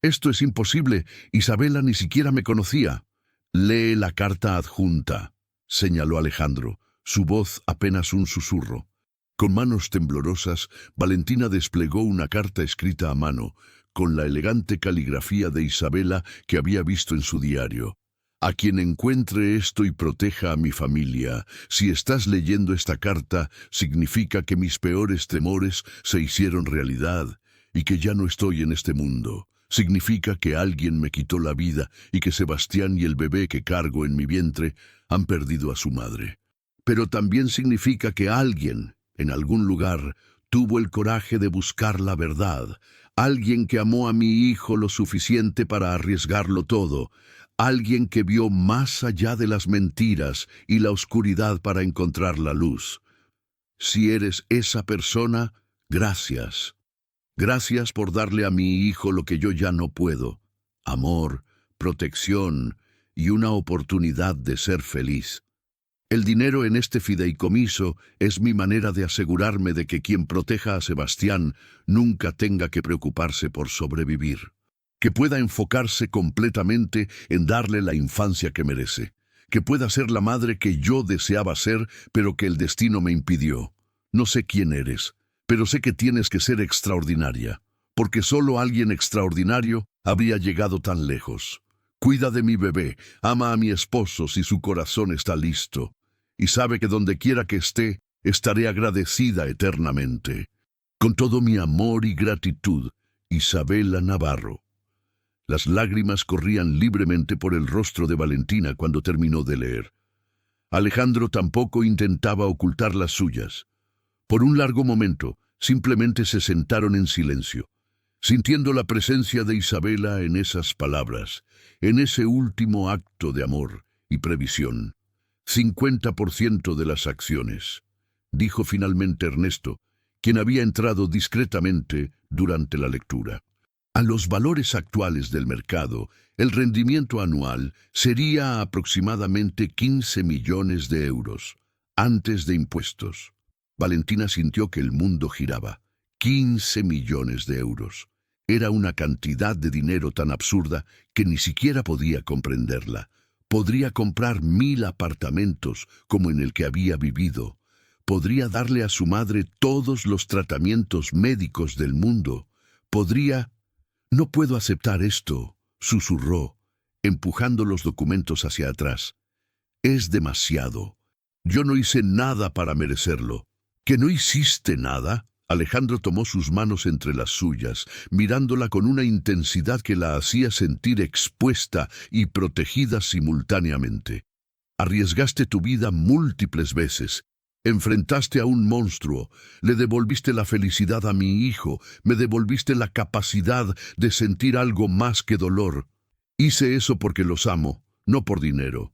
«Esto es imposible. Isabela ni siquiera me conocía». «Lee la carta adjunta», señaló Alejandro, su voz apenas un susurro. Con manos temblorosas, Valentina desplegó una carta escrita a mano, con la elegante caligrafía de Isabela que había visto en su diario. «A quien encuentre esto y proteja a mi familia, si estás leyendo esta carta, significa que mis peores temores se hicieron realidad y que ya no estoy en este mundo. Significa que alguien me quitó la vida y que Sebastián y el bebé que cargo en mi vientre han perdido a su madre. Pero también significa que alguien, en algún lugar, tuvo el coraje de buscar la verdad. Alguien que amó a mi hijo lo suficiente para arriesgarlo todo. Alguien que vio más allá de las mentiras y la oscuridad para encontrar la luz. Si eres esa persona, gracias. Gracias por darle a mi hijo lo que yo ya no puedo. Amor, protección y una oportunidad de ser feliz. El dinero en este fideicomiso es mi manera de asegurarme de que quien proteja a Sebastián nunca tenga que preocuparse por sobrevivir. Que pueda enfocarse completamente en darle la infancia que merece. Que pueda ser la madre que yo deseaba ser, pero que el destino me impidió. No sé quién eres, pero sé que tienes que ser extraordinaria, porque solo alguien extraordinario habría llegado tan lejos. Cuida de mi bebé, ama a mi esposo si su corazón está listo, y sabe que donde quiera que esté, estaré agradecida eternamente. Con todo mi amor y gratitud, Isabela Navarro. Las lágrimas corrían libremente por el rostro de Valentina cuando terminó de leer. Alejandro tampoco intentaba ocultar las suyas. Por un largo momento, simplemente se sentaron en silencio, sintiendo la presencia de Isabela en esas palabras, en ese último acto de amor y previsión. 50% de las acciones, dijo finalmente Ernesto, quien había entrado discretamente durante la lectura. A los valores actuales del mercado, el rendimiento anual sería aproximadamente 15 millones de euros, antes de impuestos. Valentina sintió que el mundo giraba. 15 millones de euros. Era una cantidad de dinero tan absurda que ni siquiera podía comprenderla. Podría comprar 1000 apartamentos como en el que había vivido. Podría darle a su madre todos los tratamientos médicos del mundo. Podría... «No puedo aceptar esto», susurró, empujando los documentos hacia atrás. «Es demasiado. Yo no hice nada para merecerlo». «¿Que no hiciste nada?». Alejandro tomó sus manos entre las suyas, mirándola con una intensidad que la hacía sentir expuesta y protegida simultáneamente. «Arriesgaste tu vida múltiples veces. Enfrentaste a un monstruo, le devolviste la felicidad a mi hijo, me devolviste la capacidad de sentir algo más que dolor. Hice eso porque los amo, no por dinero.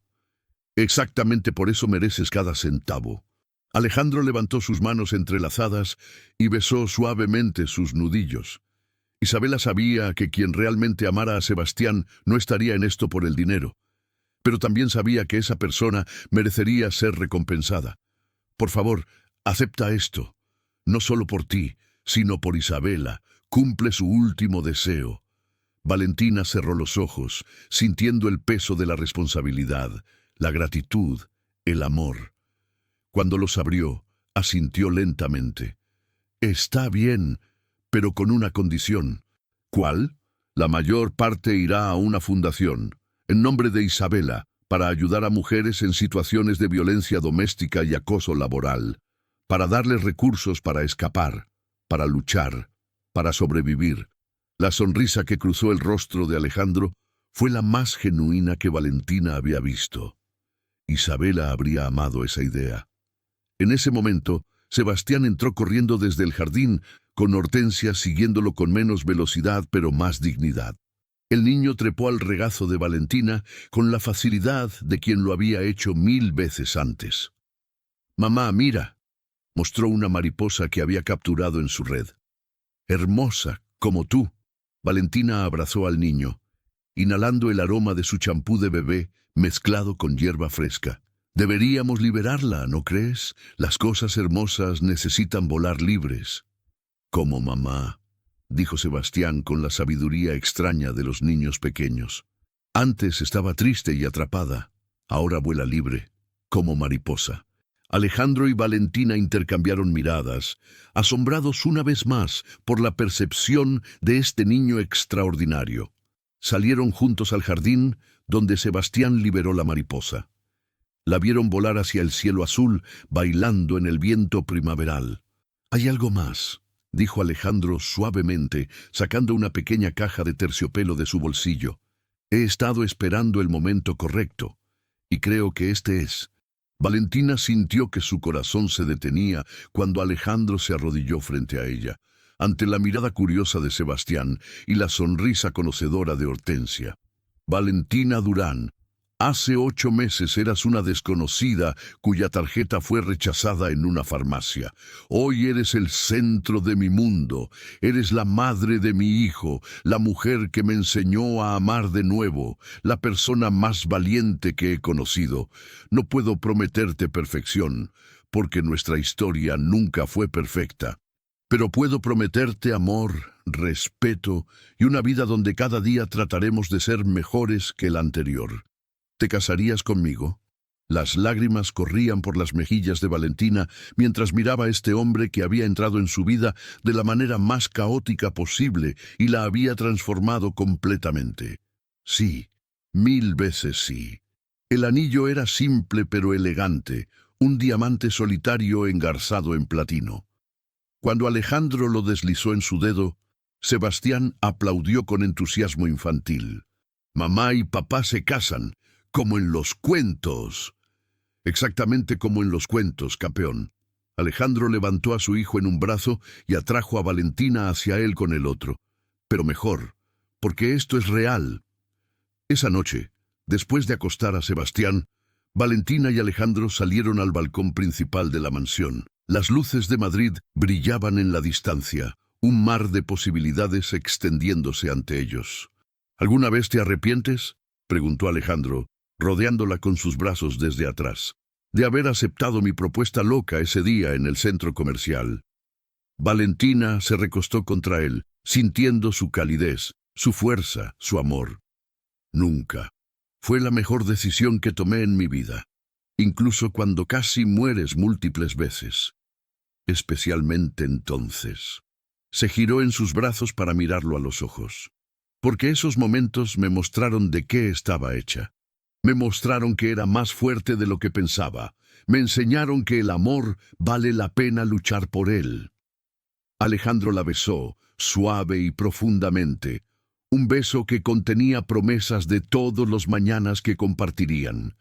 Exactamente por eso mereces cada centavo». Alejandro levantó sus manos entrelazadas y besó suavemente sus nudillos. Isabela sabía que quien realmente amara a Sebastián no estaría en esto por el dinero, pero también sabía que esa persona merecería ser recompensada. «Por favor, acepta esto. No solo por ti, sino por Isabela. Cumple su último deseo». Valentina cerró los ojos, sintiendo el peso de la responsabilidad, la gratitud, el amor. Cuando los abrió, asintió lentamente. «Está bien, pero con una condición». «¿Cuál?». «La mayor parte irá a una fundación, en nombre de Isabela, para ayudar a mujeres en situaciones de violencia doméstica y acoso laboral, para darles recursos para escapar, para luchar, para sobrevivir. La sonrisa que cruzó el rostro de Alejandro fue la más genuina que Valentina había visto. Isabela habría amado esa idea. En ese momento, Sebastián entró corriendo desde el jardín, con Hortensia siguiéndolo con menos velocidad pero más dignidad. El niño trepó al regazo de Valentina con la facilidad de quien lo había hecho 1000 veces antes. «Mamá, mira», mostró una mariposa que había capturado en su red. «Hermosa, como tú». Valentina abrazó al niño, inhalando el aroma de su champú de bebé mezclado con hierba fresca. «Deberíamos liberarla, ¿no crees? Las cosas hermosas necesitan volar libres». «Como mamá», dijo Sebastián con la sabiduría extraña de los niños pequeños. Antes estaba triste y atrapada, ahora vuela libre, como mariposa. Alejandro y Valentina intercambiaron miradas, asombrados una vez más por la percepción de este niño extraordinario. Salieron juntos al jardín, donde Sebastián liberó la mariposa. La vieron volar hacia el cielo azul, bailando en el viento primaveral. «Hay algo más», dijo Alejandro suavemente, sacando una pequeña caja de terciopelo de su bolsillo. «He estado esperando el momento correcto, y creo que este es». Valentina sintió que su corazón se detenía cuando Alejandro se arrodilló frente a ella, ante la mirada curiosa de Sebastián y la sonrisa conocedora de Hortensia. «Valentina Durán, hace 8 meses eras una desconocida cuya tarjeta fue rechazada en una farmacia. Hoy eres el centro de mi mundo, eres la madre de mi hijo, la mujer que me enseñó a amar de nuevo, la persona más valiente que he conocido. No puedo prometerte perfección, porque nuestra historia nunca fue perfecta. Pero puedo prometerte amor, respeto y una vida donde cada día trataremos de ser mejores que el anterior. ¿Te casarías conmigo?» Las lágrimas corrían por las mejillas de Valentina mientras miraba a este hombre que había entrado en su vida de la manera más caótica posible y la había transformado completamente. Sí, 1000 veces sí. El anillo era simple pero elegante, un diamante solitario engarzado en platino. Cuando Alejandro lo deslizó en su dedo, Sebastián aplaudió con entusiasmo infantil. «Mamá y papá se casan, como en los cuentos». «Exactamente como en los cuentos, campeón». Alejandro levantó a su hijo en un brazo y atrajo a Valentina hacia él con el otro. «Pero mejor, porque esto es real». Esa noche, después de acostar a Sebastián, Valentina y Alejandro salieron al balcón principal de la mansión. Las luces de Madrid brillaban en la distancia, un mar de posibilidades extendiéndose ante ellos. «¿Alguna vez te arrepientes?», preguntó Alejandro, rodeándola con sus brazos desde atrás, «de haber aceptado mi propuesta loca ese día en el centro comercial». Valentina se recostó contra él, sintiendo su calidez, su fuerza, su amor. «Nunca. Fue la mejor decisión que tomé en mi vida, incluso cuando casi mueres múltiples veces. Especialmente entonces». Se giró en sus brazos para mirarlo a los ojos. «Porque esos momentos me mostraron de qué estaba hecha. Me mostraron que era más fuerte de lo que pensaba. Me enseñaron que el amor vale la pena luchar por él». Alejandro la besó, suave y profundamente. Un beso que contenía promesas de todos los mañanas que compartirían.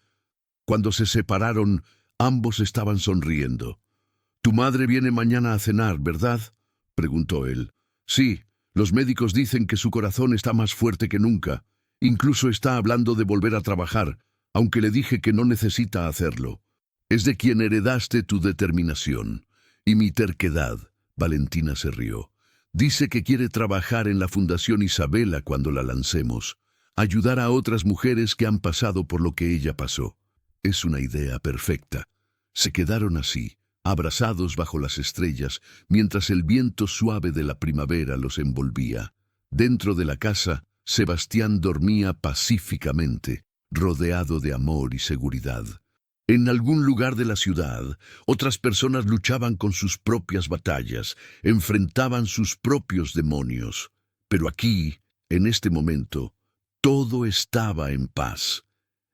Cuando se separaron, ambos estaban sonriendo. «Tu madre viene mañana a cenar, ¿verdad?», preguntó él. «Sí, los médicos dicen que su corazón está más fuerte que nunca. Incluso está hablando de volver a trabajar, aunque le dije que no necesita hacerlo. Es de quien heredaste tu determinación y mi terquedad». Valentina se rió. «Dice que quiere trabajar en la Fundación Isabela cuando la lancemos, ayudar a otras mujeres que han pasado por lo que ella pasó. Es una idea perfecta». Se quedaron así, abrazados bajo las estrellas, mientras el viento suave de la primavera los envolvía. Dentro de la casa, Sebastián dormía pacíficamente, rodeado de amor y seguridad. En algún lugar de la ciudad, otras personas luchaban con sus propias batallas, enfrentaban sus propios demonios. Pero aquí, en este momento, todo estaba en paz.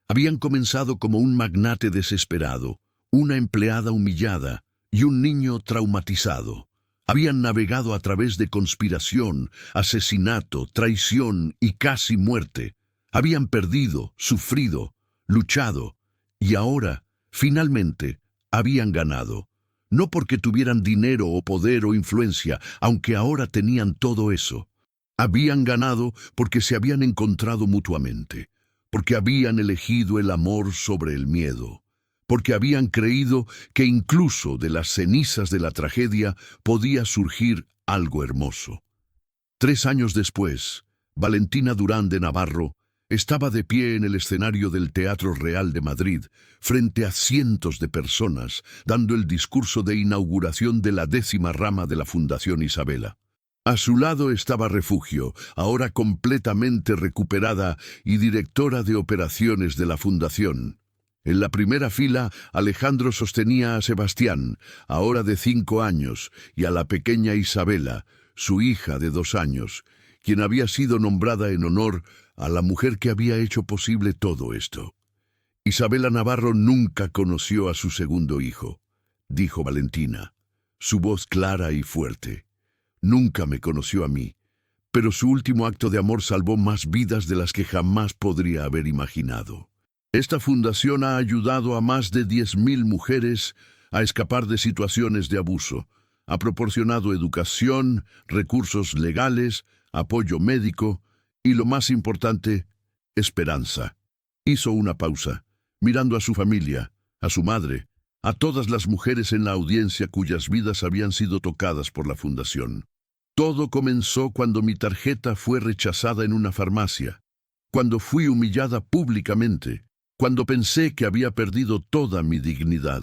Habían comenzado como un magnate desesperado, una empleada humillada y un niño traumatizado. Habían navegado a través de conspiración, asesinato, traición y casi muerte. Habían perdido, sufrido, luchado, y ahora, finalmente, habían ganado. No porque tuvieran dinero o poder o influencia, aunque ahora tenían todo eso. Habían ganado porque se habían encontrado mutuamente, porque habían elegido el amor sobre el miedo, porque habían creído que incluso de las cenizas de la tragedia podía surgir algo hermoso. 3 años después, Valentina Durán de Navarro estaba de pie en el escenario del Teatro Real de Madrid, frente a cientos de personas, dando el discurso de inauguración de la 10ª rama de la Fundación Isabela. A su lado estaba Refugio, ahora completamente recuperada y directora de operaciones de la Fundación. En la primera fila, Alejandro sostenía a Sebastián, ahora de 5 años, y a la pequeña Isabela, su hija de 2 años, quien había sido nombrada en honor a la mujer que había hecho posible todo esto. Isabela Navarro nunca conoció a su segundo hijo, dijo Valentina, su voz clara y fuerte. Nunca me conoció a mí, pero su último acto de amor salvó más vidas de las que jamás podría haber imaginado. Esta fundación ha ayudado a más de 10.000 mujeres a escapar de situaciones de abuso. Ha proporcionado educación, recursos legales, apoyo médico y, lo más importante, esperanza. Hizo una pausa, mirando a su familia, a su madre, a todas las mujeres en la audiencia cuyas vidas habían sido tocadas por la fundación. Todo comenzó cuando mi tarjeta fue rechazada en una farmacia, cuando fui humillada públicamente, cuando pensé que había perdido toda mi dignidad.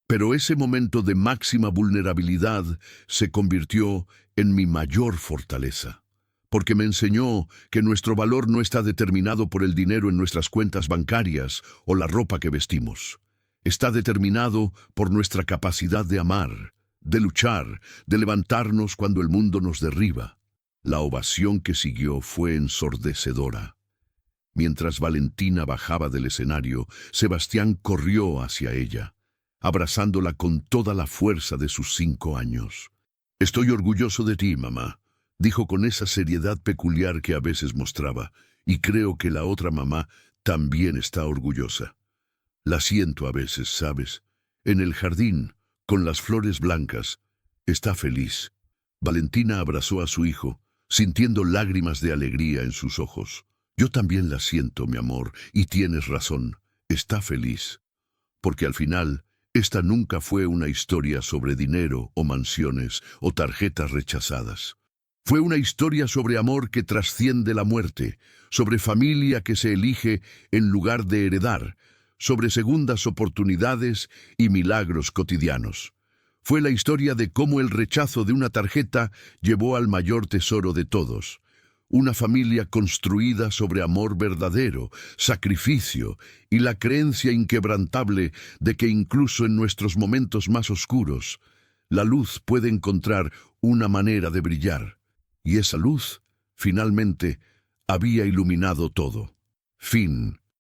Pero ese momento de máxima vulnerabilidad se convirtió en mi mayor fortaleza, porque me enseñó que nuestro valor no está determinado por el dinero en nuestras cuentas bancarias o la ropa que vestimos. Está determinado por nuestra capacidad de amar, de luchar, de levantarnos cuando el mundo nos derriba. La ovación que siguió fue ensordecedora. Mientras Valentina bajaba del escenario, Sebastián corrió hacia ella, abrazándola con toda la fuerza de sus 5 años. «Estoy orgulloso de ti, mamá», dijo con esa seriedad peculiar que a veces mostraba, y creo que la otra mamá también está orgullosa. La siento a veces, ¿sabes? En el jardín, con las flores blancas, está feliz. Valentina abrazó a su hijo, sintiendo lágrimas de alegría en sus ojos. Yo también la siento, mi amor, y tienes razón, está feliz. Porque al final, esta nunca fue una historia sobre dinero o mansiones o tarjetas rechazadas. Fue una historia sobre amor que trasciende la muerte, sobre familia que se elige en lugar de heredar, sobre segundas oportunidades y milagros cotidianos. Fue la historia de cómo el rechazo de una tarjeta llevó al mayor tesoro de todos. Una familia construida sobre amor verdadero, sacrificio y la creencia inquebrantable de que incluso en nuestros momentos más oscuros, la luz puede encontrar una manera de brillar. Y esa luz, finalmente, había iluminado todo. Fin.